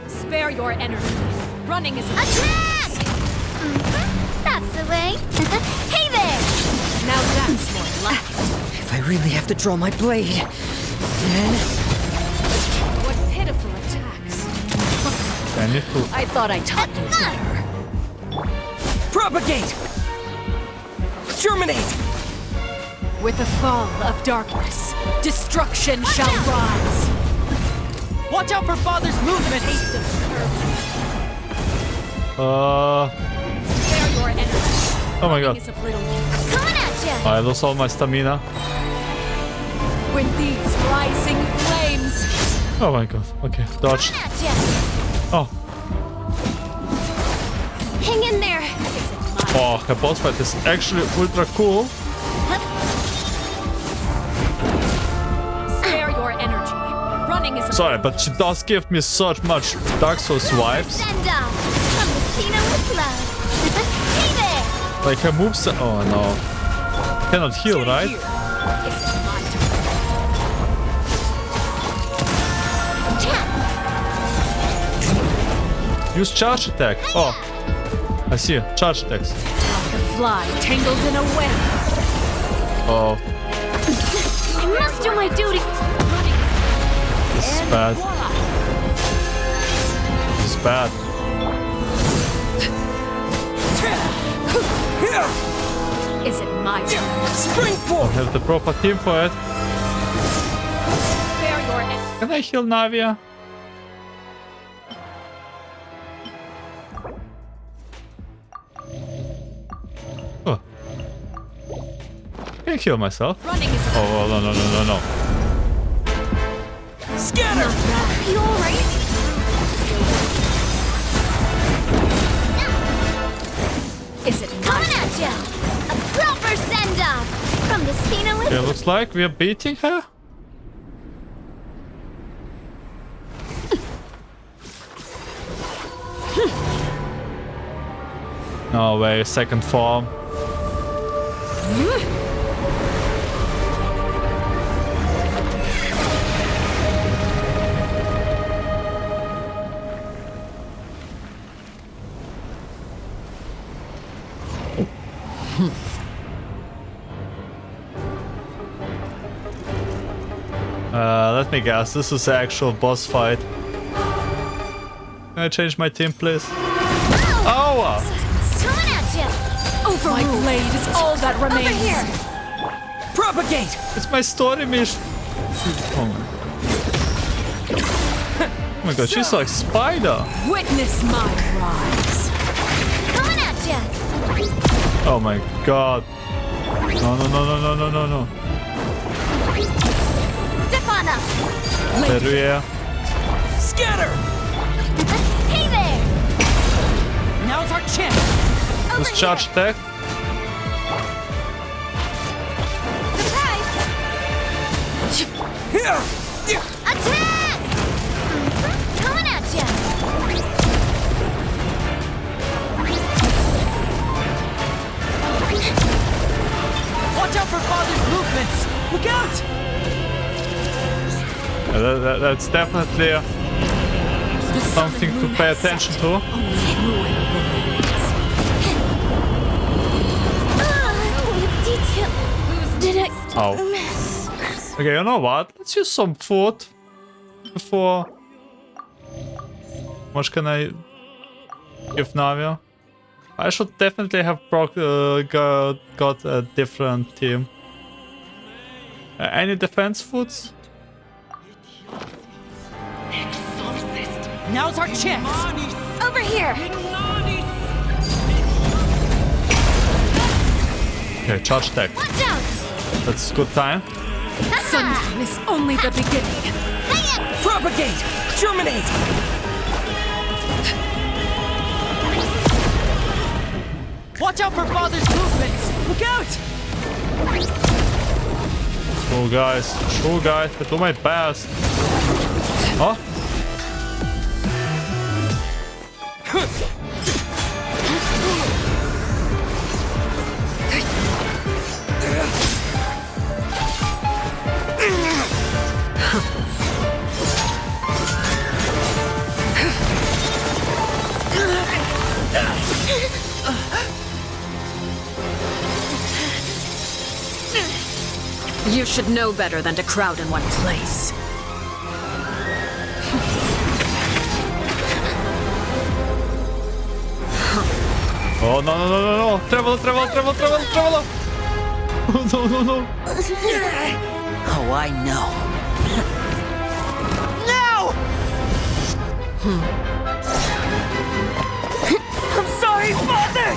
Spare your energy. Running is Attack! That's the way. Hey there! now that's more like it. If I really have to draw my blade, then... What pitiful attacks. I need to... I thought I taught you better. Propagate! Germinate! With the fall of darkness, destruction shall rise. Watch out for Father's movement! Taste of Spare your energy. Oh my god. is of little use. Coming at ya! I lost all my stamina. When these rising flames. Oh my god. Okay, dodge. Coming at ya! Oh. Hang in there. Oh, her boss fight is actually ultra cool. Spare your energy. Running is. Sorry, but she does give me such much Dark Souls vibes. Send off. From the Cena with love. Hey there! Like her moves. Oh no. Cannot heal, right? Use charge attack. Oh. I see. Charge attacks. Like a fly tangled in a web. Oh. I must do my duty. This is bad. This is bad. Is it my turn? Don't have the proper team for it. Spare your energy. Can I heal Navia? Oh. Can I heal myself? Running is. Oh, no, no, no, no, no. Scanner! Are you alright? Is it Coming at ya! A proper send-off! From the Cena with Okay, looks like we are beating her. No way, second form. Let me guess, this is the actual boss fight. Can I change my team, please? Oh! coming at ya! My blade is all that remains. Over here! Propagate! It's my story mission. Oh my god, she's like Spider. Witness my rise. Coming at ya! Oh my god. No, no, no, no, no, no, no, no. Step on up! Peruere. Scatter! Hey there! Now's our chance! Who's charge attack? Surprise! Attack! Coming at ya! Watch out for Father's movements! Look out! That's definitely something to pay attention to. Did I Oh. miss? Okay, you know what? Let's use some food before. How much can I give Navia? I should definitely have got a different team. Any defense foods? Now's our chance! Over here! Okay, charge attack. Watch out! That's good time. Sometime is only the beginning. Propagate! Germinate! Watch out for Father's movements! Look out! Show guys, I do my best. Oh? You should know better than to crowd in one place. Oh no no no no no! Travel! Oh no no no! Oh, I know. Now! I'm sorry, Father!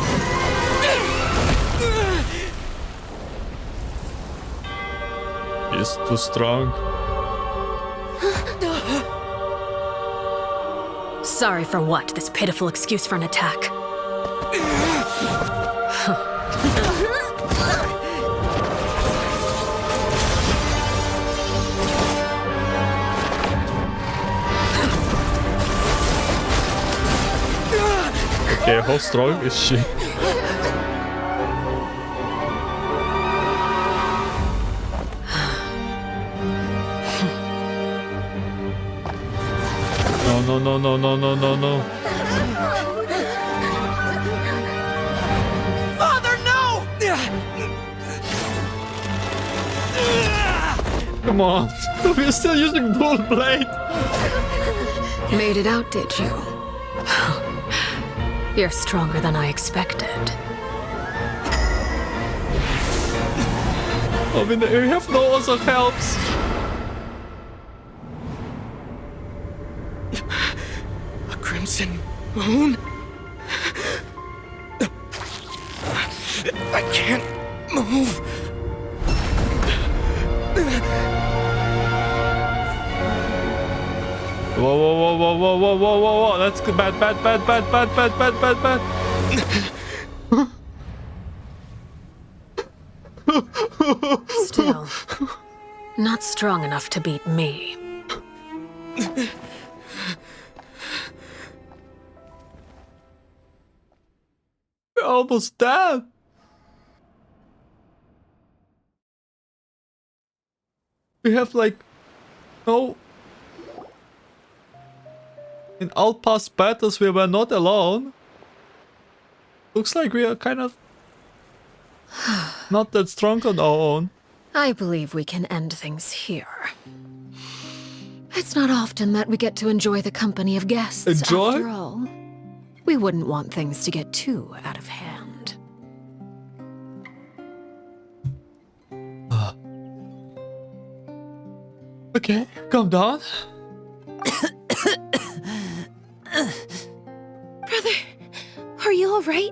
He's too strong. Sorry for what? This pitiful excuse for an attack. Okay, how strong is she? No, no, no, no, no, no, no. Father, no! Come on. We're still using dual blade. Made it out, did you? You're stronger than I expected. I mean, we have no other helps. A crimson moon? I can't move. Whoa, whoa, whoa, whoa, whoa, whoa, whoa, whoa, whoa. That's good. Bad. Still, not strong enough to beat me. We're almost dead. We have like no. In all past battles, we were not alone. Looks like we are kind of not that strong on our own. I believe we can end things here. It's not often that we get to enjoy the company of guests, Enjoy? after all. We wouldn't want things to get too out of hand. Okay, calm down. Brother, are you alright?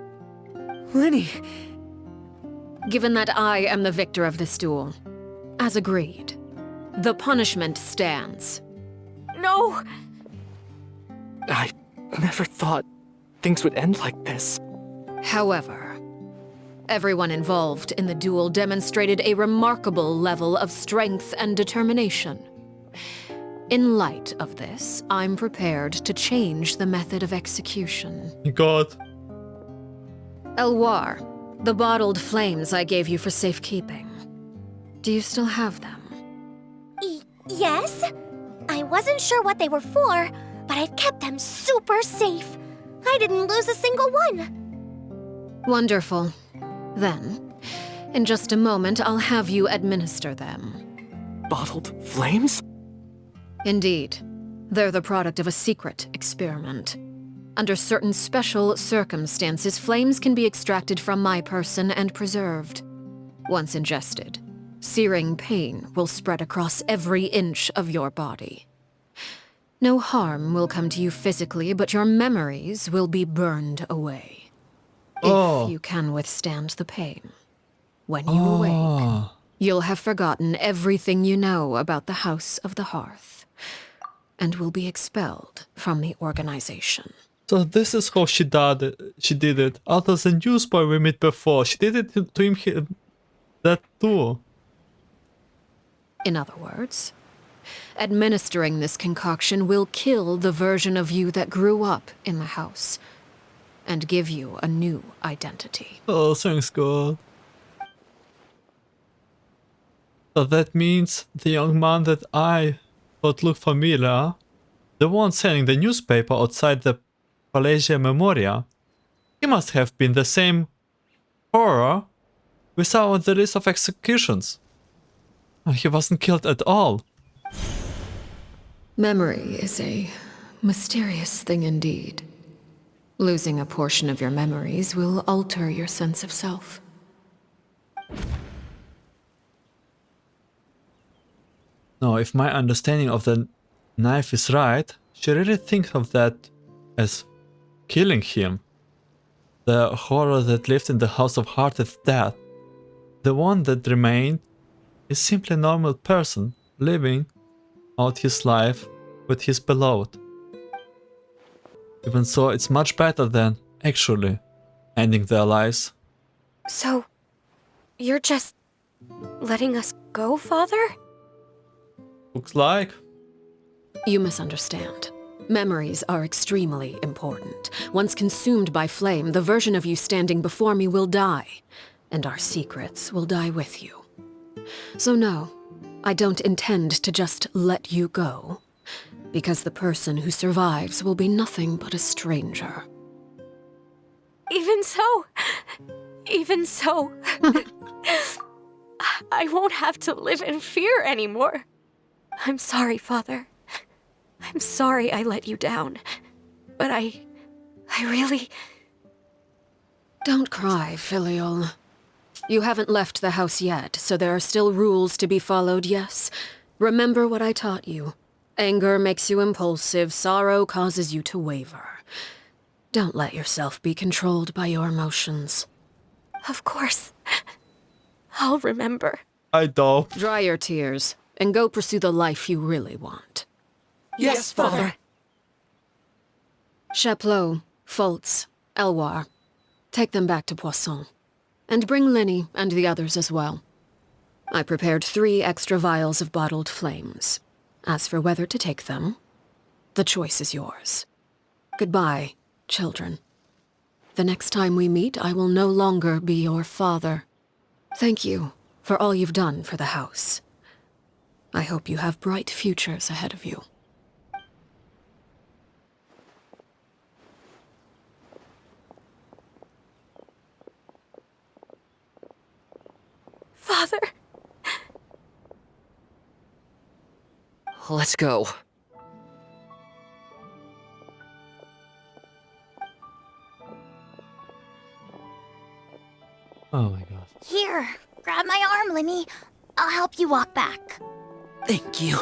Lyney! Given that I am the victor of this duel, as agreed, the punishment stands. No! I never thought things would end like this. However, everyone involved in the duel demonstrated a remarkable level of strength and determination. In light of this, I'm prepared to change the method of execution. God. Elwar, the bottled flames I gave you for safekeeping. Do you still have them? Yes? I wasn't sure what they were for, but I've kept them super safe. I didn't lose a single one. Wonderful. Then, in just a moment, I'll have you administer them. Bottled flames? Indeed. They're the product of a secret experiment. Under certain special circumstances, flames can be extracted from my person and preserved. Once ingested, searing pain will spread across every inch of your body. No harm will come to you physically, but your memories will be burned away. If you can withstand the pain. When you awake, you'll have forgotten everything you know about the House of the Hearth, and will be expelled from the organization. So this is how she did it. Other than Newsboy we met before, she did it to him that too. In other words, administering this concoction will kill the version of you that grew up in the house, and give you a new identity. Oh, thanks God. So that means the young man that I thought looked familiar, the one selling the newspaper outside the Palagia Memoria, he must have been the same horror we saw on the list of executions. He wasn't killed at all. Memory is a mysterious thing indeed. Losing a portion of your memories will alter your sense of self. Now, if my understanding of the knife is right, she really thinks of that as killing him. The horror that lived in the House of Heart's death. The one that remained is simply a normal person living out his life with his beloved. Even so, it's much better than actually ending their lives. So, you're just letting us go, Father? Looks like. You misunderstand. Memories are extremely important. Once consumed by flame, the version of you standing before me will die, and our secrets will die with you. So no, I don't intend to just let you go, because the person who survives will be nothing but a stranger. Even so, I won't have to live in fear anymore. I'm sorry, Father. I'm sorry I let you down. But I really... Don't cry, Filial. You haven't left the house yet, so there are still rules to be followed, yes? Remember what I taught you. Anger makes you impulsive, sorrow causes you to waver. Don't let yourself be controlled by your emotions. Of course. I'll remember. I don't. Dry your tears, and go pursue the life you really want. Yes, Father. Chaplot, Foltz, Elwar, take them back to Poisson. And bring Lyney and the others as well. I prepared 3 extra vials of bottled flames. As for whether to take them, the choice is yours. Goodbye, children. The next time we meet, I will no longer be your father. Thank you for all you've done for the house. I hope you have bright futures ahead of you. Father. Let's go. Oh my god. Here, grab my arm, Lyney. I'll help you walk back. Thank you.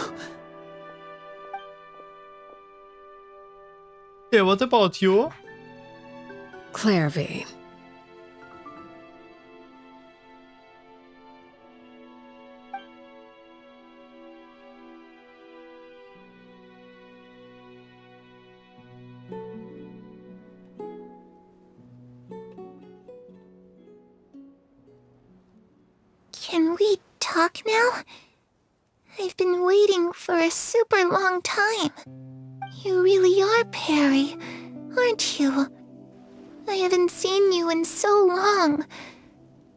Yeah, what about you? Clervie. Can we talk now? I've been waiting for a super long time. You really are Perry, aren't you? I haven't seen you in so long.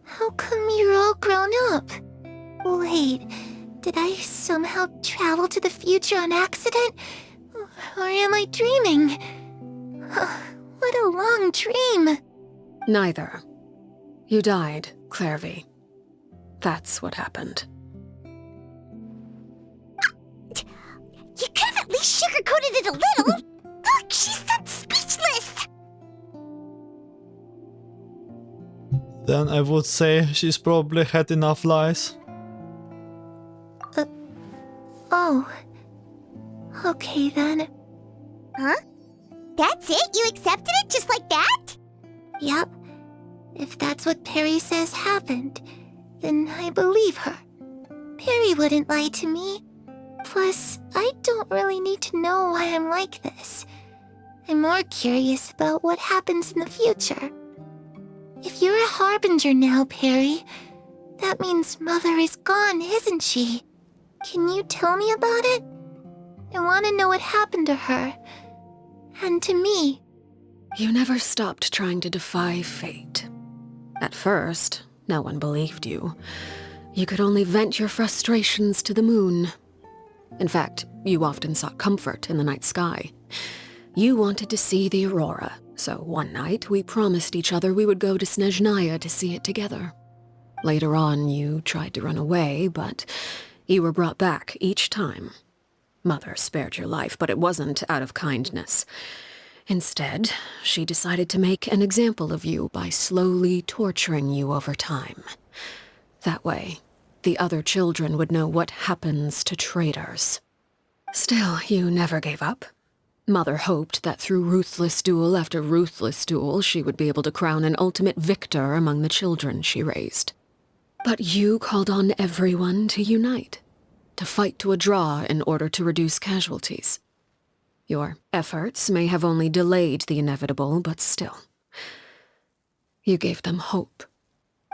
How come you're all grown up? Wait, did I somehow travel to the future on accident? Or am I dreaming? What a long dream. Neither. You died, Clervie. That's what happened. You could have at least sugarcoated it a little. Look, she's so speechless. Then I would say she's probably had enough lies. Oh. Okay then. Huh? That's it? You accepted it just like that? Yep. If that's what Perry says happened, then I believe her. Perry wouldn't lie to me. Plus, I don't really need to know why I'm like this. I'm more curious about what happens in the future. If you're a harbinger now, Perry, that means Mother is gone, isn't she? Can you tell me about it? I want to know what happened to her. And to me. You never stopped trying to defy fate. At first, no one believed you. You could only vent your frustrations to the moon. In fact, you often sought comfort in the night sky. You wanted to see the aurora, so one night we promised each other we would go to Snezhnaya to see it together. Later on, you tried to run away, but you were brought back each time. Mother spared your life, but it wasn't out of kindness. Instead, she decided to make an example of you by slowly torturing you over time. That way, the other children would know what happens to traitors. Still, you never gave up. Mother hoped that through ruthless duel after ruthless duel, she would be able to crown an ultimate victor among the children she raised. But you called on everyone to unite, to fight to a draw in order to reduce casualties. Your efforts may have only delayed the inevitable, but still. You gave them hope.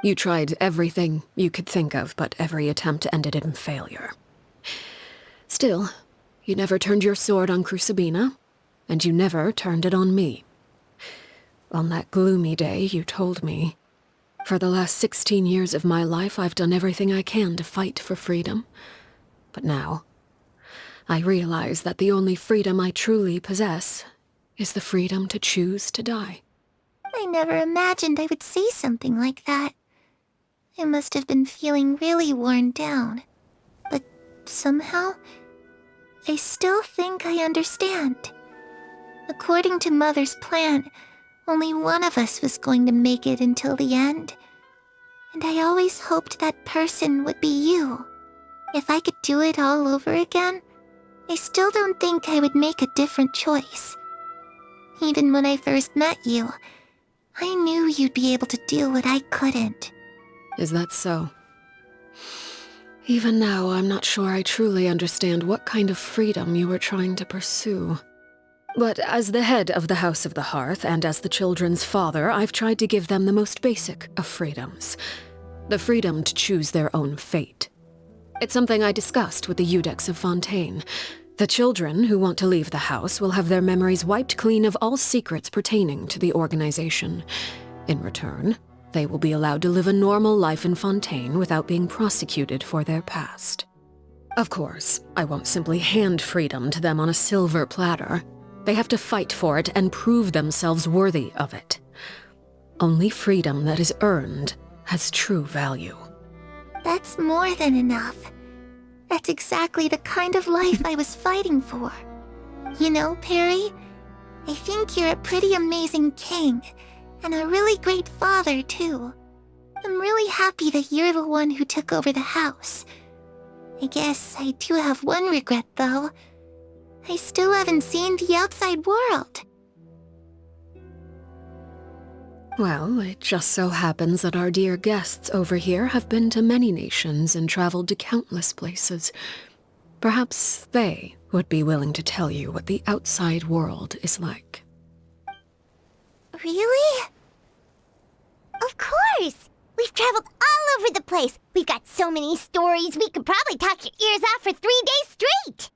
You tried everything you could think of, but every attempt ended in failure. Still, you never turned your sword on Crucibina, and you never turned it on me. On that gloomy day, you told me, "For the last 16 years of my life, I've done everything I can to fight for freedom. But now, I realize that the only freedom I truly possess is the freedom to choose to die." I never imagined I would say something like that. I must have been feeling really worn down. But somehow, I still think I understand. According to Mother's plan, only one of us was going to make it until the end. And I always hoped that person would be you. If I could do it all over again, I still don't think I would make a different choice. Even when I first met you, I knew you'd be able to do what I couldn't. Is that so? Even now, I'm not sure I truly understand what kind of freedom you were trying to pursue. But as the head of the House of the Hearth and as the children's father, I've tried to give them the most basic of freedoms. The freedom to choose their own fate. It's something I discussed with the Iudex of Fontaine. The children who want to leave the house will have their memories wiped clean of all secrets pertaining to the organization. In return, they will be allowed to live a normal life in Fontaine without being prosecuted for their past. Of course, I won't simply hand freedom to them on a silver platter. They have to fight for it and prove themselves worthy of it. Only freedom that is earned has true value. That's more than enough. That's exactly the kind of life I was fighting for. You know, Perry, I think you're a pretty amazing king, and a really great father, too. I'm really happy that you're the one who took over the house. I guess I do have one regret, though. I still haven't seen the outside world. Well, it just so happens that our dear guests over here have been to many nations and traveled to countless places. Perhaps they would be willing to tell you what the outside world is like. Really? Of course! We've traveled all over the place. We've got so many stories, we could probably talk your ears off for 3 days straight!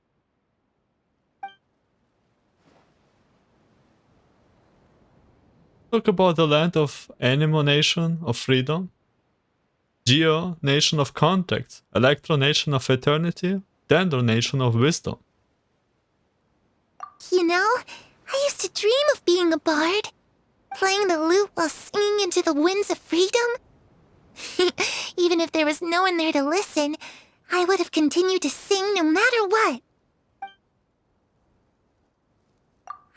Talk about the land of Animo Nation of Freedom, Geo Nation of Contacts, Electro Nation of Eternity, Dendro Nation of Wisdom. You know, I used to dream of being a bard. Playing the lute while singing into the winds of freedom. Even if there was no one there to listen, I would have continued to sing no matter what.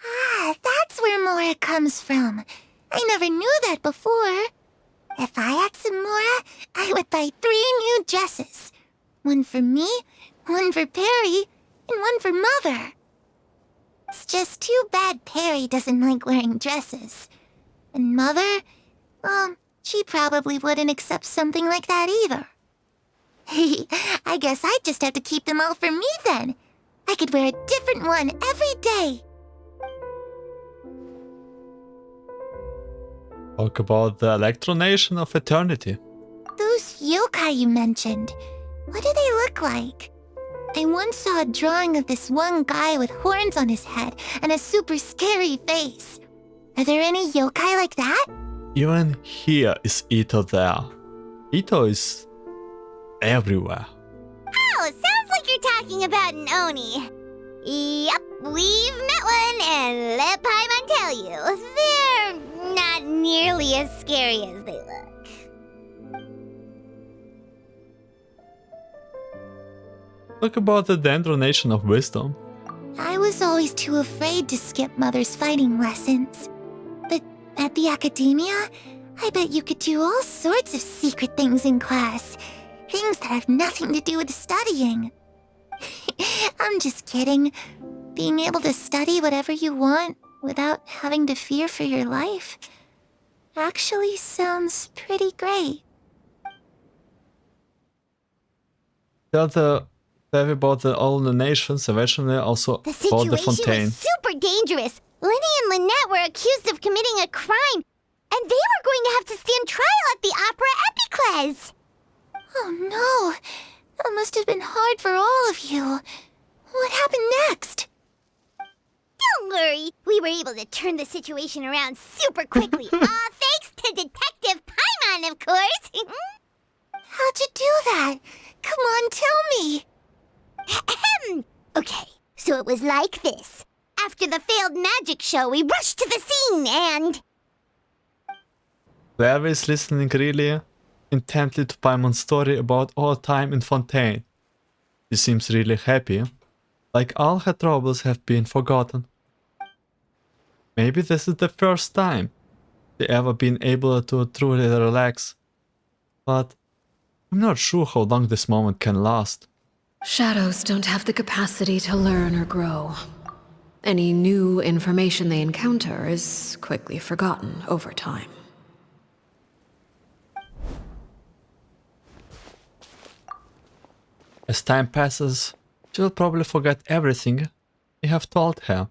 Ah, that's where Mora comes from. I never knew that before. If I asked Mora, I would buy 3 new dresses. One for me, one for Perry, and one for Mother. It's just too bad Perry doesn't like wearing dresses. And Mother, well, she probably wouldn't accept something like that either. I guess I'd just have to keep them all for me then. I could wear a different one every day. Talk about the Electro Nation of Eternity. Those yokai you mentioned, what do they look like? I once saw a drawing of this one guy with horns on his head and a super scary face. Are there any yokai like that? Even here is Ito there. Ito is everywhere. Oh, sounds like you're talking about an Oni. Yep, we've met one, and let Paimon tell you, they're not nearly as scary as they look. Talk about the Dendro Nation of Wisdom. I was always too afraid to skip Mother's fighting lessons. But at the academia, I bet you could do all sorts of secret things in class. Things that have nothing to do with studying. I'm just kidding. Being able to study whatever you want without having to fear for your life actually sounds pretty great. Tell me about all the nations, eventually also The about the situation Fontaine. was super dangerous. Lyney and Lynette were accused of committing a crime, and they were going to have to stand trial at the Opera Epicles. Oh no! That must have been hard for all of you. What happened next? Don't worry, we were able to turn the situation around super quickly. All thanks to Detective Paimon, of course. How'd you do that? Come on, tell me. Okay, so it was like this. After the failed magic show, we rushed to the scene and... Clervie is listening really intently to Paimon's story about our time in Fontaine. She seems really happy, like all her troubles have been forgotten. Maybe this is the first time she ever been able to truly relax, but I'm not sure how long this moment can last. Shadows don't have the capacity to learn or grow. Any new information they encounter is quickly forgotten over time. As time passes, she'll probably forget everything you have told her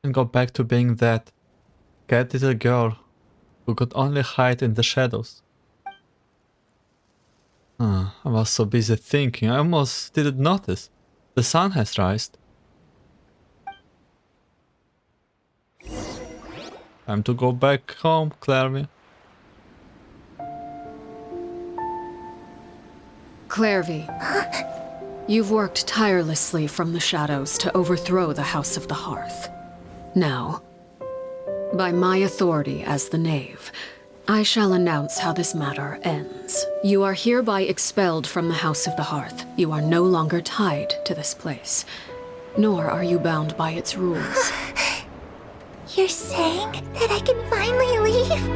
and go back to being that scared little girl who could only hide in the shadows. I was so busy thinking, I almost didn't notice. The sun has risen. Time to go back home, Clervie. Clervie, you've worked tirelessly from the shadows to overthrow the House of the Hearth. Now, by my authority as the Knave, I shall announce how this matter ends. You are hereby expelled from the House of the Hearth. You are no longer tied to this place, nor are you bound by its rules. You're saying that I can finally leave?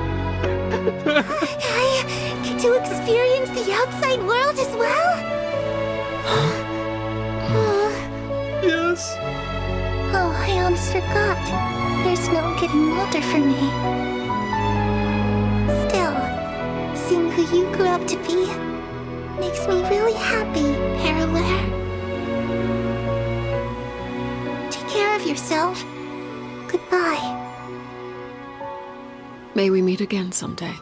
I get to experience the outside world as well? Yes. Oh, I almost forgot. There's no getting older for me. who you grew up to be makes me really happy, Peruere. Take care of yourself. Goodbye. May we meet again someday.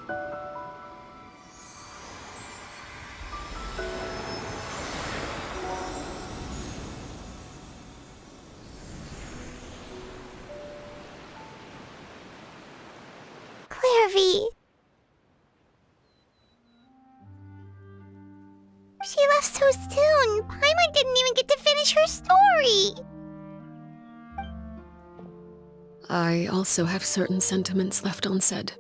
Clervie. She left so soon. Paimon didn't even get to finish her story. I also have certain sentiments left unsaid.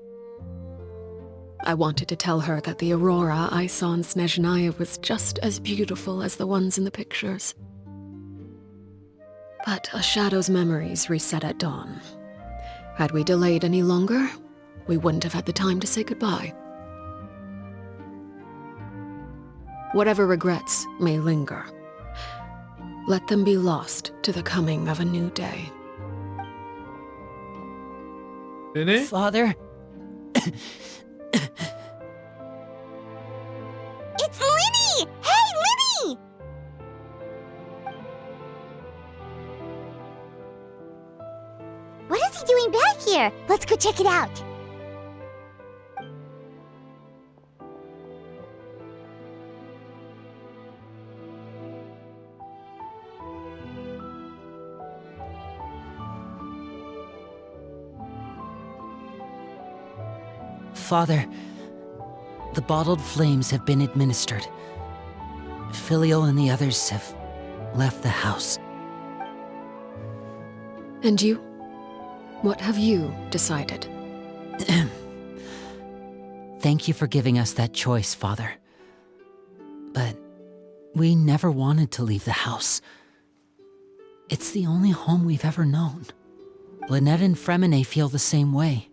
I wanted to tell her that the aurora I saw in Snezhnaya was just as beautiful as the ones in the pictures. But a shadow's memories reset at dawn. Had we delayed any longer, we wouldn't have had the time to say goodbye. Whatever regrets may linger, let them be lost to the coming of a new day. Lyney? Father? It's Lyney! Hey, Lyney! What is he doing back here? Let's go check it out. Father, the bottled flames have been administered. Filial and the others have left the house. And you? What have you decided? Thank you for giving us that choice, Father. But we never wanted to leave the house. It's the only home we've ever known. Lynette and Freminet feel the same way.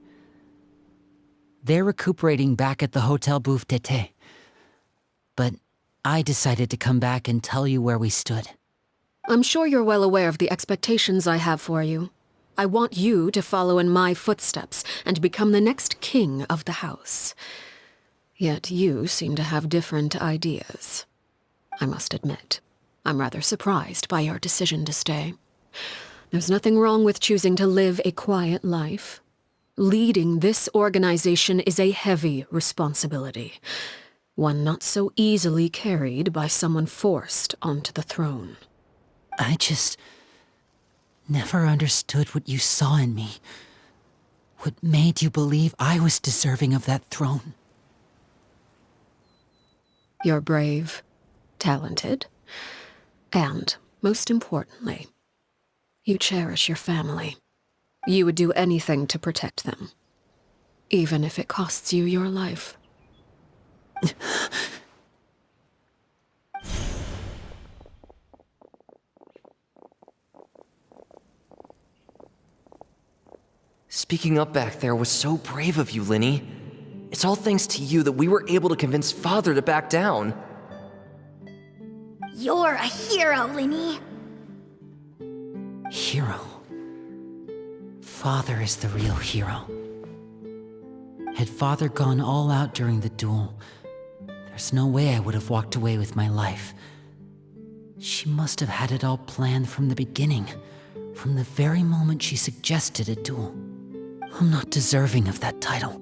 They're recuperating back at the Hotel Bouffe d'été. But I decided to come back and tell you where we stood. I'm sure you're well aware of the expectations I have for you. I want you to follow in my footsteps and become the next king of the house. Yet you seem to have different ideas. I must admit, I'm rather surprised by your decision to stay. There's nothing wrong with choosing to live a quiet life. Leading this organization is a heavy responsibility, one not so easily carried by someone forced onto the throne. I just never understood what you saw in me. What made you believe I was deserving of that throne? You're brave, talented, and, most importantly, you cherish your family. You would do anything to protect them, even if it costs you your life. Speaking up back there was so brave of you, Lyney. It's all thanks to you that we were able to convince Father to back down. You're a hero, Lyney. Hero. Father is the real hero. Had Father gone all out during the duel, there's no way I would have walked away with my life. She must have had it all planned from the beginning, from the very moment she suggested a duel. I'm not deserving of that title.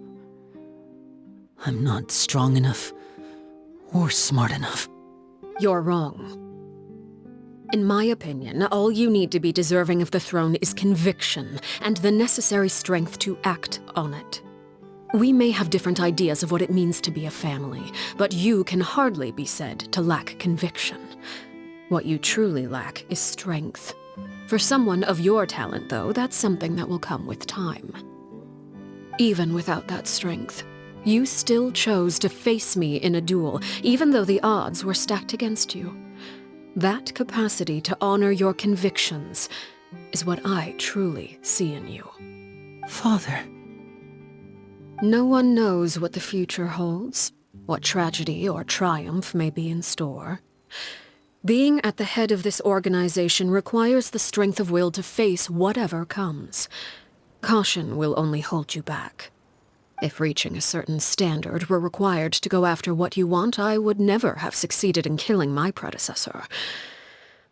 I'm not strong enough or smart enough. You're wrong. In my opinion, all you need to be deserving of the throne is conviction and the necessary strength to act on it. We may have different ideas of what it means to be a family, but you can hardly be said to lack conviction. What you truly lack is strength. For someone of your talent, though, that's something that will come with time. Even without that strength, you still chose to face me in a duel, even though the odds were stacked against you. That capacity to honor your convictions is what I truly see in you. Father. No one knows what the future holds, what tragedy or triumph may be in store. Being at the head of this organization requires the strength of will to face whatever comes. Caution will only hold you back. If reaching a certain standard were required to go after what you want, I would never have succeeded in killing my predecessor.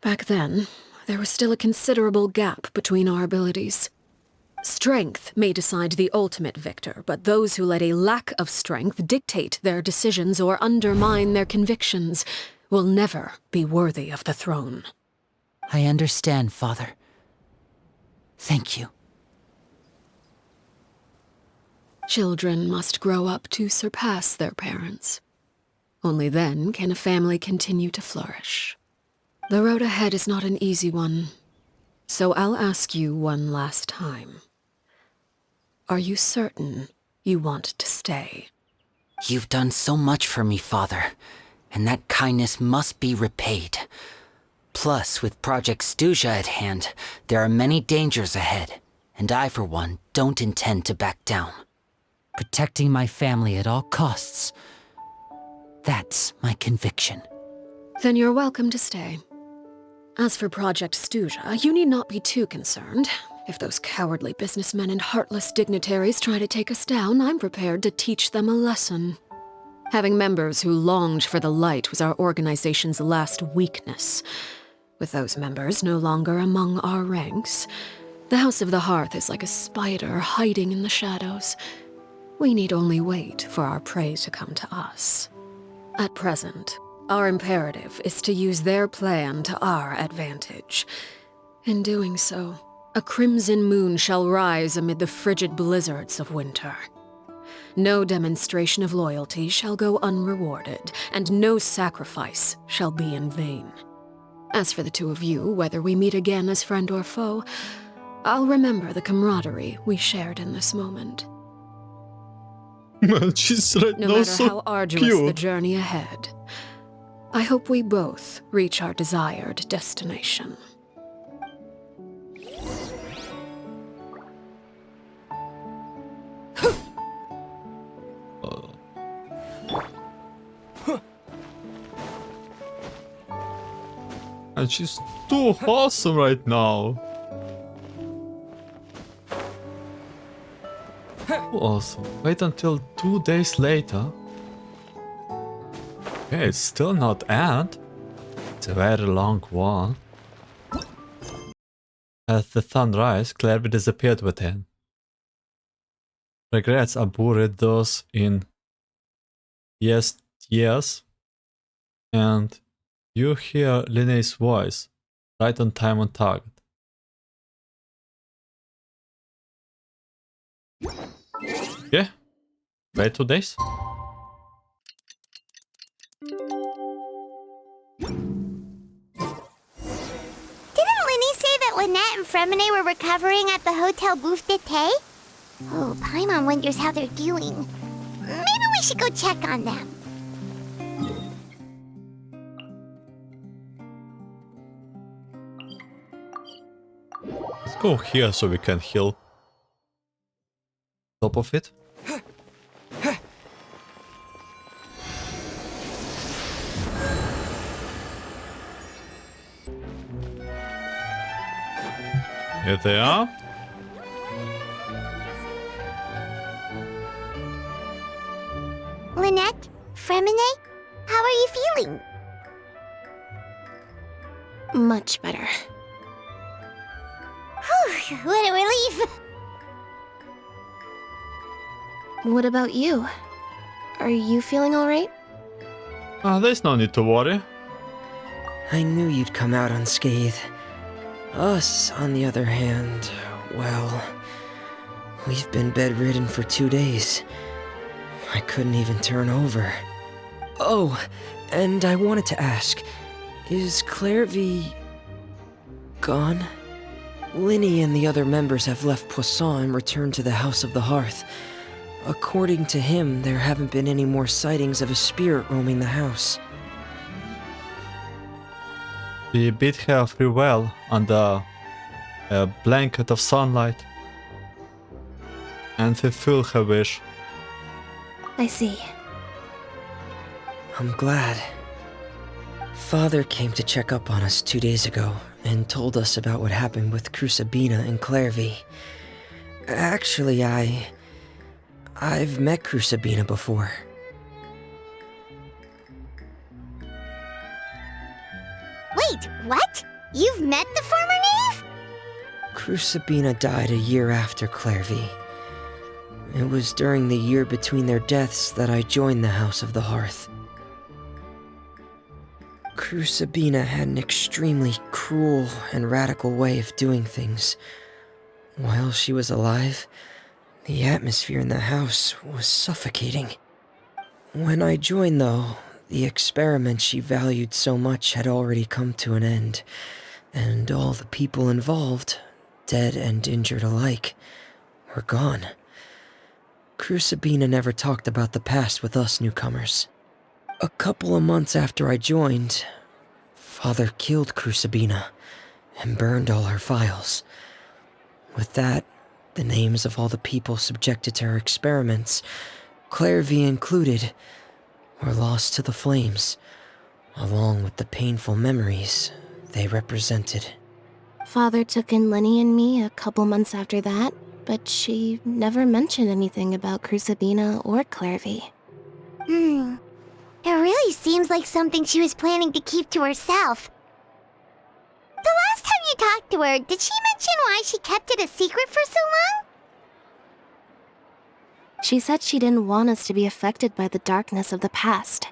Back then, there was still a considerable gap between our abilities. Strength may decide the ultimate victor, but those who let a lack of strength dictate their decisions or undermine their convictions will never be worthy of the throne. I understand, Father. Thank you. Children must grow up to surpass their parents. Only then can a family continue to flourish. The road ahead is not an easy one, so I'll ask you one last time. Are you certain you want to stay? You've done so much for me, Father, and that kindness must be repaid. Plus, with Project Stuja at hand, there are many dangers ahead, and I, for one, don't intend to back down. Protecting my family at all costs. That's my conviction. Then you're welcome to stay. As for Project Stuja, you need not be too concerned. If those cowardly businessmen and heartless dignitaries try to take us down, I'm prepared to teach them a lesson. Having members who longed for the light was our organization's last weakness. With those members no longer among our ranks, the House of the Hearth is like a spider hiding in the shadows. We need only wait for our prey to come to us. At present, our imperative is to use their plan to our advantage. In doing so, a crimson moon shall rise amid the frigid blizzards of winter. No demonstration of loyalty shall go unrewarded, and no sacrifice shall be in vain. As for the two of you, whether we meet again as friend or foe, I'll remember the camaraderie we shared in this moment. She's right no now matter so how arduous cute. the journey ahead, I hope we both reach our desired destination. And she's too awesome right now. Awesome. Wait until 2 days later. Okay, it's still not end. It's a very long one. As the sun rise, Clervie disappeared with him. Regrets are buried those in years, and you hear Lyney's voice, right on time on target. Yeah, wait 2 days. Didn't Lyney say that Lynette and Freminet were recovering at the Hotel Bouffe d'été? Oh, Paimon wonders how they're doing. Maybe we should go check on them. Let's go here so we can heal. Top of it. Here they are. Lynette? Freminet? How are you feeling? Much better. Whew, what a relief! What about you? Are you feeling alright? There's no need to worry. I knew you'd come out unscathed. Us, on the other hand, well, we've been bedridden for 2 days. I couldn't even turn over. Oh, and I wanted to ask, is Clervie gone? Lyney and the other members have left Poisson and returned to the House of the Hearth. According to him, there haven't been any more sightings of a spirit roaming the house. We beat her pretty well under a blanket of sunlight and fulfill her wish. I see. I'm glad. Father came to check up on us 2 days ago and told us about what happened with Crusabina and Clervie. Actually, I've met Crusabina before. Wait, what? You've met the former knave? Crusabina died a year after Clervie. It was during the year between their deaths that I joined the House of the Hearth. Crusabina had an extremely cruel and radical way of doing things. While she was alive, the atmosphere in the house was suffocating. When I joined, though, the experiment she valued so much had already come to an end, and all the people involved, dead and injured alike, were gone. Crusabina never talked about the past with us newcomers. A couple of months after I joined, Father killed Crusabina and burned all her files. With that, the names of all the people subjected to her experiments, Clervie included, were lost to the flames, along with the painful memories they represented. Father took in Lyney and me a couple months after that, but she never mentioned anything about Crusabina or Clervie. It really seems like something she was planning to keep to herself. The last time you talked to her, did she mention why she kept it a secret for so long? She said she didn't want us to be affected by the darkness of the past.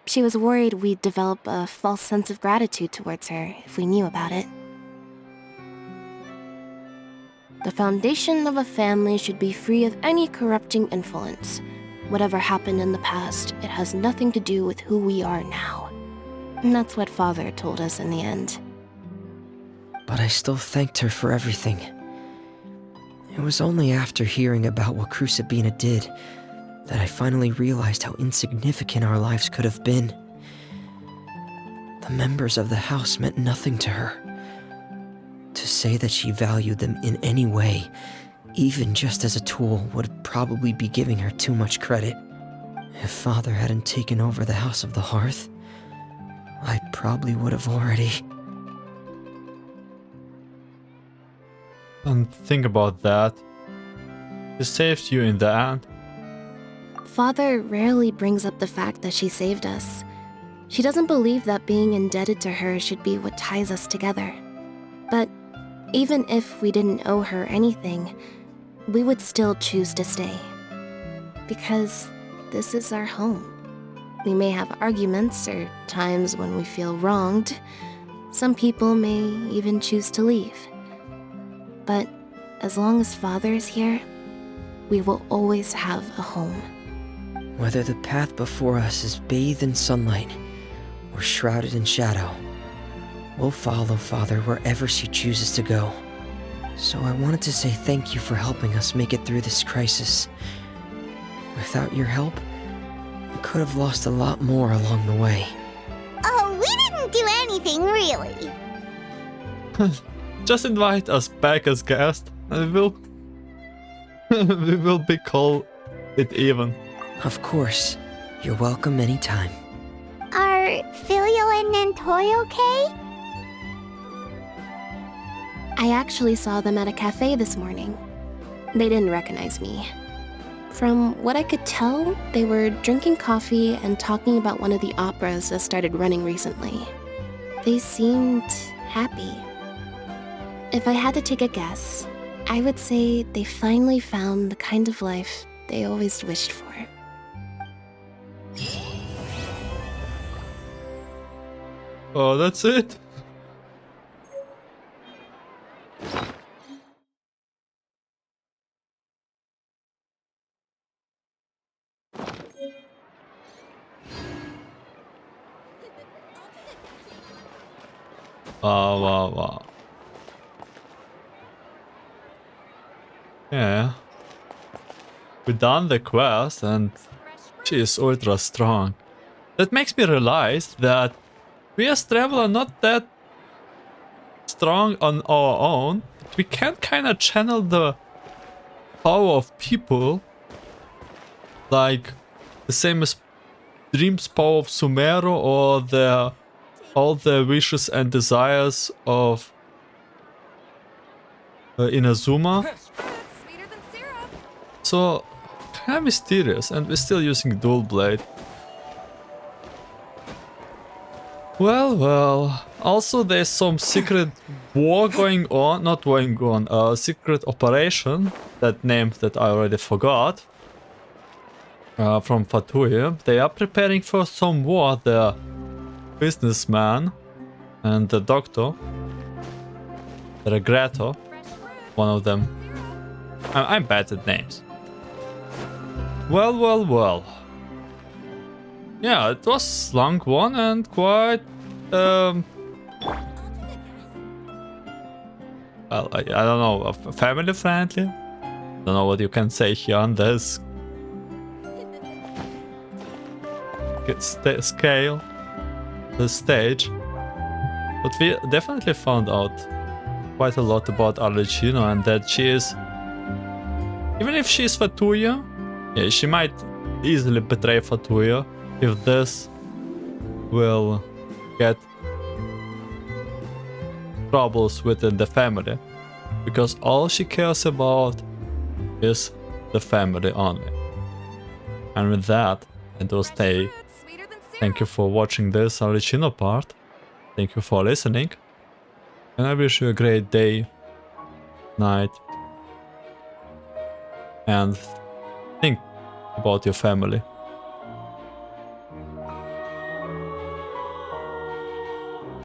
She was worried we'd develop a false sense of gratitude towards her if we knew about it. The foundation of a family should be free of any corrupting influence. Whatever happened in the past, it has nothing to do with who we are now. And that's what Father told us in the end. But I still thanked her for everything. It was only after hearing about what Crusabina did that I finally realized how insignificant our lives could have been. The members of the house meant nothing to her. To say that she valued them in any way, even just as a tool, would probably be giving her too much credit. If Father hadn't taken over the House of the Hearth, I probably would have already... And think about that. She saved you in the end. Father rarely brings up the fact that she saved us. She doesn't believe that being indebted to her should be what ties us together. But even if we didn't owe her anything, we would still choose to stay. Because this is our home. We may have arguments or times when we feel wronged. Some people may even choose to leave. But as long as Father is here, we will always have a home. Whether the path before us is bathed in sunlight or shrouded in shadow, we'll follow Father wherever she chooses to go. So I wanted to say thank you for helping us make it through this crisis. Without your help, we could have lost a lot more along the way. Oh, we didn't do anything, really. Just invite us back as guests, and we will be called it even. Of course. You're welcome anytime. Are Filio and Nantoy okay? I actually saw them at a cafe this morning. They didn't recognize me. From what I could tell, they were drinking coffee and talking about one of the operas that started running recently. They seemed happy. If I had to take a guess, I would say they finally found the kind of life they always wished for. Oh, that's it? Wow. Yeah. We done the quest and she is ultra strong. That makes me realize that we as traveler are not that strong on our own. We can kinda channel the power of people, like the same as Dream's power of Sumero or all the wishes and desires of Inazuma. So kind of mysterious, and we're still using dual blade. Well, well. Also, there's some secret war going on, not going on, a secret operation, that name that I already forgot, from Fatui. They are preparing for some war, the businessman and the doctor, the regrettor, one of them. I'm bad at names. Well, well, well. Yeah, it was long one and quite, well, I don't know, family friendly? Don't know what you can say here on this scale, the stage. But we definitely found out quite a lot about Arlecchino, and that she is, even if she's Fatui, yeah, she might easily betray Fatui if this will get troubles within the family, because all she cares about is the family only. And with that, I will say thank you for watching this Arlecchino part, thank you for listening, and I wish you a great day, night, and think about your family.